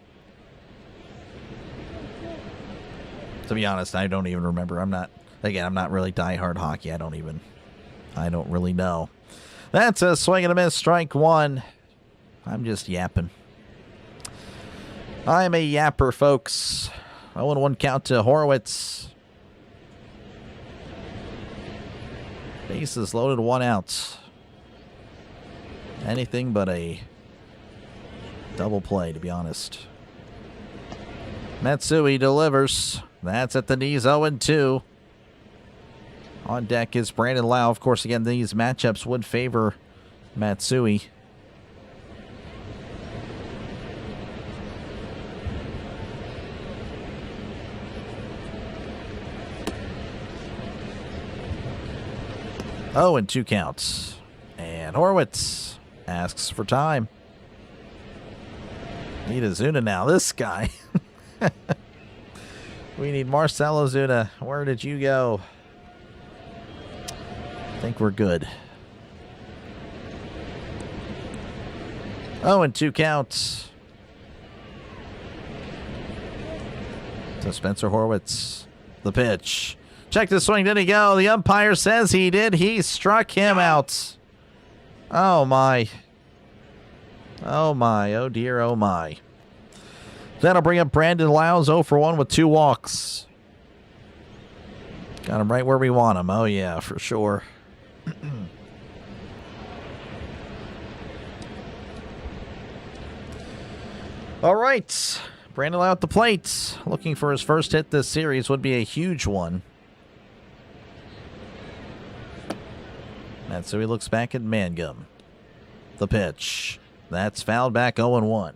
To be honest, I don't even remember. I'm not really diehard hockey. I don't really know. That's a swing and a miss, strike 1. I'm just yapping. I'm a yapper, folks. 0-1 count to Horwitz. Bases loaded, 1 out. Anything but a double play, to be honest. Matsui delivers. That's at the knees, 0-2. On deck is Brandon Lau. Of course, again, these matchups would favor Matsui. Oh, and 2 counts. And Horwitz asks for time. Need a Zuna now. This guy. We need Marcelo Zuna. Where did you go? I think we're good. Oh, and 2 counts. To Spencer Horwitz. The pitch. Check the swing. Did he go? The umpire says he did. He struck him out. Oh, my. Oh, my. Oh, dear. Oh, my. That'll bring up Brandon Lau's 0 for 1 with 2 walks. Got him right where we want him. Oh, yeah, for sure. All right. Brandon Lau at the plate. Looking for his first hit this series. Would be a huge one. And so he looks back at Mangum. The pitch. That's fouled back, 0-1.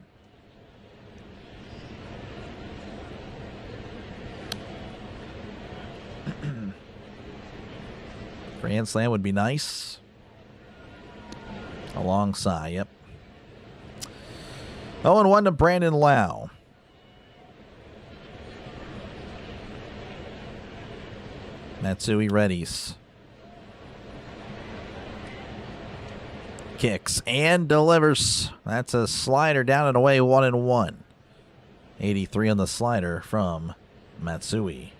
Grand slam would be nice. A long sigh, yep. 0-1 to Brandon Lau. Matsui readies. Kicks and delivers. That's a slider down and away, 1-1. 83 on the slider from Matsui.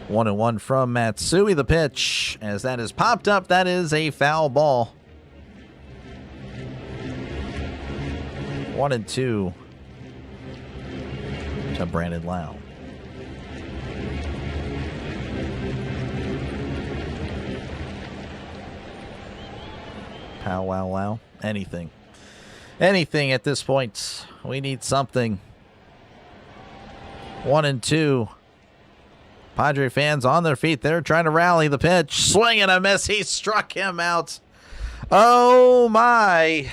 1-1 from Matsui. The pitch, as that is popped up, that is a foul ball. 1-2 to Brandon Lau. Pow, wow, wow. Anything. Anything at this point. We need something. 1-2. Padre fans on their feet. They're trying to rally. The pitch. Swing and a miss. He struck him out. Oh, my.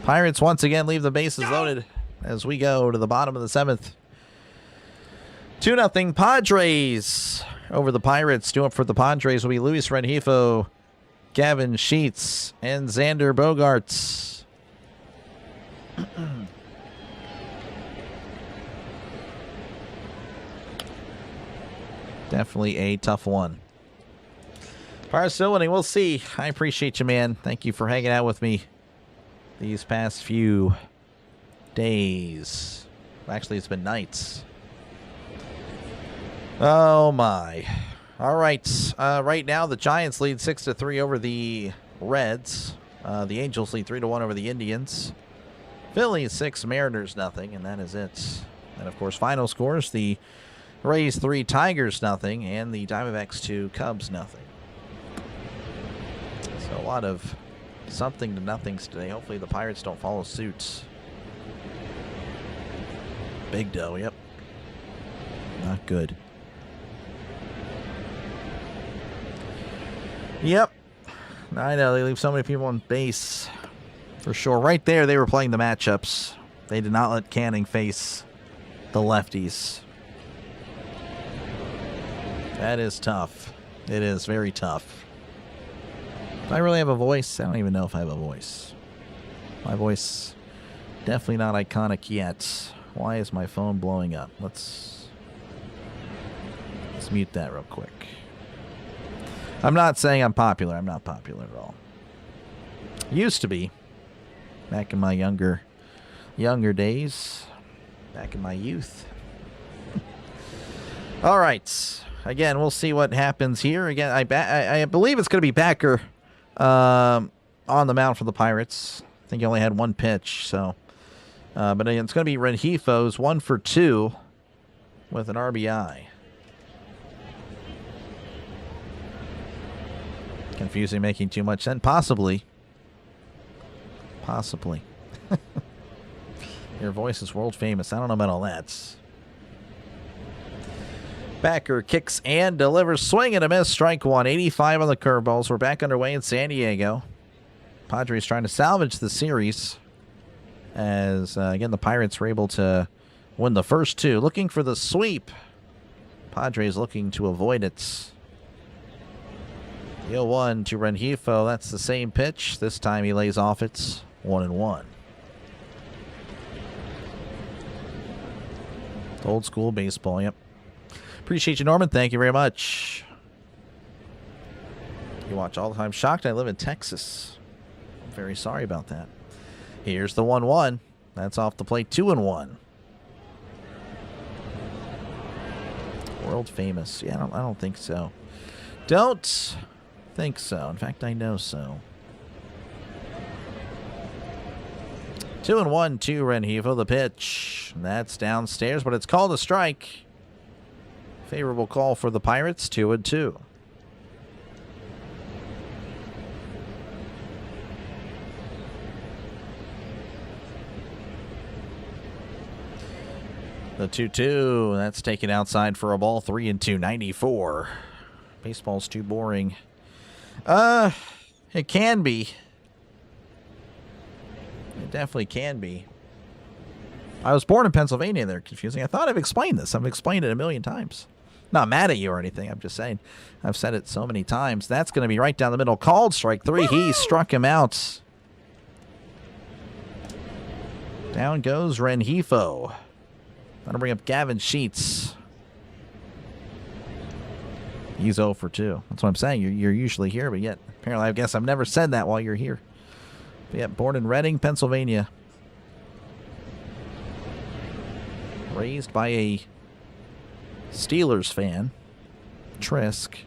Pirates once again leave the bases loaded as we go to the bottom of the 7th. 2-0 Padres over the Pirates. Due up for the Padres will be Luis Rengifo, Gavin Sheets, and Xander Bogaerts. Definitely a tough one. Pirates still winning. We'll see. I appreciate you, man. Thank you for hanging out with me these past few days. Actually, it's been nights. Oh, my. All right. Right now, the Giants lead 6-3 over the Reds. The Angels lead 3-1 over the Indians. Phillies 6, Mariners nothing, and that is it. And, of course, final scores, the Rays 3, Tigers nothing, and the Diamondbacks 2, Cubs nothing. So a lot of something to nothings today. Hopefully the Pirates don't follow suit. Big dough, yep. Not good. Yep. I know, they leave so many people on base. For sure. Right there, they were playing the matchups. They did not let Canning face the lefties. That is tough. It is very tough. Do I really have a voice? I don't even know if I have a voice. My voice, definitely not iconic yet. Why is my phone blowing up? Let's mute that real quick. I'm not saying I'm popular. I'm not popular at all. Used to be. Back in my younger days. Back in my youth. All right. Again, we'll see what happens here. Again, I believe it's going to be Backer on the mound for the Pirates. I think he only had one pitch, so. But again, it's going to be Rengifo's 1 for 2 with an RBI. Confusing, making too much sense. Possibly. Your voice is world famous. I don't know about all that. Backer kicks and delivers. Swing and a miss. Strike one. 85 on the curveballs. We're back underway in San Diego. Padres trying to salvage the series. As, again, the Pirates were able to win the first 2. Looking for the sweep. Padres looking to avoid it. The 0-1 to Rengifo. That's the same pitch. This time he lays off it. 1-1. Old school baseball, yep. Appreciate you, Norman. Thank you very much. You watch all the time. Shocked I live in Texas. I'm very sorry about that. Here's the 1-1. That's off the plate. 2-1. World famous. Yeah, I don't think so. Don't think so. In fact, I know so. 2-1 to Rengifo. The pitch. That's downstairs, but it's called a strike. Favorable call for the Pirates. 2-2. The 2-2. That's taken outside for a ball. 3-2. 94. Baseball's too boring. It can be. It definitely can be. I was born in Pennsylvania. They're confusing. I thought I've explained this. I've explained it a million times. Not mad at you or anything. I'm just saying. I've said it so many times. That's going to be right down the middle. Called strike 3. He struck him out. Down goes Rengifo. That'll bring up Gavin Sheets. He's 0 for 2. That's what I'm saying. You're usually here, but yet apparently I guess I've never said that while you're here. But yet, born in Reading, Pennsylvania. Raised by a Steelers fan, Trisk.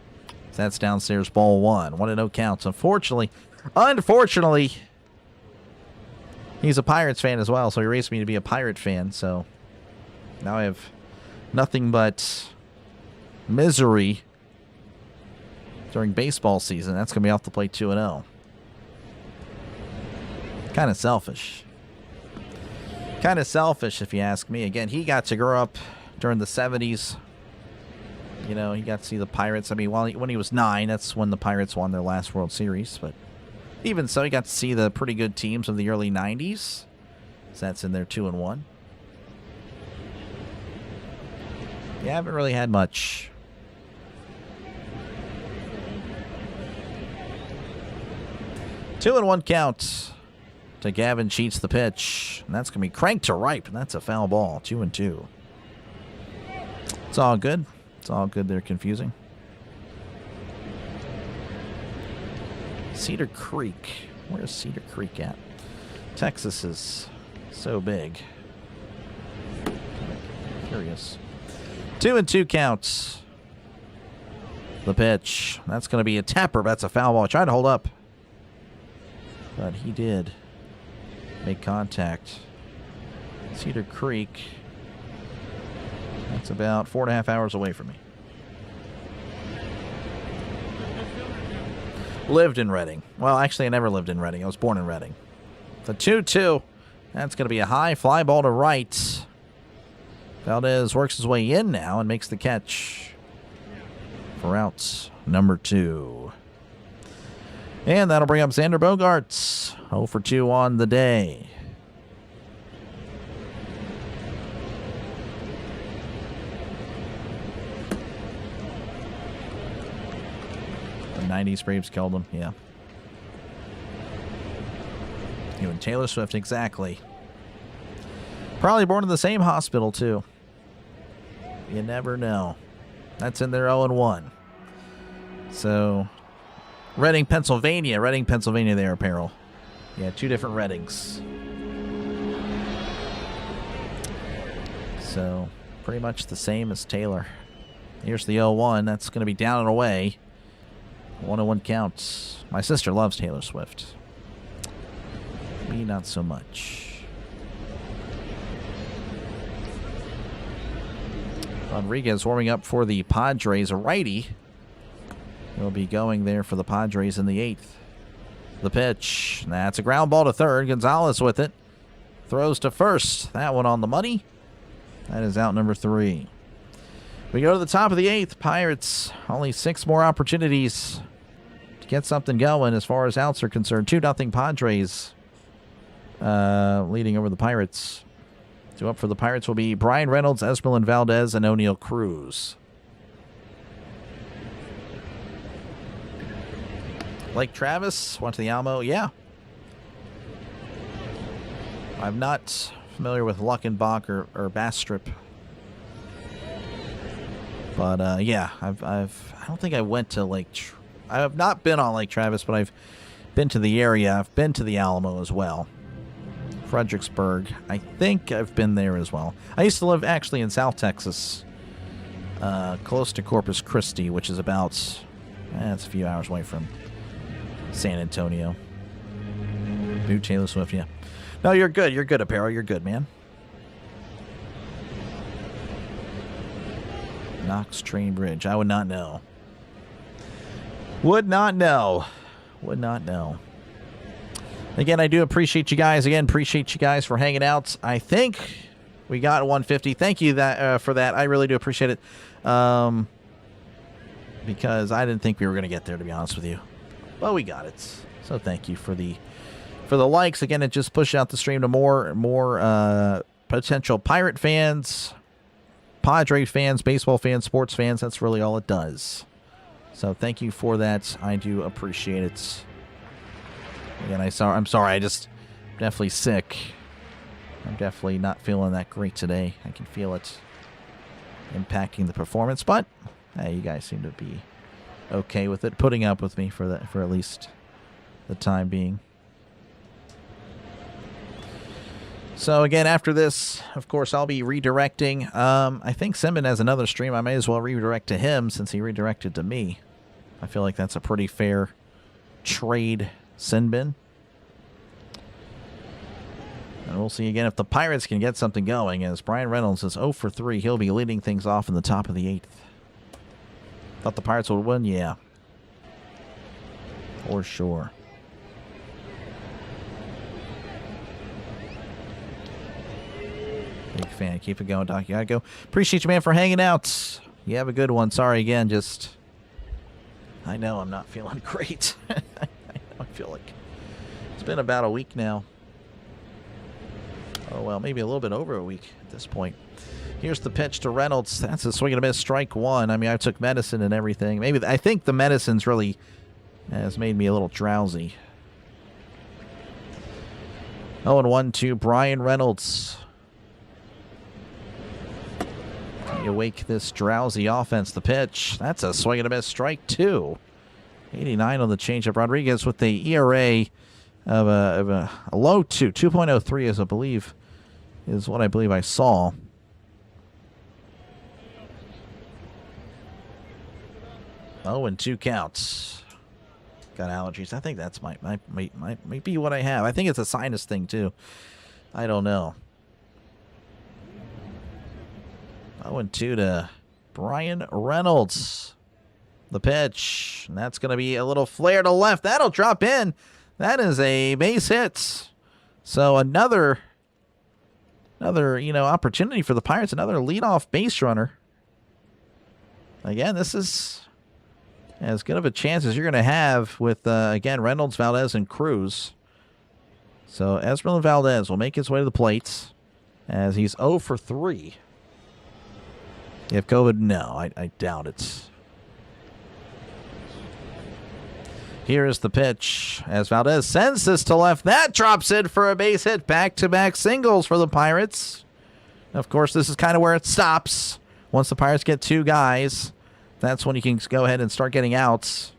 That's downstairs, ball 1. 1-0 counts. Unfortunately, he's a Pirates fan as well, so he raised me to be a Pirate fan. So now I have nothing but misery during baseball season. That's going to be off the plate 2-0. Kind of selfish. Kind of selfish, if you ask me. Again, he got to grow up during the 70s. You know, he got to see the Pirates. I mean, when he was 9, that's when the Pirates won their last World Series. But even so, he got to see the pretty good teams of the early 90s. So that's in there 2-1. You haven't really had much. Two and 1 count to Gavin Sheets the pitch. And that's going to be cranked to right. And that's a foul ball. 2-2. It's all good. It's all good. They're confusing. Cedar Creek. Where's Cedar Creek at? Texas is so big. Curious. 2-2 counts. The pitch. That's going to be a tapper. That's a foul ball. Trying to hold up. But he did make contact. Cedar Creek. That's about 4.5 hours away from me. Lived in Reading. Well, actually, I never lived in Reading. I was born in Reading. The 2-2. That's going to be a high fly ball to right. Valdez works his way in now and makes the catch for out number 2. And that'll bring up Xander Bogaerts. 0 for 2 on the day. The 90s Braves killed him, yeah. You and Taylor Swift, exactly. Probably born in the same hospital, too. You never know. That's in their 0-1. So, Reading, Pennsylvania. Reading, Pennsylvania there, Apparel. Yeah, 2 different Readings. So, pretty much the same as Taylor. Here's the 0-1. That's going to be down and away. 1-1 counts. My sister loves Taylor Swift. Me, not so much. Rodriguez warming up for the Padres, a righty. He'll be going there for the Padres in the 8th. The pitch. That's a ground ball to third. Gonzalez with it. Throws to first. That one on the money. That is out number 3. We go to the top of the 8th. Pirates, only 6 more opportunities to get something going as far as outs are concerned. 2-0 Padres leading over the Pirates. 2 up for the Pirates will be Brian Reynolds, Esmeralyn Valdez, and O'Neill Cruz. Lake Travis went to the Alamo. Yeah. I'm not familiar with Luckenbach or Bastrop. But, yeah, I don't think I went to I have not been on Lake Travis, but I've been to the area. I've been to the Alamo as well. Fredericksburg. I think I've been there as well. I used to live actually in South Texas, close to Corpus Christi, which is about, it's a few hours away from San Antonio. New Taylor Swift, yeah. No, you're good. You're good, Apparel. You're good, man. Knox Train Bridge. I would not know. Would not know. Would not know. Again, I do appreciate you guys. Again, appreciate you guys for hanging out. I think we got 150. Thank you for that. I really do appreciate it. Because I didn't think we were going to get there, to be honest with you. But we got it. So thank you for the likes. Again, it just pushed out the stream to more potential Pirate fans, Padre fans, baseball fans, sports fans. That's really all it does. So thank you for that. I do appreciate it. Again, I'm sorry. I just definitely sick. I'm definitely not feeling that great today. I can feel it impacting the performance, but hey, you guys seem to be okay with it, putting up with me for at least the time being. So again, after this, of course, I'll be redirecting. I think Simon has another stream. I may as well redirect to him since he redirected to me. I feel like that's a pretty fair trade, Sinbin. And we'll see again if the Pirates can get something going, as Brian Reynolds is 0 for 3. He'll be leading things off in the top of the 8th. Thought the Pirates would win? Yeah. For sure. Big fan. Keep it going, Doc. You gotta go. Appreciate you, man, for hanging out. You have a good one. Sorry again, just... I know I'm not feeling great. I feel like it's been about a week now. Oh, well, maybe a little bit over a week at this point. Here's the pitch to Reynolds. That's a swing and a miss, strike one. I mean, I took medicine and everything. Maybe I think the medicine's really has made me a little drowsy. 0-1 to Brian Reynolds. You wake this drowsy offense. The pitch. That's a swing and a miss, strike two. 89 on the changeup. Rodriguez with the ERA of a low 2.03 is what I believe I saw. Oh, and 2 counts. Got allergies. I think that's might be what I have. I think it's a sinus thing too. I don't know. 0-2 to Brian Reynolds. The pitch. And that's going to be a little flare to left. That'll drop in. That is a base hit. So another opportunity for the Pirates. Another leadoff base runner. Again, this is as good of a chance as you're going to have with, again, Reynolds, Valdez, and Cruz. So Esmeralda Valdez will make his way to the plate as he's 0 for 3. You have COVID? No, I doubt it. Here is the pitch as Valdez sends this to left. That drops in for a base hit. Back-to-back singles for the Pirates. Of course, this is kind of where it stops. Once the Pirates get 2 guys, that's when you can go ahead and start getting outs.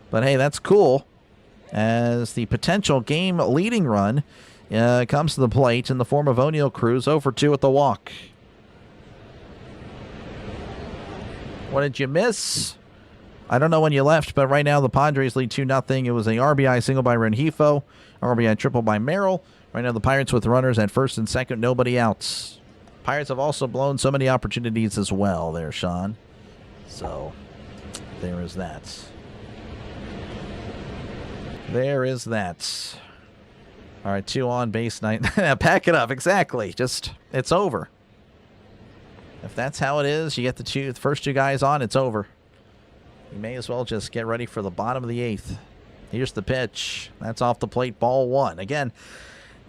But hey, that's cool, as the potential game-leading run comes to the plate in the form of O'Neal Cruz, 0 for 2 with the walk. What did you miss? I don't know when you left, but right now the Padres lead 2-0. It was a RBI single by Rengifo, RBI triple by Merrill. Right now the Pirates with runners at first and second, nobody outs. Pirates have also blown so many opportunities as well there, Sean. So, there is that. There is that. All right, 2 on base night. Pack it up, exactly. Just, it's over. If that's how it is, you get the first 2 guys on, it's over. You may as well just get ready for the bottom of the 8th. Here's the pitch. That's off the plate, ball 1. Again,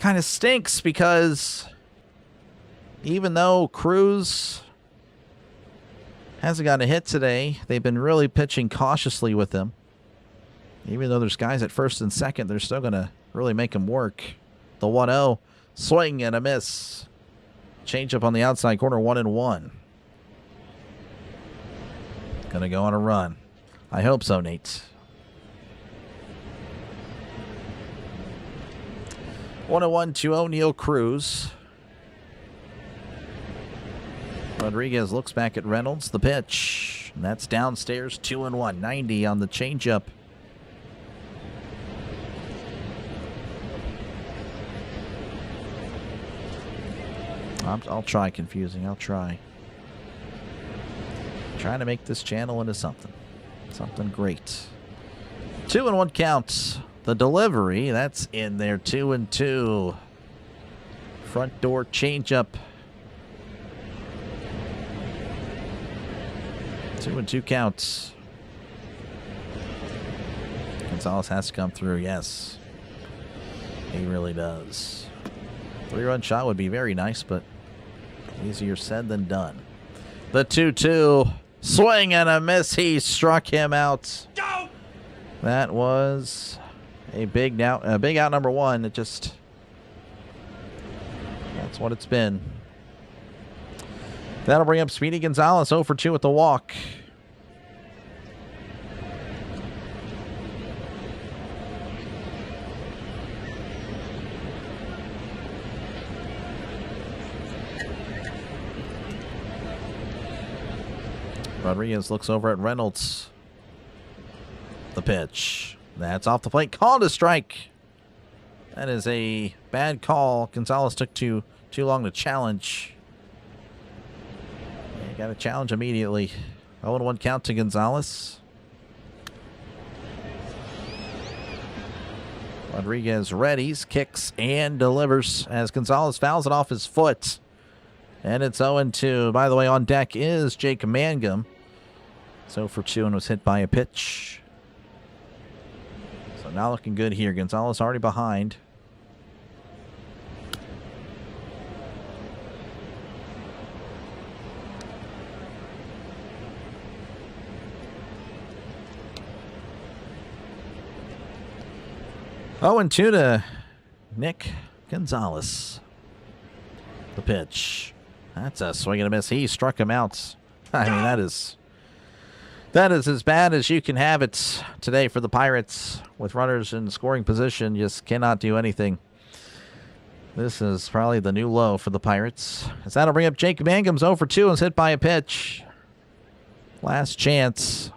kind of stinks because even though Cruz hasn't gotten a hit today, they've been really pitching cautiously with him. Even though there's guys at first and second, they're still going to really make him work. The 1-0, swing and a miss. Change up on the outside corner, 1-1. Going to go on a run. I hope so, Nate. 1-1 to O'Neal Cruz. Rodriguez looks back at Reynolds. The pitch. And that's downstairs, 2-1. 90 on the changeup. I'll try confusing. I'll try. Trying to make this channel into something. Something great. 2-1 counts. The delivery, that's in there. 2-2. Front door changeup. 2-2 counts. Gonzalez has to come through, yes. He really does. 3-run shot would be very nice, but easier said than done. The 2-2. Swing and a miss. He struck him out. Go! That was a big out number 1. It just, that's what it's been. That'll bring up Speedy Gonzalez, 0 for 2 with the walk. Rodriguez looks over at Reynolds. The pitch. That's off the plate. Called a strike. That is a bad call. Gonzalez took too long to challenge. You got to challenge immediately. 0-1 count to Gonzalez. Rodriguez readies, kicks, and delivers as Gonzalez fouls it off his foot. And it's 0-2. By the way, on deck is Jake Mangum. So for 2 and was hit by a pitch. So now looking good here. Gonzalez already behind. Oh, and 2 to Nick Gonzalez. The pitch. That's a swing and a miss. He struck him out. I mean, that is as bad as you can have it today for the Pirates. With runners in scoring position, just cannot do anything. This is probably the new low for the Pirates. As that'll bring up Jake Mangum's 0 for 2 and is hit by a pitch. Last chance.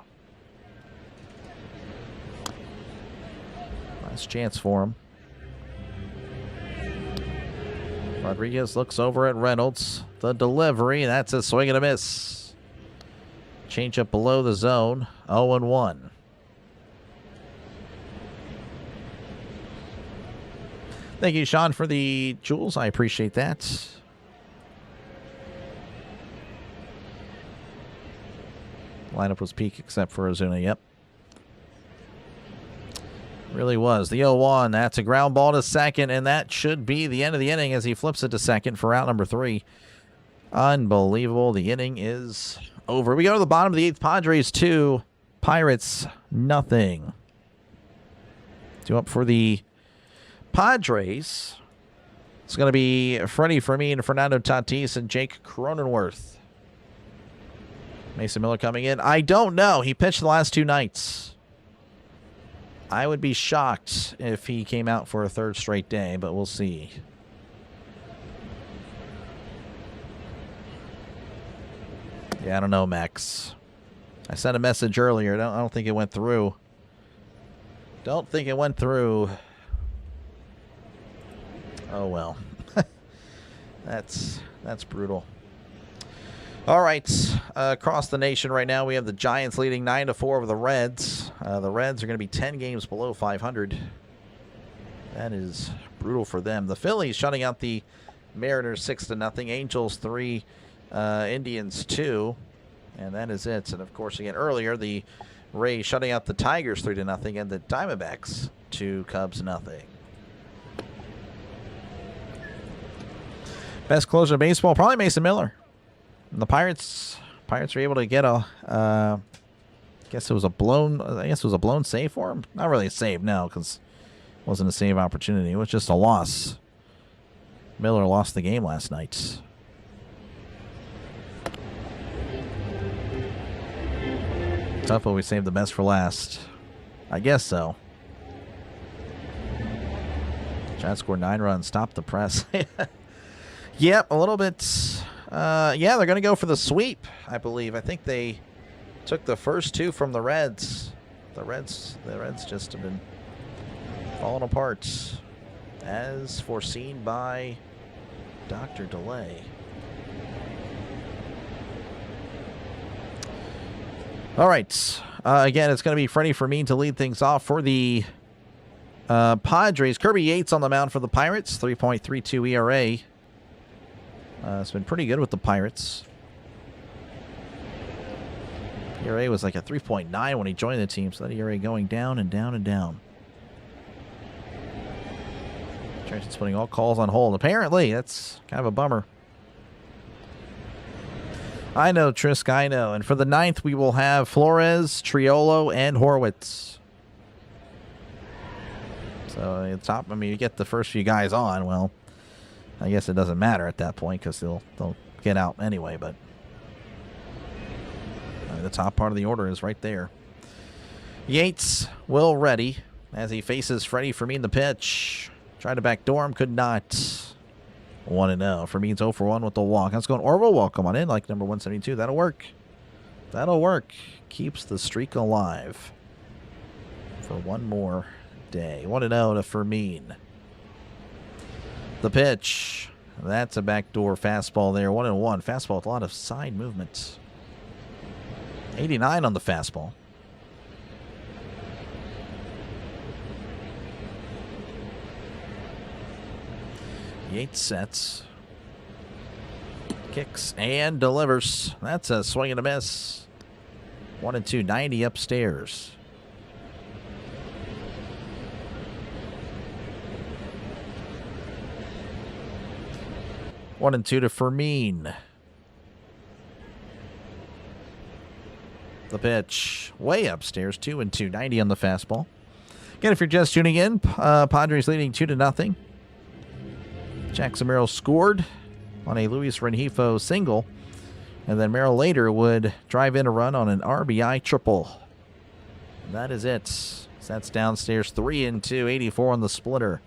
Last chance for him. Rodriguez looks over at Reynolds. The delivery, that's a swing and a miss. Change up below the zone. 0-1. Thank you, Sean, for the jewels. I appreciate that. Lineup was peak except for Ozuna. Yep. Really was. The 0-1. That's a ground ball to second, and that should be the end of the inning as he flips it to second for out number 3. Unbelievable. The inning is over. We go to the bottom of the 8th. Padres 2, Pirates nothing. 2 up for the Padres. It's going to be Freddie Fermin, Fernando Tatis, and Jake Cronenworth. Mason Miller coming in. I don't know. He pitched the last 2 nights. I would be shocked if he came out for a 3rd straight day, but we'll see. Yeah, I don't know, Max. I sent a message earlier. I don't think it went through. Don't think it went through. Oh, well. That's brutal. All right, across the nation right now, we have the Giants leading 9-4 over the Reds. The Reds are going to be 10 games below 500. That is brutal for them. The Phillies shutting out the Mariners 6-0. Angels 3, Indians 2, and that is it. And of course, again earlier, the Rays shutting out the Tigers 3-0, and the Diamondbacks 2, Cubs 0. Best closer of baseball, probably Mason Miller. And the Pirates were able to get a, I guess it was a blown save for him. Not really a save, no, because it wasn't a save opportunity. It was just a loss. Miller lost the game last night. Tough, but we saved the best for last. I guess so. Giants scored 9 runs. Stop the press. Yep, a little bit. Yeah, they're going to go for the sweep, I believe. I think they took the first 2 from the Reds. The Reds just have been falling apart, as foreseen by Dr. Delay. All right. Again, it's going to be Freddie Fermin to lead things off for the Padres. Kirby Yates on the mound for the Pirates, 3.32 ERA. It's been pretty good with the Pirates. ERA was like a 3.9 when he joined the team, so that ERA going down and down and down. Charlton's putting all calls on hold. Apparently, that's kind of a bummer. I know, Trisk, I know. And for the 9th, we will have Flores, Triolo, and Horwitz. So at the top, I mean, you get the first few guys on, well, I guess it doesn't matter at that point because they'll get out anyway, but the top part of the order is right there. Yates will ready as he faces Freddie Fermin the pitch. Tried to backdoor him, could not. 1-0. Fermin's 0 for 1 with the walk. That's going Orville. Welcome on in, like number 172. That'll work. That'll work. Keeps the streak alive for one more day. 1-0 to Fermin. The pitch. That's a backdoor fastball there. 1-1. Fastball with a lot of side movement. 89 on the fastball. Yates sets. Kicks and delivers. That's a swing and a miss. 1-2. 90 upstairs. One and two to Fermin. The pitch way upstairs. 2-2. 90 on the fastball. Again, if you're just tuning in, Padres leading 2-0. Jackson Merrill scored on a Luis Rengifo single, and then Merrill later would drive in a run on an RBI triple. And that is it. So that's downstairs. 3-2. 84 on the splitter.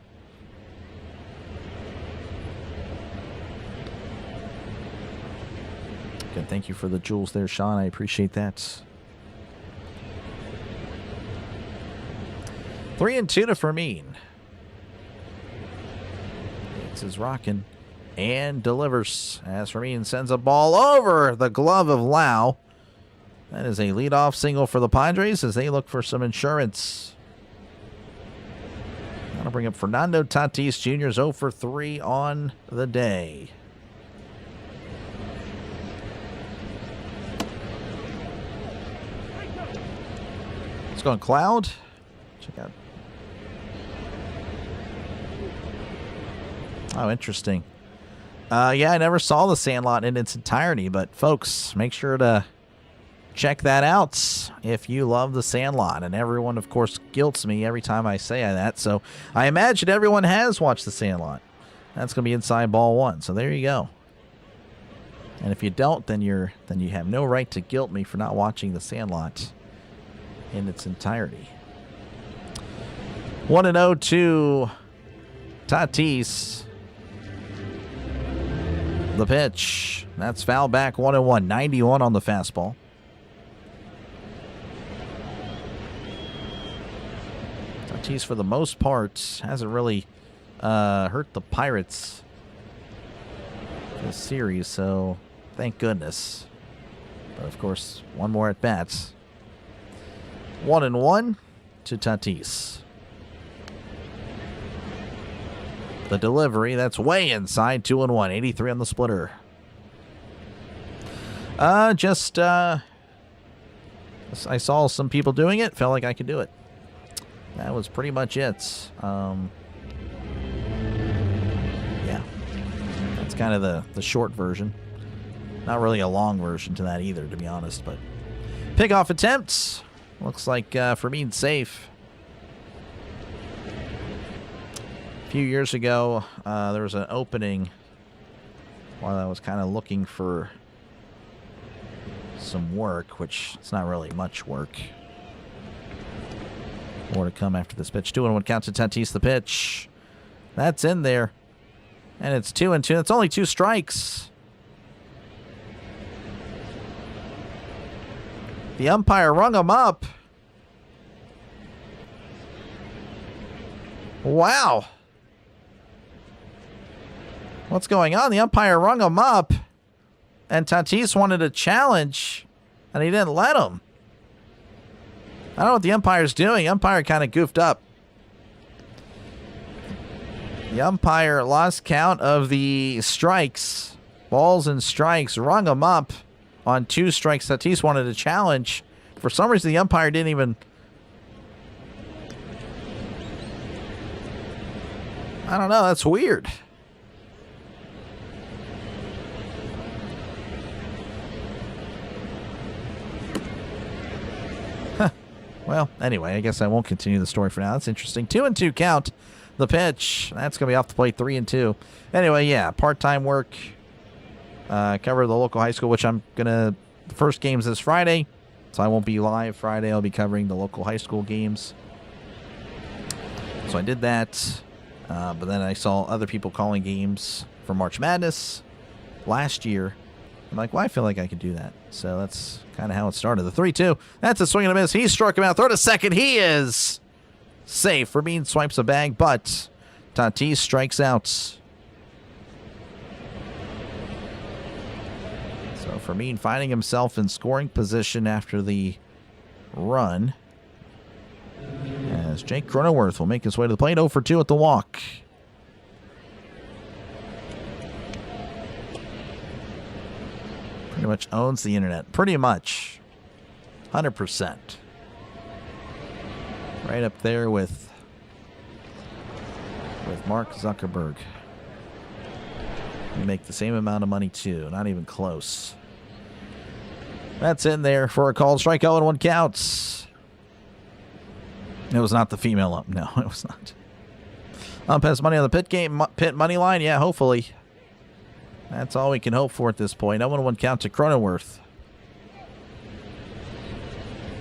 Again, thank you for the jewels there, Sean. I appreciate that. 3-2 to Fermin. This is rocking and delivers as Fermin sends a ball over the glove of Lau. That is a leadoff single for the Padres as they look for some insurance. That'll bring up Fernando Tatis Jr.'s 0 for 3 on the day. It's going Cloud. Check out. Oh, interesting. Yeah, I never saw The Sandlot in its entirety, but folks, make sure to check that out if you love The Sandlot. And everyone, of course, guilts me every time I say that, so I imagine everyone has watched The Sandlot. That's going to be inside ball one, so there you go. And if you don't, then you have no right to guilt me for not watching The Sandlot in its entirety. 1-0 to Tatis. The pitch. That's foul back. 1-1. 91 on the fastball. Tatis, for the most part, hasn't really hurt the Pirates this series, so thank goodness. But, of course, one more at bats. 1-1 to Tatis. The delivery, that's way inside. 2-1. 83 on the splitter. I saw some people doing it. Felt like I could do it. That was pretty much it. Yeah. That's kind of the short version. Not really a long version to that either, to be honest. But pickoff attempts. Looks like Fermin's safe. A few years ago, there was an opening while I was kind of looking for some work, which it's not really much work. More to come after this pitch. 2-1 count to Tatis. The pitch. That's in there. And it's 2-2. That's only 2 strikes. The umpire rung him up. Wow. What's going on? The umpire rung him up, and Tatis wanted a challenge, and he didn't let him. I don't know what the umpire's doing. The umpire kind of goofed up. The umpire lost count of the strikes, balls and strikes, rung him up on 2 strikes. Tatis wanted a challenge. For some reason, the umpire didn't even... I don't know. That's weird. Well, anyway, I guess I won't continue the story for now. That's interesting. 2-2 count. The pitch. That's going to be off the plate. 3-2. Anyway, yeah, part-time work. Cover the local high school, which I'm going to... The first game's this Friday, so I won't be live Friday. I'll be covering the local high school games. So I did that. But then I saw other people calling games for March Madness last year. I'm like, well, I feel like I could do that. So that's kind of how it started. The 3-2. That's a swing and a miss. He struck him out. Throw to second. He is safe. Fermin swipes a bag, but Tatis strikes out. So Fermin finding himself in scoring position after the run. As Jake Cronenworth will make his way to the plate. 0 for 2 at the walk. Pretty much owns the internet. Pretty much. 100%. Right up there with Mark Zuckerberg. We make the same amount of money too. Not even close. That's in there for a called strike. 0-1 counts. It was not the female ump. No, it was not. Ump has money on the pit money line. Yeah, hopefully. That's all we can hope for at this point. 0-1 count to Cronenworth.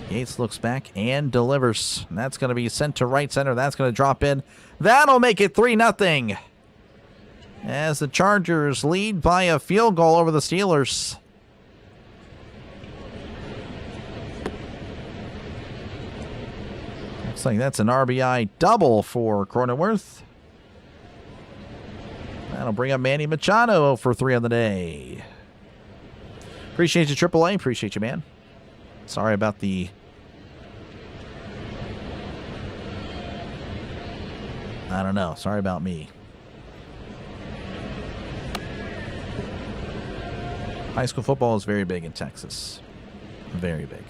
Yates looks back and delivers. And that's going to be sent to right center. That's going to drop in. That'll make it 3-0. As the Chargers lead by a field goal over the Steelers. Looks like that's an RBI double for Cronenworth. That'll bring up Manny Machado 0 for 3 on the day. Appreciate you, AAA. Appreciate you, man. Sorry about the... I don't know. Sorry about me. High school football is very big in Texas. Very big.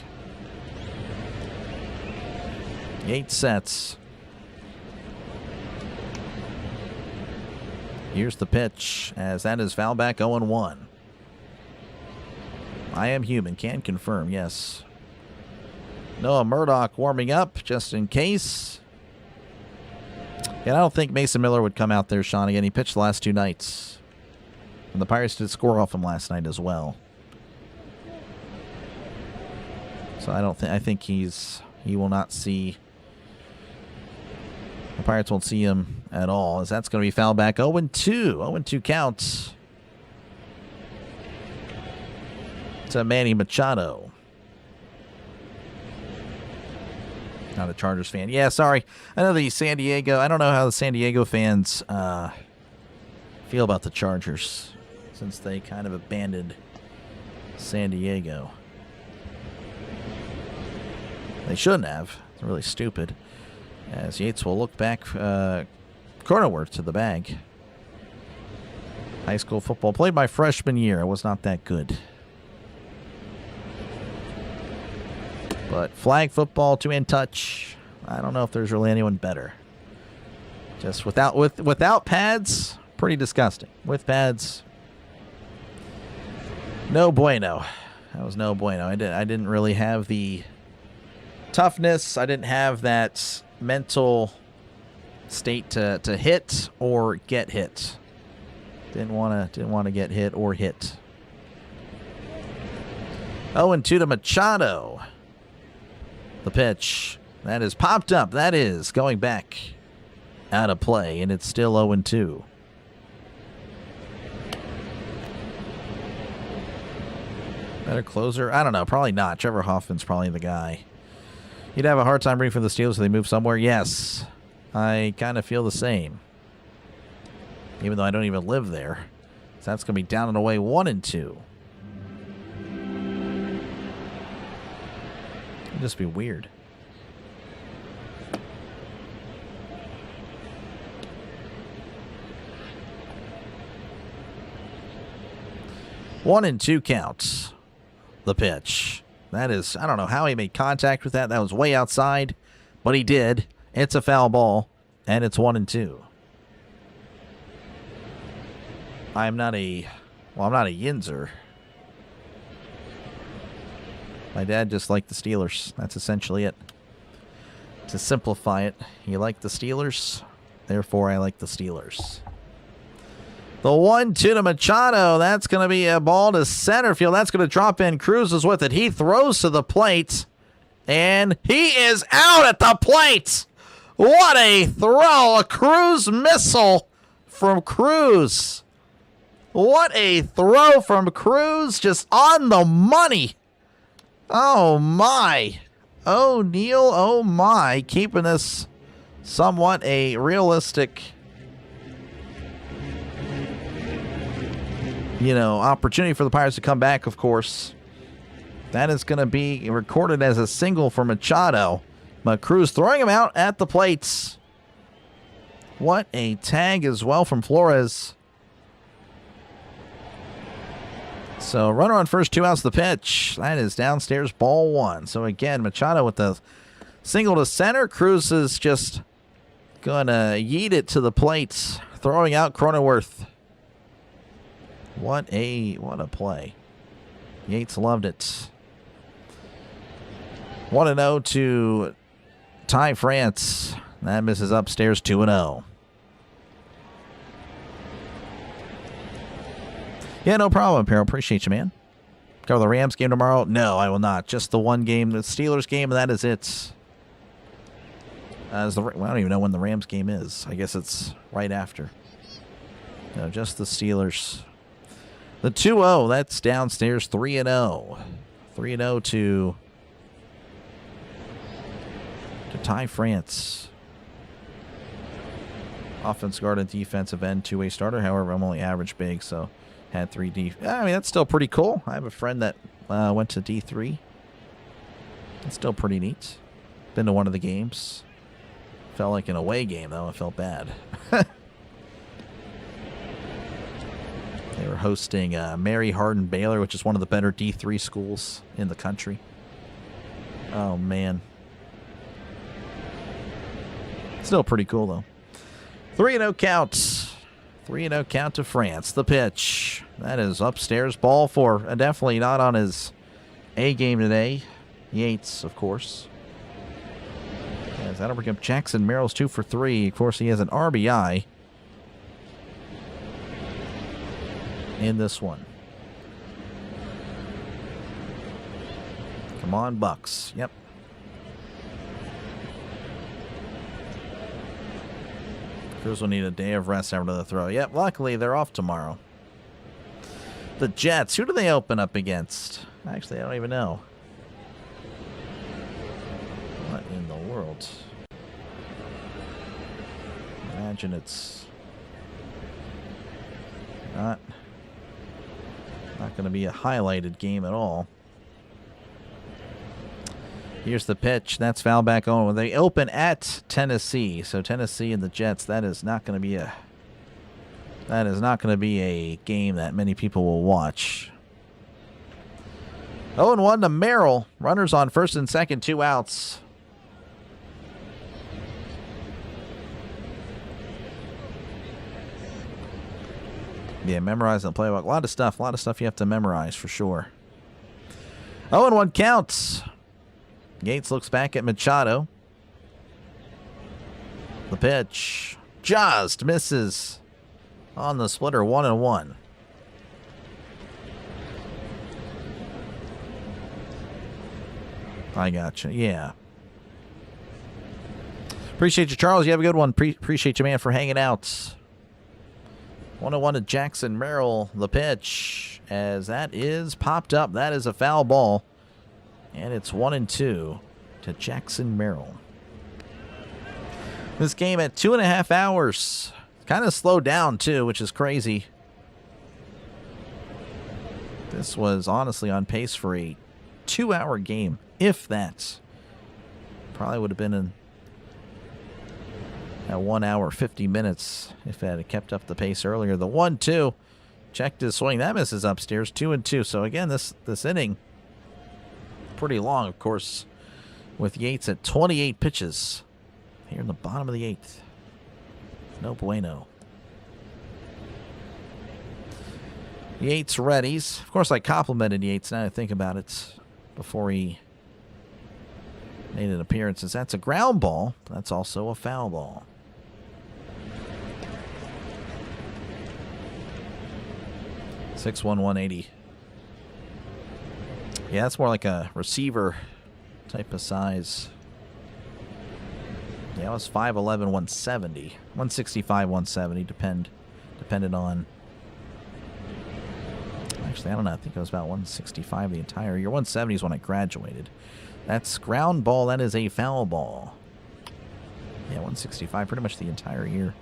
8 sets. Here's the pitch, as that is foul back 0-1. I am human, can confirm, yes. Noah Murdoch warming up, just in case. And I don't think Mason Miller would come out there, Sean, again. He pitched the last 2 nights. And the Pirates did score off him last night as well. So I think he will not see... The Pirates won't see him at all, as that's going to be foul back 0-2. 0-2 counts to Manny Machado. Not a Chargers fan. Yeah, sorry. I know the San Diego... I don't know how the San Diego fans feel about the Chargers, since they kind of abandoned San Diego. They shouldn't have. It's really stupid. As Yates will look back, Cronenworth to the bag. High school football played my freshman year. I was not that good. But flag football, 2-hand touch. I don't know if there's really anyone better. Just without pads, pretty disgusting. With pads, no bueno. That was no bueno. I didn't really have the toughness. I didn't have that mental state to hit or get hit. Didn't want to get hit or hit. 0-2 to Machado. The pitch that is popped up. That is going back out of play, and it's still 0-2. Better closer? I don't know. Probably not. Trevor Hoffman's probably the guy. You'd have a hard time rooting for the Steelers if they move somewhere. Yes, I kind of feel the same. Even though I don't even live there. So that's going to be down and away 1-2. It'd just be weird. One and 2 counts. The pitch. That is, I don't know how he made contact with that. That was way outside, but he did. It's a foul ball, and it's 1-2. I'm not a Yinzer. My dad just liked the Steelers. That's essentially it. To simplify it, he liked the Steelers, therefore I like the Steelers. The 1-2 to Machado. That's going to be a ball to center field. That's going to drop in. Cruz is with it. He throws to the plate, and he is out at the plate. What a throw. A Cruz missile from Cruz. What a throw from Cruz, just on the money. Oh, my. O'Neill, oh, my. Keeping this somewhat a realistic, opportunity for the Pirates to come back, of course. That is going to be recorded as a single for Machado. But Cruz throwing him out at the plates. What a tag as well from Flores. So runner on first, 2 outs, the pitch. That is downstairs, ball 1. So again, Machado with the single to center. Cruz is just going to yeet it to the plates, throwing out Cronenworth. What a play. Yates loved it. 1-0 to Ty France. That misses upstairs, 2-0. Yeah, no problem, Peril. Appreciate you, man. Cover the Rams game tomorrow? No, I will not. Just the one game, the Steelers game, and that is it. I don't even know when the Rams game is. I guess it's right after. No, just the Steelers. The 2-0, that's downstairs, 3-0. 3-0 to Ty France. Offense guard and defensive end, two-way starter. However, I'm only average big, so had 3D. I mean, that's still pretty cool. I have a friend that went to D3. It's still pretty neat. Been to one of the games. Felt like an away game, though. I felt bad. They were hosting Mary Hardin Baylor, which is one of the better D3 schools in the country. Oh, man. Still pretty cool, though. 3-0 count. 3-0 count to France. The pitch. That is upstairs. Ball 4. Definitely not on his A game today. Yates, of course. As that'll bring up Jackson Merrill's 2 for 3. Of course, he has an RBI in this one. Come on, Bucks. Yep. Cruz will need a day of rest after the throw. Yep, luckily they're off tomorrow. The Jets, who do they open up against? Actually, I don't even know. What in the world? Imagine it's not going to be a highlighted game at all. Here's the pitch. That's foul back on. When they open at Tennessee, so Tennessee and the Jets, that is not going to be a game that many people will watch. 0-1 to Merrill. Runners on first and second, 2 outs. Yeah, memorize the playbook. A lot of stuff you have to memorize for sure. 0-1 counts. Yates looks back at Machado. The pitch just misses on the splitter. 1-1. I gotcha. Yeah. Appreciate you, Charles. You have a good one. Appreciate you, man, for hanging out. 1-1 to Jackson Merrill. The pitch, as that is popped up. That is a foul ball. And it's 1-2 to Jackson Merrill. This game at 2.5 hours. Kind of slowed down, too, which is crazy. This was honestly on pace for a 2-hour game, if that. Probably would have been at 1 hour, 50 minutes if it had kept up the pace earlier. The 1-2. Checked his swing. That misses upstairs. 2-2. So, again, this inning pretty long, of course, with Yates at 28 pitches here in the bottom of the 8th. No bueno. Yates readies. Of course, I complimented Yates, now that I think about it, before he made an appearance. That's a ground ball. That's also a foul ball. .6'1", 180. Yeah, that's more like a receiver type of size. Yeah, it was 5'11", 170. 165, 170, depended on Actually, I don't know. I think it was about 165 the entire year. 170 is when I graduated. That's ground ball. That is a foul ball. Yeah, 165 pretty much the entire year.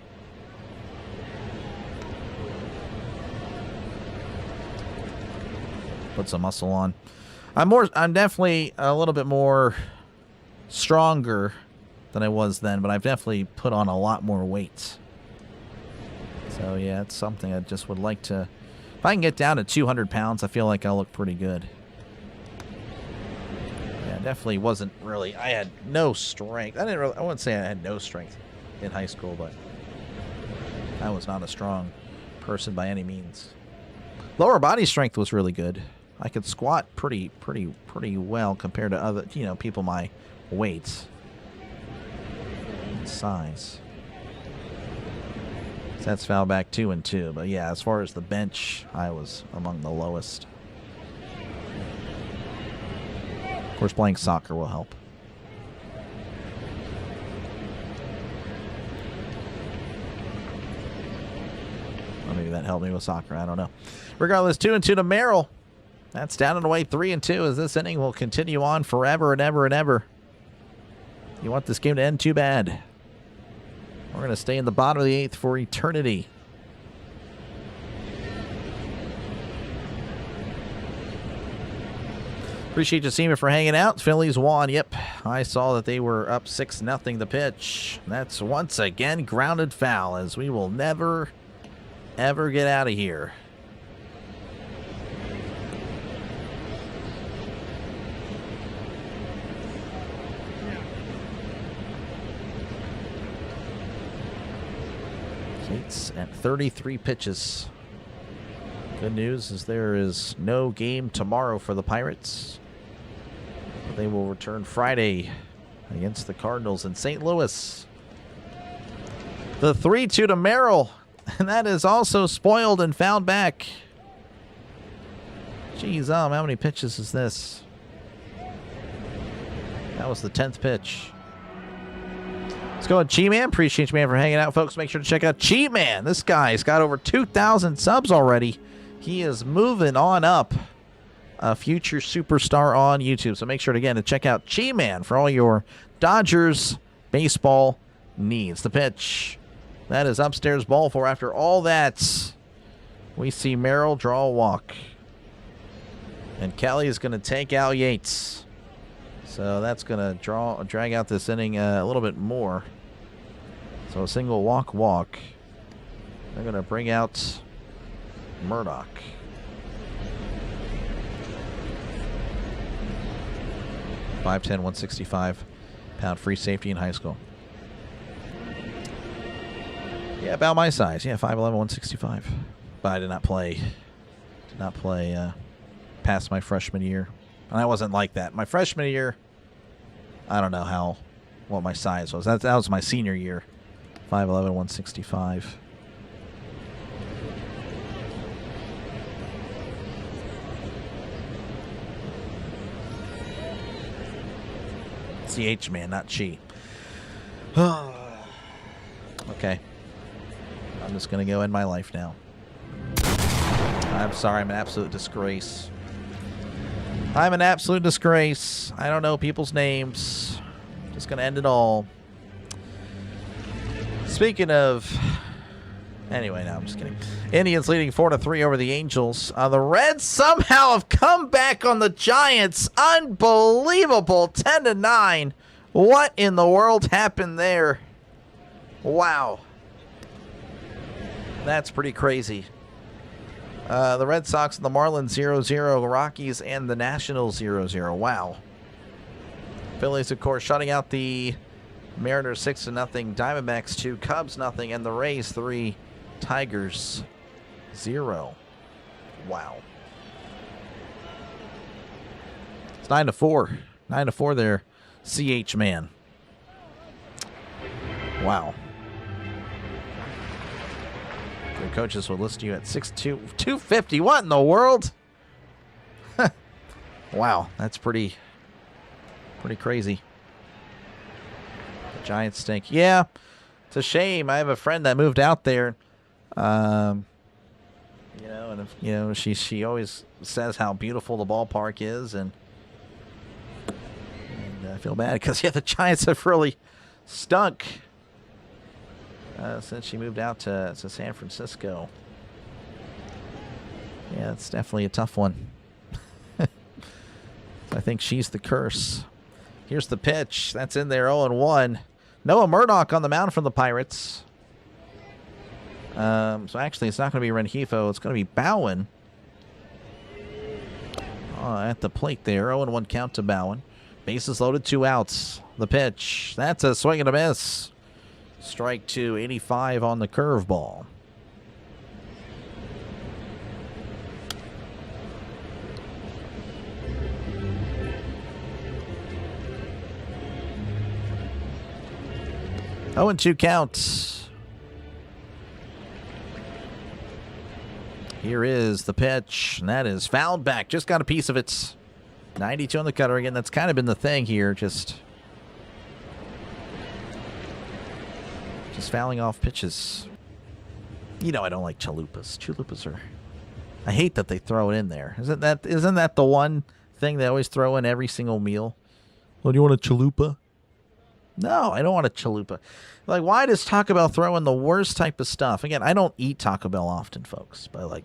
Put some muscle on. I'm definitely a little bit more stronger than I was then, but I've definitely put on a lot more weight. So yeah, it's something I just would like to. If I can get down to 200 pounds, I feel like I'll look pretty good. Yeah, definitely wasn't really. I had no strength. I wouldn't say I had no strength in high school, but I was not a strong person by any means. Lower body strength was really good. I could squat pretty well compared to other, people my weight and size. So that's foul back 2-2. But yeah, as far as the bench, I was among the lowest. Of course, playing soccer will help. Or maybe that helped me with soccer. I don't know. Regardless, 2-2 to Merrill. That's down and away 3-2 as this inning will continue on forever and ever and ever. You want this game to end too bad. We're going to stay in the bottom of the 8th for eternity. Appreciate you, Seaman, for hanging out. Phillies won. Yep, I saw that they were up 6-0 the pitch. That's once again grounded foul as we will never, ever get out of here. Kate's at 33 pitches. Good news is there is no game tomorrow for the Pirates. They will return Friday against the Cardinals in St. Louis. The 3-2 to Merrill. And that is also spoiled and fouled back. Jeez, how many pitches is this? That was the 10th pitch. Let's go with G-Man. Appreciate you, man, for hanging out, folks. Make sure to check out G-Man. This guy's got over 2,000 subs already. He is moving on up. A future superstar on YouTube. So make sure, again, to check out G-Man for all your Dodgers baseball needs. The pitch. That is upstairs ball four. After all that, we see Merrill draw a walk. And Kelly is going to take out Yates. So that's going to drag out this inning a little bit more. So a single walk. They're going to bring out Murdoch. .510", 165 pound free safety in high school. Yeah, about my size. Yeah, 5'11", 165. But I did not play past my freshman year. And I wasn't like that. My freshman year, I don't know what my size was. That was my senior year. 5'11", 165. CH, man, not Chi. Okay. I'm just going to go end my life now. I'm sorry, I'm an absolute disgrace. I'm an absolute disgrace. I don't know people's names. Just going to end it all. Speaking of... Anyway, no, I'm just kidding. Indians leading 4-3 over the Angels. The Reds somehow have come back on the Giants. Unbelievable. 10-9. What in the world happened there? Wow. That's pretty crazy. The Red Sox and the Marlins 0-0. Rockies and the Nationals 0-0. Wow. Phillies, of course, shutting out the Mariners 6-0. Diamondbacks 2. Cubs 0. And the Rays 3. Tigers 0. Wow. It's 9-4. 9-4 there. CH, man. Wow. Your coaches will list you at 6'2", 250. What in the world? Wow, that's pretty crazy. The Giants stink. Yeah, it's a shame. I have a friend that moved out there. And she always says how beautiful the ballpark is, and I feel bad because the Giants have really stunk since she moved out to San Francisco. Yeah, it's definitely a tough one. I think she's the curse. Here's the pitch. That's in there, 0-1. Noah Murdoch on the mound from the Pirates. So actually, it's not going to be Rengifo. It's going to be Bowen. At the plate there. 0-1 count to Bowen. Bases loaded, 2 outs. The pitch. That's a swing and a miss. Strike 2, 85 on the curveball. Oh, and 2 counts. Here is the pitch, and that is fouled back. Just got a piece of it. 92 on the cutter again. That's kind of been the thing here. Just fouling off pitches. I don't like chalupas. Chalupas are... I hate that they throw it in there. Isn't that the one thing they always throw in every single meal? Well, do you want a chalupa? No, I don't want a chalupa. Like, why does Taco Bell throw in the worst type of stuff? Again, I don't eat Taco Bell often, folks, but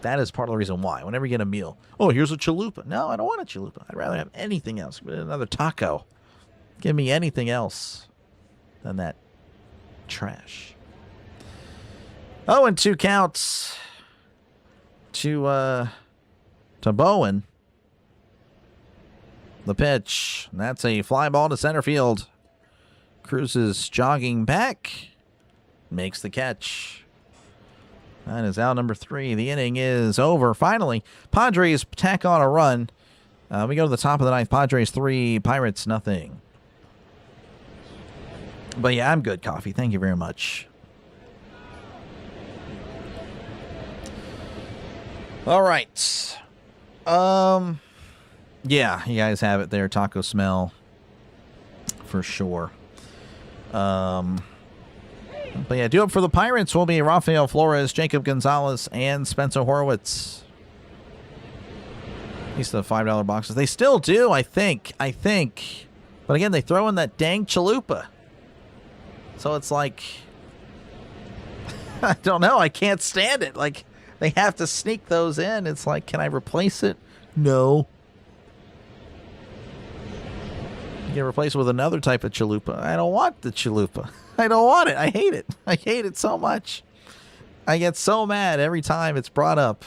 that is part of the reason why. Whenever you get a meal, oh, here's a chalupa. No, I don't want a chalupa. I'd rather have anything else. Another taco. Give me anything else than that trash. Oh, and 2 counts to Bowen. The pitch. That's a fly ball to center field. Cruz is jogging back. Makes the catch. That is out number 3. The inning is over. Finally, Padres tack on a run. We go to the top of the 9th. Padres 3, Pirates nothing. But yeah, I'm good, Coffee. Thank you very much. All right. Yeah, you guys have it there. Taco smell. For sure. But yeah, due up for the Pirates will be Rafael Flores, Jacob Gonzalez, and Spencer Horwitz. These are the $5 boxes. They still do, I think. But again, they throw in that dang chalupa. So it's like... I don't know. I can't stand it. Like, they have to sneak those in. It's like, can I replace it? No. You can replace it with another type of chalupa. I don't want the chalupa. I don't want it. I hate it. I hate it so much. I get so mad every time it's brought up.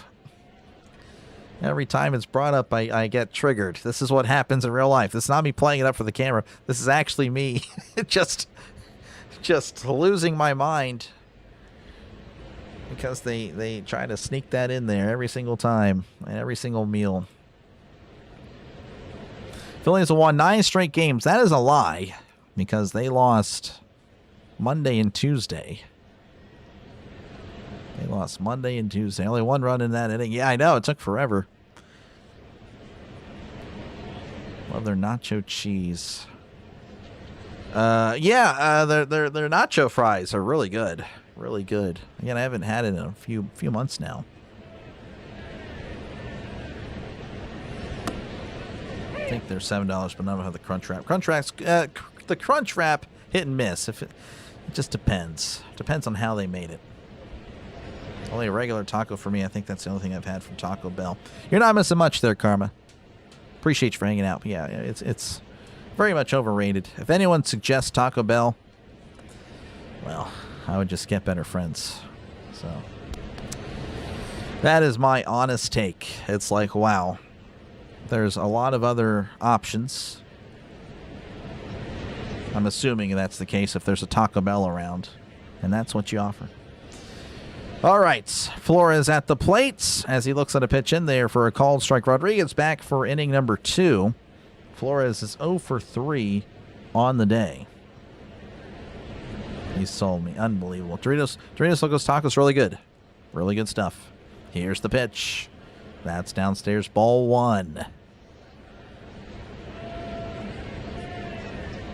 Every time it's brought up, I get triggered. This is what happens in real life. This is not me playing it up for the camera. This is actually me just losing my mind. Because they try to sneak that in there every single time. And every single meal. Phillies have won 9 straight games. That is a lie. Because they lost Monday and Tuesday. They lost Monday and Tuesday. Only 1 run in that inning. Yeah, I know. It took forever. Love their nacho cheese. Their nacho fries are really good. Really good. Again, I haven't had it in a few months now. I think they're $7, but none of them have the crunch wrap. The crunch wrap, hit and miss. It just depends. Depends on how they made it. Only a regular taco for me. I think that's the only thing I've had from Taco Bell. You're not missing much there, Karma. Appreciate you for hanging out. But yeah, it's very much overrated. If anyone suggests Taco Bell, well, I would just get better friends. So that is my honest take. It's like, wow. There's a lot of other options. I'm assuming that's the case if there's a Taco Bell around. And that's what you offer. All right. Flores at the plate as he looks at a pitch in there for a called strike. Rodriguez back for inning number 2. Flores is 0 for 3 on the day. He sold me. Unbelievable. Doritos Locos Tacos, really good. Really good stuff. Here's the pitch. That's downstairs, ball 1.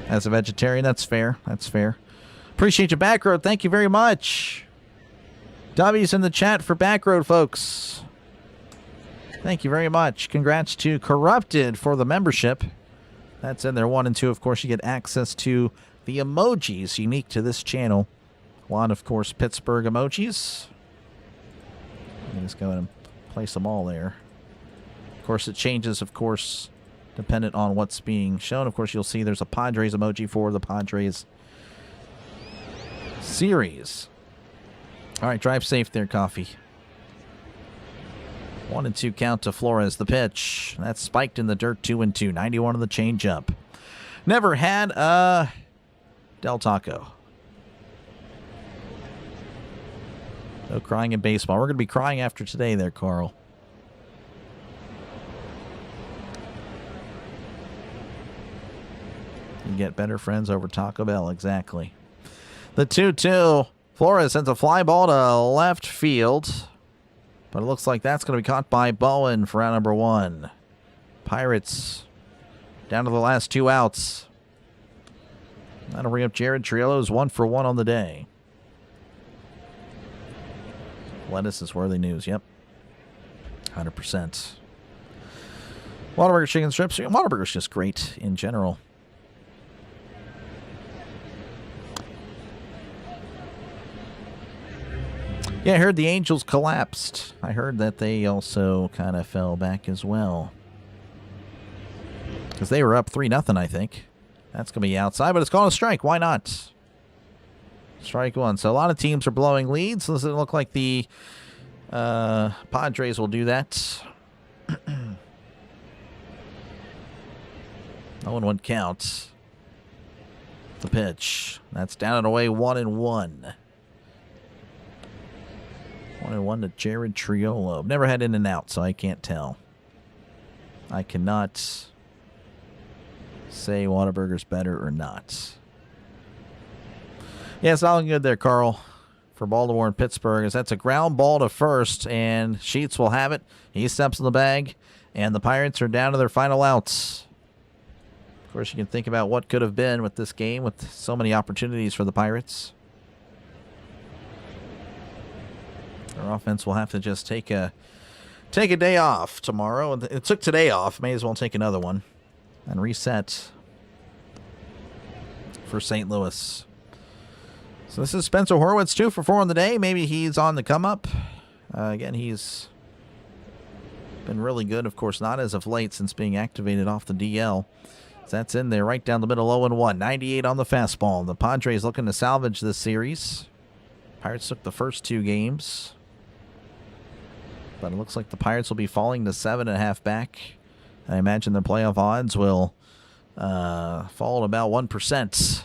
As a vegetarian, that's fair. That's fair. Appreciate you back road. Thank you very much. W's in the chat for Backroad, folks. Thank you very much. Congrats to Corrupted for the membership. That's in there. 1 and 2, of course, you get access to the emojis unique to this channel. One, of course, Pittsburgh emojis. Let me just go ahead and place them all there. Of course, it changes, of course, dependent on what's being shown. Of course, you'll see there's a Padres emoji for the Padres series. All right, drive safe there, Coffee. 1 and 2 count to Flores. The pitch. That's spiked in the dirt. 2 and 2. 91 on the changeup. Never had a Del Taco. No crying in baseball. We're going to be crying after today there, Carl. You get better friends over Taco Bell. Exactly. The 2-2. Flores sends a fly ball to left field. But it looks like that's going to be caught by Bowen for out number 1. Pirates down to the last 2 outs. That'll bring up Jared Triolo's 1 for 1 on the day. Lettuce is worthy news. Yep. 100%. Whataburger chicken strips. Whataburger's just great in general. Yeah, I heard the Angels collapsed. I heard that they also kind of fell back as well. Because they were up 3-0, I think. That's going to be outside, but it's called a strike. Why not? Strike 1. So a lot of teams are blowing leads. Doesn't look like the Padres will do that. 0-1 count. The pitch. That's down and away. 1-1. 1-1 to Jared Triolo. Never had in and out, so I can't tell. I cannot say Whataburger's better or not. Yeah, it's all good there, Carl, for Baltimore and Pittsburgh, as that's a ground ball to first, and Sheets will have it. He steps in the bag, and the Pirates are down to their final outs. Of course, you can think about what could have been with this game, with so many opportunities for the Pirates. Their offense will have to just take a day off tomorrow. It took today off. May as well take another one and reset for St. Louis. So this is Spencer Horwitz, 2 for 4 on the day. Maybe he's on the come up. Again, he's been really good. Of course, not as of late since being activated off the DL. So that's in there right down the middle, 0-1. 98 on the fastball. The Padres looking to salvage this series. Pirates took the first 2 games. But it looks like the Pirates will be falling to 7.5 back. I imagine their playoff odds will fall at about 1%. So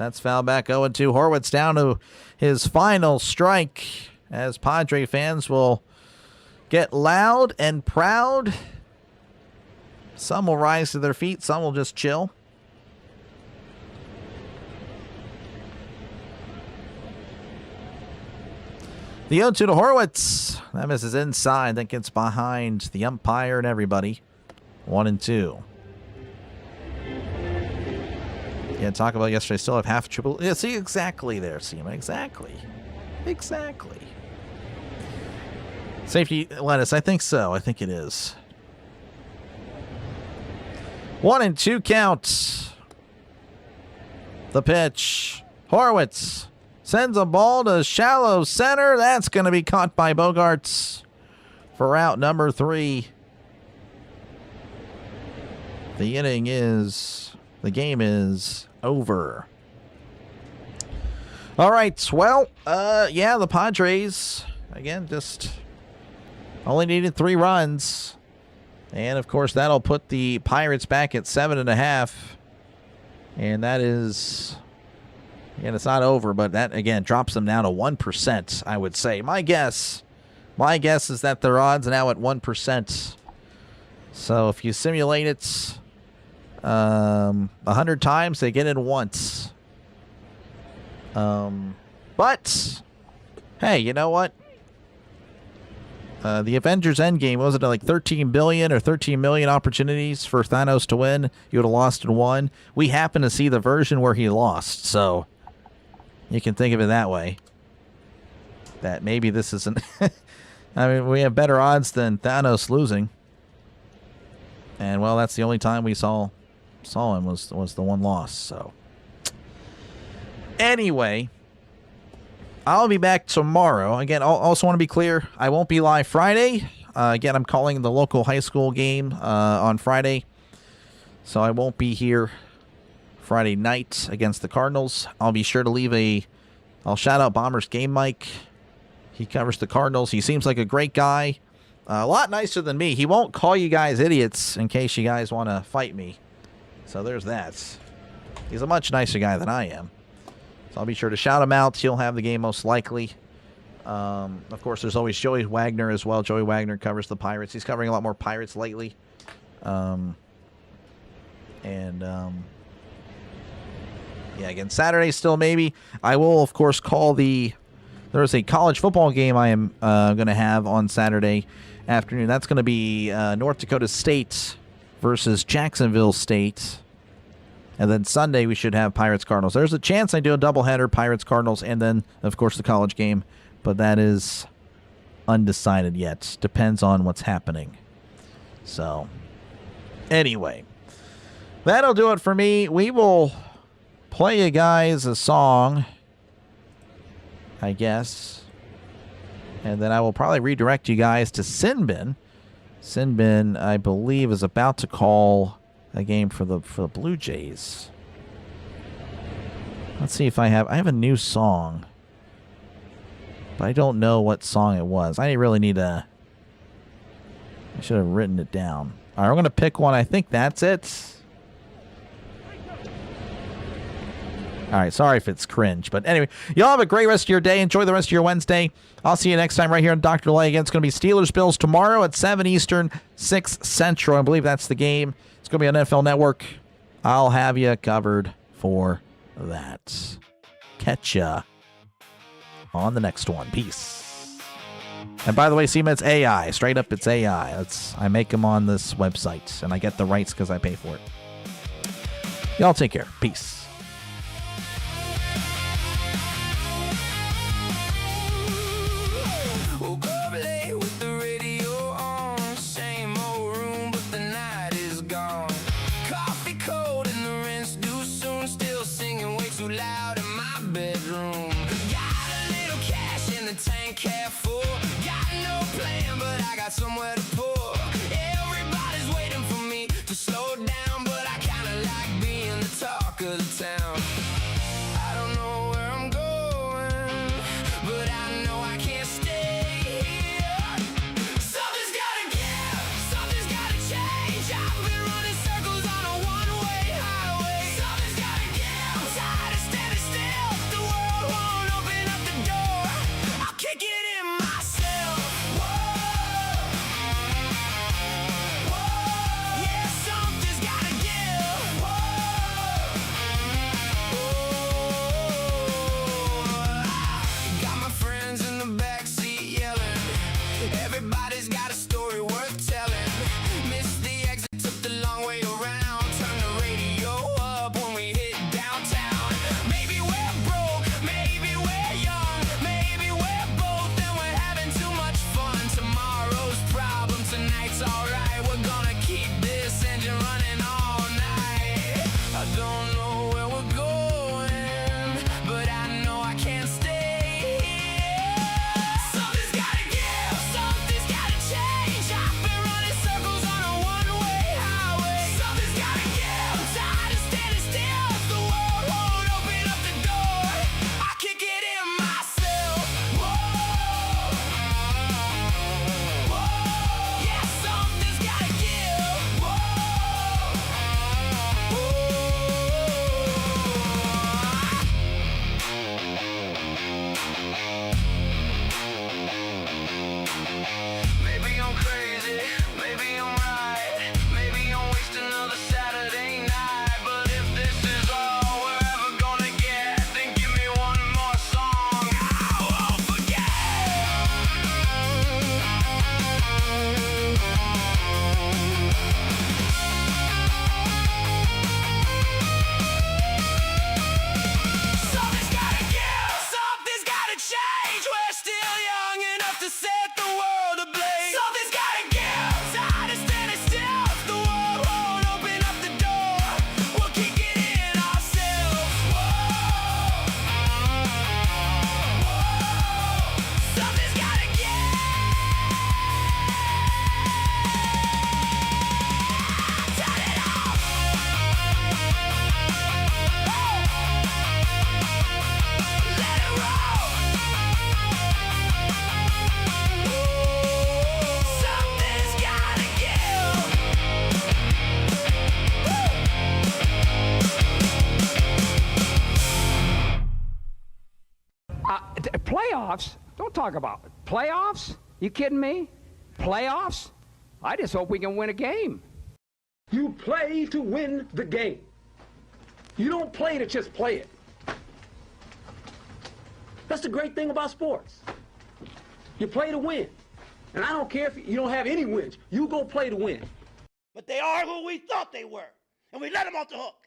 that's foul back 0-2. Horwitz down to his final strike, as Padre fans will get loud and proud. Some will rise to their feet. Some will just chill. The 0-2 to Horwitz. That misses inside. That gets behind the umpire and everybody. 1-2. Yeah, talk about yesterday. Still have half a triple. Yeah, see, exactly there, Seema. Exactly. Safety lettuce. I think so. I think it is. 1-2 count. The pitch. Horwitz sends a ball to shallow center. That's going to be caught by Bogarts for out number 3. The game is over. All right. Well, yeah, the Padres, again, just only needed 3 runs. And, of course, that'll put the Pirates back at 7.5. And that is, again, it's not over, but that, again, drops them down to 1%, I would say. My guess is that their odds are now at 1%. So if you simulate it 100 times, they get it once. But, hey, you know what? The Avengers Endgame, was it like 13 billion or 13 million opportunities for Thanos to win? You would have lost in 1. We happen to see the version where he lost, so you can think of it that way. that maybe this isn't. I mean, we have better odds than Thanos losing. And, well, that's the only time we saw him was the one loss. So, anyway, I'll be back tomorrow. Again, I also want to be clear, I won't be live Friday. Again, I'm calling the local high school game on Friday. So I won't be here Friday night against the Cardinals. I'll be sure to I'll shout out Bombers Game Mike. He covers the Cardinals. He seems like a great guy. A lot nicer than me. He won't call you guys idiots in case you guys want to fight me. So there's that. He's a much nicer guy than I am. So I'll be sure to shout him out. He'll have the game most likely. Of course, there's always Joey Wagner as well. Joey Wagner covers the Pirates. He's covering a lot more Pirates lately. Yeah, again, Saturday still maybe. I will, of course, call there's a college football game I am going to have on Saturday afternoon. That's going to be North Dakota State versus Jacksonville State. And then Sunday we should have Pirates-Cardinals. There's a chance I do a doubleheader, Pirates-Cardinals, and then, of course, the college game. But that is undecided yet. Depends on what's happening. So, anyway, that'll do it for me. We will play you guys a song, I guess. And then I will probably redirect you guys to Sinbin. Sinbin, I believe, is about to call a game for the Blue Jays. Let's see if I have a new song. But I don't know what song it was. I really need I should have written it down. All right, we're going to pick one. I think that's it. All right, sorry if it's cringe. But anyway, y'all have a great rest of your day. Enjoy the rest of your Wednesday. I'll see you next time right here on Dr. Lay. Again, it's going to be Steelers-Bills tomorrow at 7 Eastern, 6 Central. I believe that's the game. It's going to be on NFL Network. I'll have you covered for that. Catch ya on the next one. Peace. And by the way, it's AI. Straight up, it's AI. I make them on this website, and I get the rights because I pay for it. Y'all take care. Peace. Somewhere to pour. Everybody's waiting for me to slow down, but I kinda like being the talk of the town. talk about playoffs? You kidding me? Playoffs? I just hope we can win a game. You play to win the game. You don't play to just play it. That's the great thing about sports. You play to win. And I don't care if you don't have any wins. You go play to win. But they are who we thought they were. And we let them off the hook.